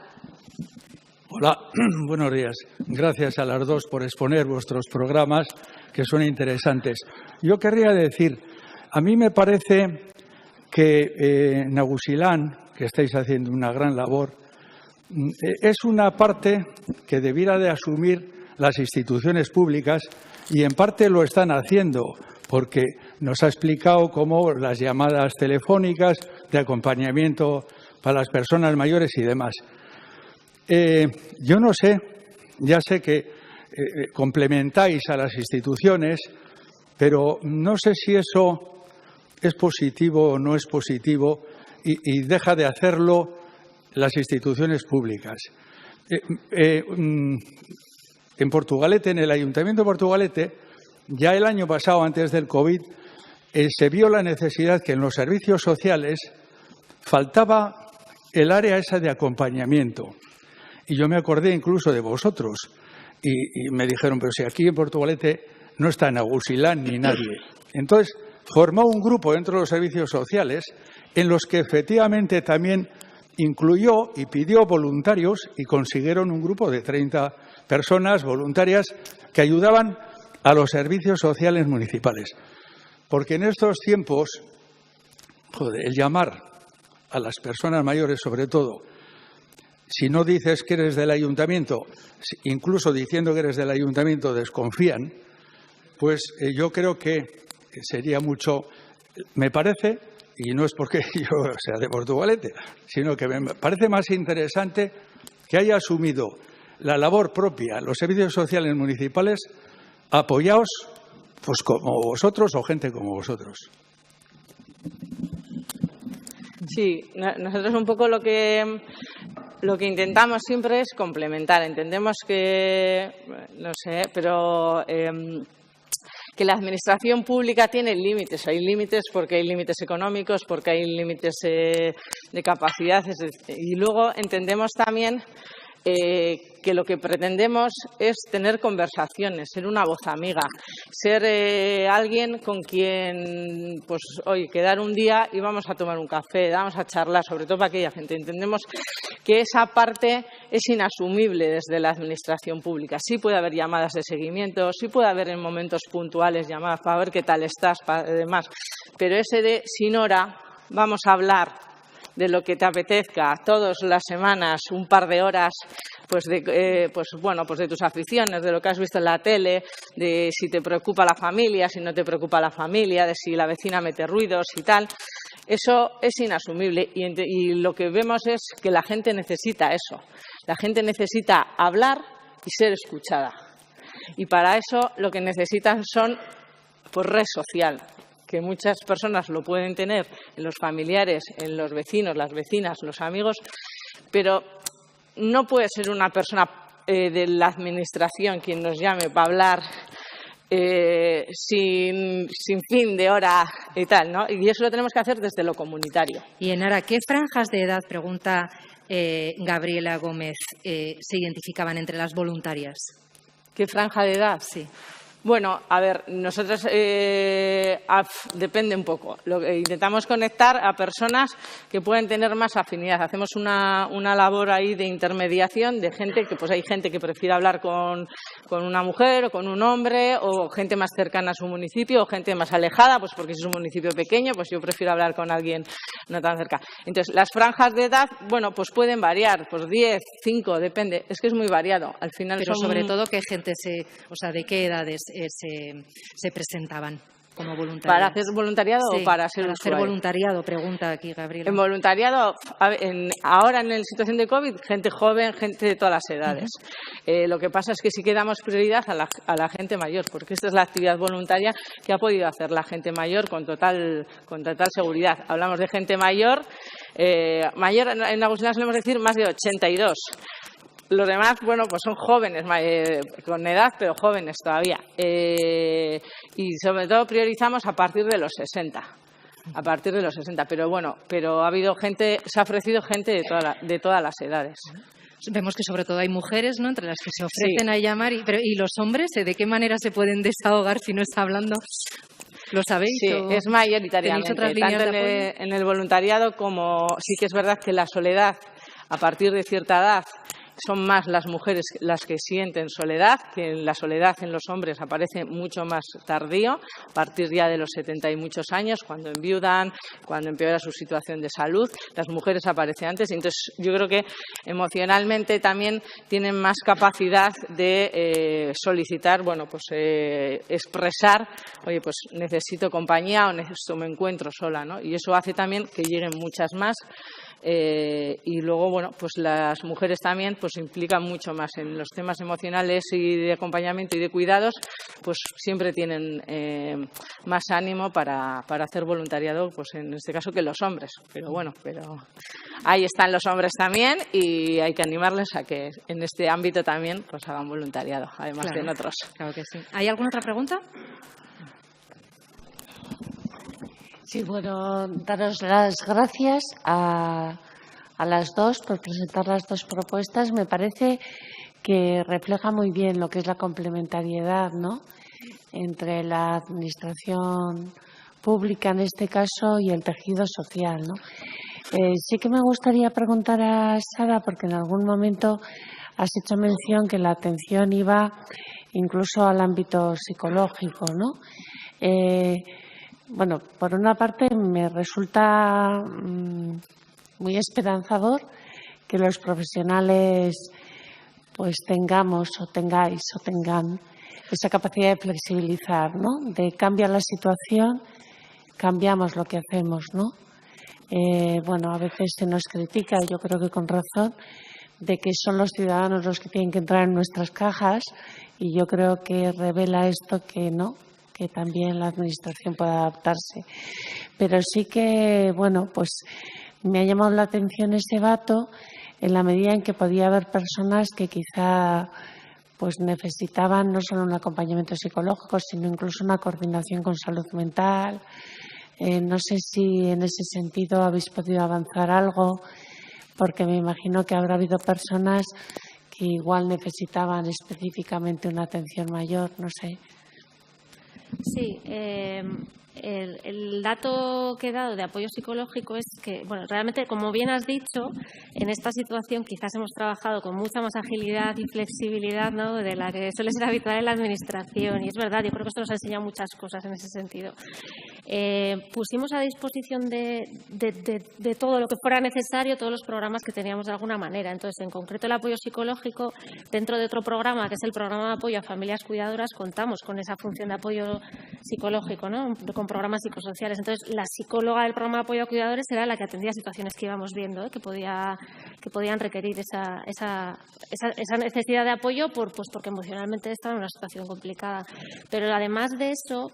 Hola, buenos días. Gracias a las dos por exponer vuestros programas, que son interesantes. Yo querría decir, a mí me parece que Nagusilán, que estáis haciendo una gran labor, es una parte que debiera de asumir las instituciones públicas, y en parte lo están haciendo, porque nos ha explicado cómo las llamadas telefónicas de acompañamiento para las personas mayores y demás. Yo no sé, ya sé que complementáis a las instituciones, pero no sé si eso es positivo o no es positivo, y deja de hacerlo las instituciones públicas. En Portugalete, en el Ayuntamiento de Portugalete, ya el año pasado, antes del COVID, se vio la necesidad que en los servicios sociales faltaba el área esa de acompañamiento. Y yo me acordé incluso de vosotros, y me dijeron, pero si aquí en Portugalete no está Nagusilán ni nadie. Entonces, formó un grupo dentro de los servicios sociales en los que efectivamente también incluyó y pidió voluntarios, y consiguieron un grupo de 30 personas voluntarias que ayudaban a los servicios sociales municipales. Porque en estos tiempos, el llamar a las personas mayores, sobre todo, si no dices que eres del ayuntamiento, incluso diciendo que eres del ayuntamiento desconfían, pues yo creo que sería mucho, me parece, y no es porque yo sea de Portugalete, sino que me parece más interesante que haya asumido la labor propia, los servicios sociales municipales, apoyaos pues como vosotros o gente como vosotros. Sí, nosotros un poco lo que intentamos siempre es complementar. Entendemos que, no sé, pero que la administración pública tiene límites. Hay límites porque hay límites económicos, porque hay límites de capacidades. Y luego entendemos también que lo que pretendemos es tener conversaciones, ser una voz amiga, ser alguien con quien, pues, oye, quedar un día y vamos a tomar un café, vamos a charlar, sobre todo para aquella gente. Entendemos que esa parte es inasumible desde la administración pública. Sí puede haber llamadas de seguimiento, sí puede haber en momentos puntuales llamadas para ver qué tal estás, para demás, pero ese de sin hora, vamos a hablar de lo que te apetezca todas las semanas, un par de horas, pues de tus aficiones, de lo que has visto en la tele, de si te preocupa la familia, si no te preocupa la familia, de si la vecina mete ruidos y tal. Eso es inasumible y lo que vemos es que la gente necesita eso. La gente necesita hablar y ser escuchada. Y para eso lo que necesitan son, pues, red social, que muchas personas lo pueden tener en los familiares, en los vecinos, las vecinas, los amigos, pero no puede ser una persona de la administración quien nos llame para hablar sin fin de hora y tal, ¿no? Y eso lo tenemos que hacer desde lo comunitario. Y Enara, ¿qué franjas de edad, pregunta Gabriela Gómez, se identificaban entre las voluntarias? ¿Qué franja de edad? Sí. Bueno, a ver, nosotros depende un poco. Intentamos conectar a personas que pueden tener más afinidad. Hacemos una labor ahí de intermediación de gente que, pues, hay gente que prefiere hablar con una mujer o con un hombre, o gente más cercana a su municipio, o gente más alejada, pues porque si es un municipio pequeño, pues yo prefiero hablar con alguien no tan cerca. Entonces, las franjas de edad, bueno, pues pueden variar, pues 10, 5, depende. Es que es muy variado. Al final, pero sobre todo, ¿qué gente de qué edades se presentaban como voluntarios? ¿Para hacer voluntariado o para ser usuario? Para hacer voluntariado, pregunta aquí Gabriela. En voluntariado, ahora en la situación de COVID, gente joven, gente de todas las edades. Lo que pasa es que sí que damos prioridad a la gente mayor, porque esta es la actividad voluntaria que ha podido hacer la gente mayor con total seguridad. Hablamos de gente mayor, en Agustina solemos decir más de 82. Los demás, bueno, pues son jóvenes, con edad, pero jóvenes todavía. Y sobre todo priorizamos a partir de los 60. A partir de los 60. Pero bueno, ha habido gente, se ha ofrecido gente de todas las edades. Vemos que sobre todo hay mujeres, ¿no?, entre las que se ofrecen a llamar. ¿Y los hombres? ¿De qué manera se pueden desahogar si no está hablando? ¿Lo sabéis? Sí, es mayoritariamente. Tanto en el voluntariado como sí que es verdad que la soledad, a partir de cierta edad, son más las mujeres las que sienten soledad, que la soledad en los hombres aparece mucho más tardío, a partir ya de los 70 y muchos años, cuando enviudan, cuando empeora su situación de salud. Las mujeres aparecen antes, y entonces yo creo que emocionalmente también tienen más capacidad de solicitar, bueno, pues expresar, oye, pues necesito compañía o me encuentro sola, ¿no? Y eso hace también que lleguen muchas más. Y luego, bueno, pues las mujeres también pues implican mucho más en los temas emocionales y de acompañamiento y de cuidados, pues siempre tienen más ánimo para hacer voluntariado, pues en este caso, que los hombres. Pero bueno, ahí están los hombres también, y hay que animarles a que en este ámbito también pues hagan voluntariado, además de en otros. Claro que sí. ¿Hay alguna otra pregunta? Sí, bueno, daros las gracias a las dos por presentar las dos propuestas. Me parece que refleja muy bien lo que es la complementariedad, ¿no?, entre la administración pública, en este caso, y el tejido social, ¿no? Sí que me gustaría preguntar a Sara, porque en algún momento has hecho mención que la atención iba incluso al ámbito psicológico, ¿no? Bueno, por una parte me resulta muy esperanzador que los profesionales pues tengan esa capacidad de flexibilizar, ¿no?, de cambiar la situación, cambiamos lo que hacemos, ¿no? Bueno, a veces se nos critica, yo creo que con razón, de que son los ciudadanos los que tienen que entrar en nuestras cajas, y yo creo que revela esto que no, que también la administración puede adaptarse. Pero sí que, bueno, pues me ha llamado la atención ese dato, en la medida en que podía haber personas que quizá pues necesitaban no solo un acompañamiento psicológico, sino incluso una coordinación con salud mental. No sé si en ese sentido habéis podido avanzar algo, porque me imagino que habrá habido personas que igual necesitaban específicamente una atención mayor, no sé. Sí, el dato que he dado de apoyo psicológico es que, bueno, realmente, como bien has dicho, en esta situación quizás hemos trabajado con mucha más agilidad y flexibilidad, ¿no?, de la que suele ser habitual en la Administración. Y es verdad, yo creo que esto nos ha enseñado muchas cosas en ese sentido. Pusimos a disposición de todo lo que fuera necesario, todos los programas que teníamos de alguna manera. Entonces, en concreto, el apoyo psicológico, dentro de otro programa, que es el programa de apoyo a familias cuidadoras, contamos con esa función de apoyo psicológico, ¿no?, con programas psicosociales. Entonces, la psicóloga del programa de apoyo a cuidadores era la que atendía situaciones que íbamos viendo, que podían requerir esa necesidad de apoyo porque emocionalmente estaban en una situación complicada. Pero además de eso,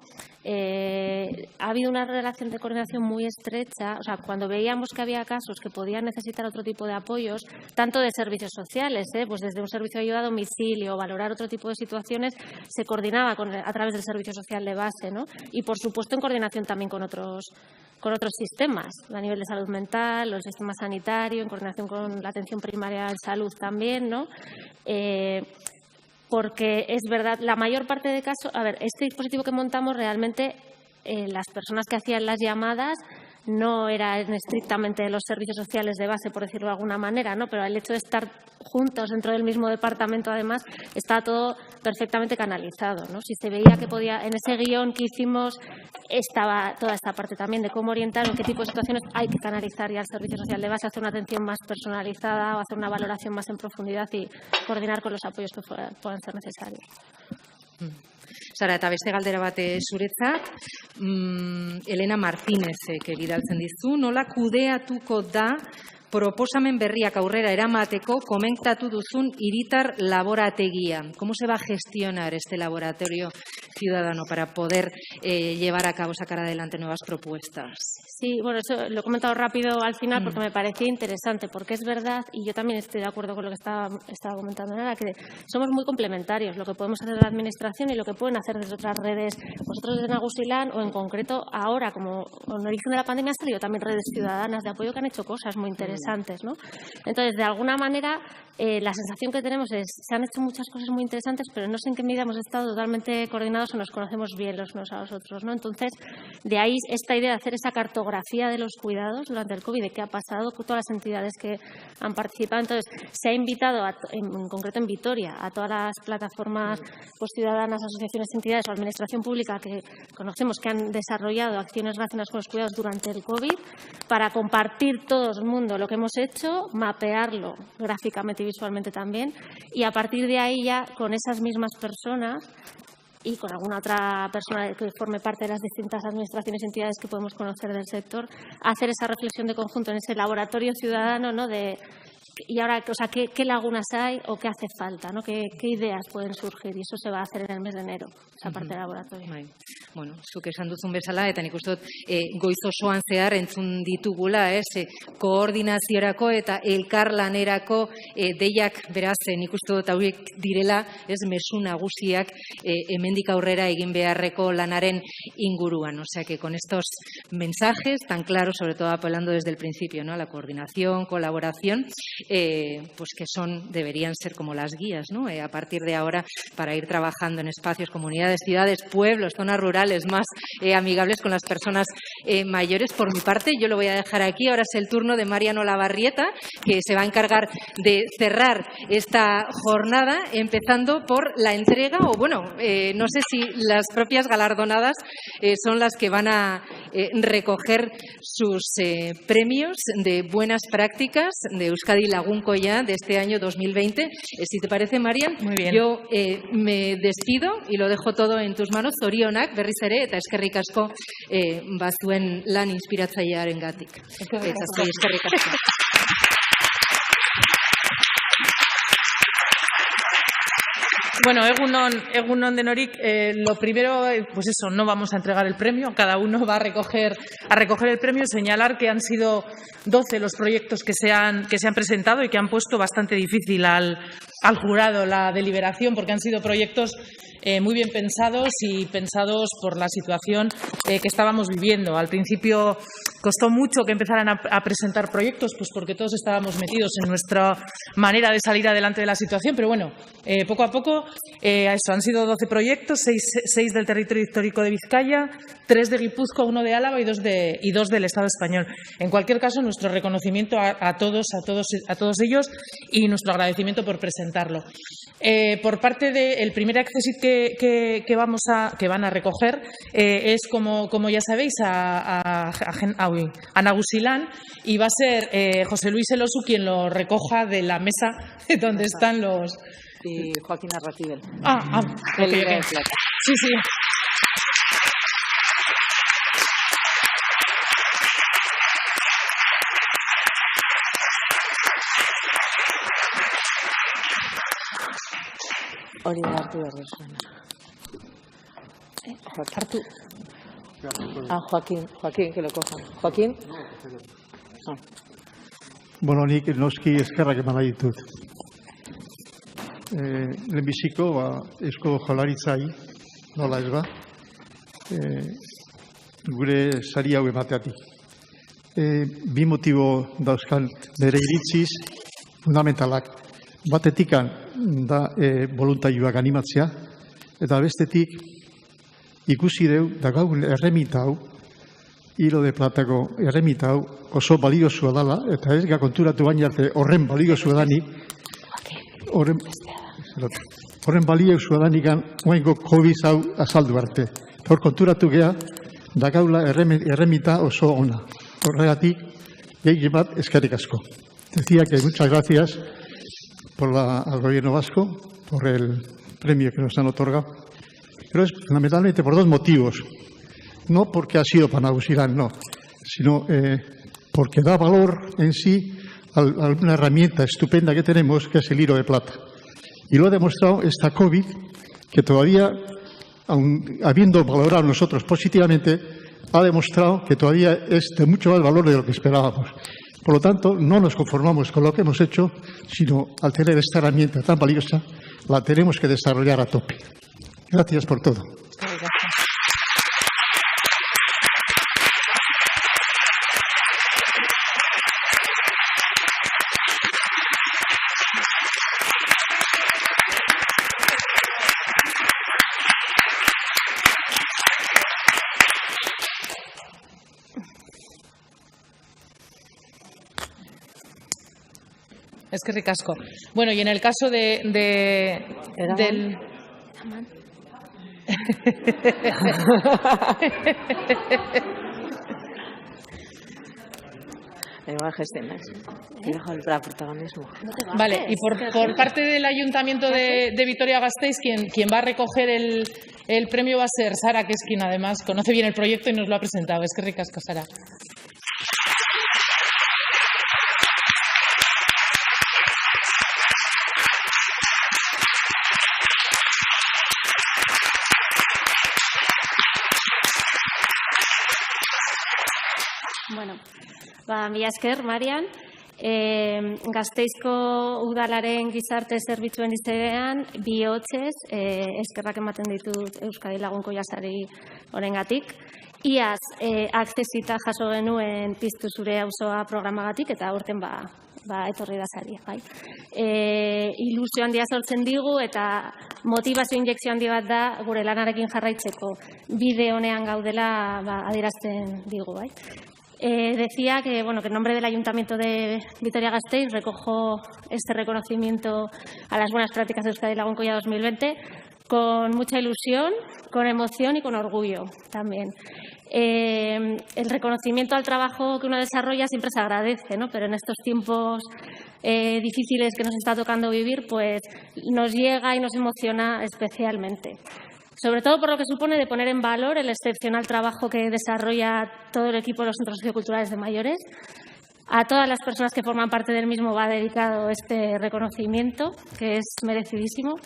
ha habido una relación de coordinación muy estrecha. O sea, cuando veíamos que había casos que podían necesitar otro tipo de apoyos, tanto de servicios sociales, pues desde un servicio de ayuda a domicilio, valorar otro tipo de situaciones, se coordinaba a través del servicio social de base, ¿no? Y, por supuesto, en coordinación también con otros sistemas, a nivel de salud mental, el sistema sanitario, en coordinación con la atención primaria de salud también, ¿no? Porque es verdad, la mayor parte de casos, este dispositivo que montamos realmente, las personas que hacían las llamadas no eran estrictamente de los servicios sociales de base, por decirlo de alguna manera, ¿no? Pero el hecho de estar juntos dentro del mismo departamento, además, está todo perfectamente canalizado, ¿no? Si se veía que podía, en ese guión que hicimos, estaba toda esta parte también de cómo orientar, en qué tipo de situaciones hay que canalizar ya al servicio social de base, hacer una atención más personalizada o hacer una valoración más en profundidad y coordinar con los apoyos que puedan ser necesarios. Sara, eta beste galdera bat zuretzat, Elena Martínezek bidaltzen dizu, nola kudeatuko da proposamen berriak aurrera eramateko komentatu duzun hiritar laborategia. ¿Cómo se va a gestionar este laboratorio ciudadano para poder llevar a cabo, sacar adelante nuevas propuestas? Sí, bueno, eso lo he comentado rápido al final porque me parecía interesante, porque es verdad, y yo también estoy de acuerdo con lo que estaba comentando Nara, que somos muy complementarios, lo que podemos hacer desde la Administración y lo que pueden hacer desde otras redes, vosotros desde Nagusilán o en concreto ahora, como en origen de la pandemia, han salido también redes ciudadanas de apoyo que han hecho cosas muy interesantes, ¿no? Entonces, de alguna manera, la sensación que tenemos es se han hecho muchas cosas muy interesantes, pero no sé en qué medida hemos estado totalmente coordinados o nos conocemos bien los unos a los otros, ¿no? Entonces, de ahí esta idea de hacer esa cartografía de los cuidados durante el COVID, de qué ha pasado con todas las entidades que han participado. Entonces, se ha invitado, en concreto en Vitoria, a todas las plataformas ciudadanas, asociaciones, entidades o administración pública que conocemos que han desarrollado acciones relacionadas con los cuidados durante el COVID, para compartir todo el mundo lo que hemos hecho, mapearlo gráficamente y visualmente también, y a partir de ahí ya con esas mismas personas y con alguna otra persona que forme parte de las distintas administraciones y entidades que podemos conocer del sector, hacer esa reflexión de conjunto en ese laboratorio ciudadano, ¿no? Y ahora, o sea, ¿qué lagunas hay o qué hace falta, ¿no? ¿Qué ideas pueden surgir? Y eso se va a hacer en el mes de enero, esa parte del laboratorio. Bueno, zuk esan duzun bezala, eta nik uste dut goiz osoan zehar entzun ditugula, koordinaziorako eta elkarlanerako deiak, beraz, nik uste dut hauek direla, mezu nagusiak hemendik aurrera egin beharreko lanaren inguruan. O sea que con estos mensajes tan claros, sobre todo apelando desde el principio, ¿no?, a la coordinación, colaboración, pues que deberían ser como las guías, ¿no? A partir de ahora, para ir trabajando en espacios, comunidades, ciudades, pueblos, zonas rurales más amigables con las personas mayores. Por mi parte, yo lo voy a dejar aquí. Ahora es el turno de Mariano Lavarrieta, que se va a encargar de cerrar esta jornada, empezando por la entrega, o bueno, no sé si las propias galardonadas son las que van a recoger sus premios de buenas prácticas de Euskadi Lagunkoia de este año 2020. Si te parece, Marian, yo me despido y lo dejo todo en tus manos. Zorionak, berriz ere, eta eskerrik asko bazuen lan inspiratzailearengatik. Eta zuei eskerrik asko. Bueno, egunon denorik, lo primero, pues eso, no vamos a entregar el premio, cada uno va a recoger el premio, señalar que han sido 12 los proyectos que se han presentado y que han puesto bastante difícil al al jurado la deliberación, porque han sido proyectos muy bien pensados y pensados por la situación que estábamos viviendo. Al principio costó mucho que empezaran a presentar proyectos, pues porque todos estábamos metidos en nuestra manera de salir adelante de la situación, pero bueno, poco a poco eso, han sido 12 proyectos, 6 del territorio histórico de Vizcaya, 3 de Guipúzcoa, 1 de Álava y 2 del Estado español. En cualquier caso, nuestro reconocimiento a todos ellos y nuestro agradecimiento por presentarlo. Por parte del primer accessit que van a recoger es, como ya sabéis, a Nagusilán, y va a ser José Luis Elosu quien lo recoja de la mesa donde están los... Y Joaquín Arratibel. Okay. Sí, sí. Hori da hartu behar duzuen. Hartu. Joaquín, que lo cojan. Joaquín? Bueno, nik noski eskerrak eman nahi ditut. Lehenbiziko, Eusko Jaurlaritzai, nola ez ba, gure sari hau emateatik. Bi motibo dauzkan nire iritziz fundamentalak. Batetikan da voluntarioak animatzea, eta bestetik ikusi deu, da gaur erremita hau, Hilo de Platako erremita hau oso baliozua dala, eta ez konturatu baina arte horren baliozua danik, horren baliozua danikan oaingo COVID hau azaldu arte. Hor konturatu gea, da gaula erremita oso ona. Horregatik, gehi bat eskerrik asko. Decía que muchas gracias al Gobierno vasco por el premio que nos han otorgado, pero es fundamentalmente por 2 motivos. No porque ha sido para Nagusilán, no, sino porque da valor en sí a una herramienta estupenda que tenemos, que es el Hilo de Plata. Y lo ha demostrado esta COVID, que todavía, aun habiendo valorado nosotros positivamente, ha demostrado que todavía es de mucho más valor de lo que esperábamos. Por lo tanto, no nos conformamos con lo que hemos hecho, sino al tener esta herramienta tan valiosa, la tenemos que desarrollar a tope. Gracias por todo. Es que ricasco. Bueno, y en el caso del... Vale, y por parte del Ayuntamiento de Vitoria-Gasteiz, quien va a recoger el premio va a ser Sara, que es quien además conoce bien el proyecto y nos lo ha presentado. Es que ricasco, Sara. Bueno, mila esker, Marian. Gasteizko udalaren gizarte zerbitzuen izenean, bi hotzez, eskerrak ematen ditut Euskadi Lagunko Jasari horengatik. Iaz, akzesita jaso genuen Piztu zure auzoa programagatik, eta aurten etorri da saria, bai. Ilusio handia sortzen digu eta motivazio injekzio handi bat da gure lanarekin jarraitzeko bide honean gaudela adierazten digu, bai. Decía que, bueno, que en nombre del Ayuntamiento de Vitoria-Gasteiz recojo este reconocimiento a las buenas prácticas de Euskadi Lagunkoia 2020 con mucha ilusión, con emoción y con orgullo también. El reconocimiento al trabajo que uno desarrolla siempre se agradece, ¿no? Pero en estos tiempos difíciles que nos está tocando vivir, pues nos llega y nos emociona especialmente. Sobre todo por lo que supone de poner en valor el excepcional trabajo que desarrolla todo el equipo de los centros socioculturales de mayores. A todas las personas que forman parte del mismo va dedicado este reconocimiento, que es merecidísimo.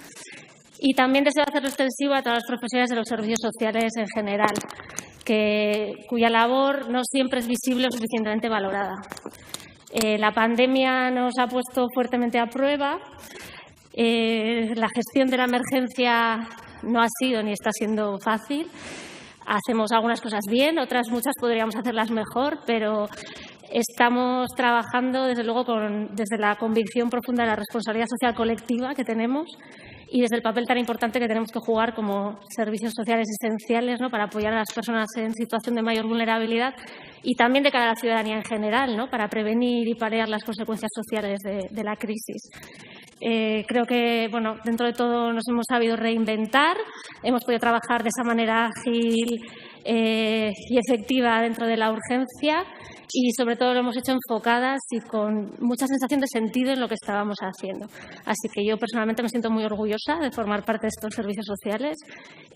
Y también deseo hacerlo extensivo a todas las profesionales de los servicios sociales en general, cuya labor no siempre es visible o suficientemente valorada. La pandemia nos ha puesto fuertemente a prueba La gestión de la emergencia no ha sido ni está siendo fácil. Hacemos algunas cosas bien, otras muchas podríamos hacerlas mejor, pero estamos trabajando desde luego desde la convicción profunda de la responsabilidad social colectiva que tenemos y desde el papel tan importante que tenemos que jugar como servicios sociales esenciales, ¿no?, para apoyar a las personas en situación de mayor vulnerabilidad y también de cara a la ciudadanía en general, ¿no?, para prevenir y paliar las consecuencias sociales de la crisis. Creo que, bueno, dentro de todo nos hemos sabido reinventar, hemos podido trabajar de esa manera ágil y efectiva dentro de la urgencia y sobre todo lo hemos hecho enfocadas y con mucha sensación de sentido en lo que estábamos haciendo. Así que yo personalmente me siento muy orgullosa de formar parte de estos servicios sociales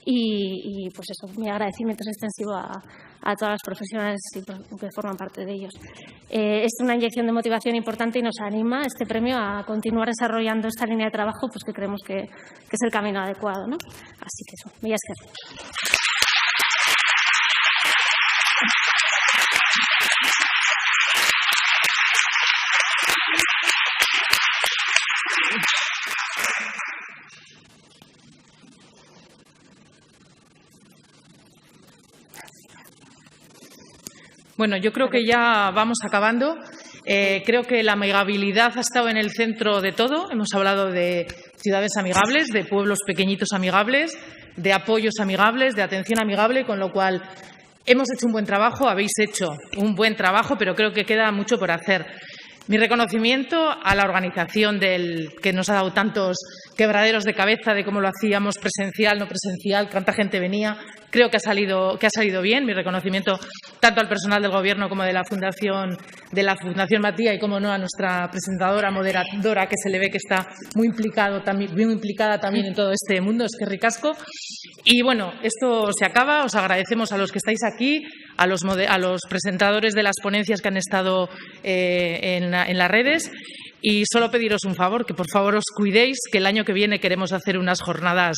y pues eso, mi agradecimiento es extensivo a todas las profesionales que forman parte de ellos. Es una inyección de motivación importante y nos anima este premio a continuar desarrollando esta línea de trabajo, pues que creemos que es el camino adecuado, ¿no? Así que eso, mila esker. Bueno, yo creo que ya vamos acabando. Creo que la amigabilidad ha estado en el centro de todo. Hemos hablado de ciudades amigables, de pueblos pequeñitos amigables, de apoyos amigables, de atención amigable, con lo cual hemos hecho un buen trabajo, habéis hecho un buen trabajo, pero creo que queda mucho por hacer. Mi reconocimiento a la organización que nos ha dado tantos quebraderos de cabeza de cómo lo hacíamos presencial, no presencial, cuánta gente venía. Creo que ha salido bien. Mi reconocimiento tanto al personal del Gobierno como de la Fundación Matia y, como no, a nuestra presentadora, moderadora, que se le ve que está muy implicada también en todo este mundo. Es que ricasco. Y bueno, esto se acaba. Os agradecemos a los que estáis aquí, a los presentadores de las ponencias que han estado en las redes. Y solo pediros un favor, que por favor os cuidéis, que el año que viene queremos hacer unas jornadas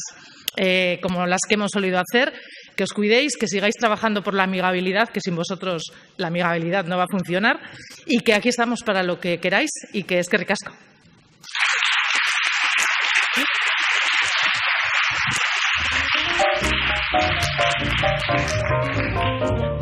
como las que hemos solido hacer, que os cuidéis, que sigáis trabajando por la amigabilidad, que sin vosotros la amigabilidad no va a funcionar, y que aquí estamos para lo que queráis y que es que ricasco.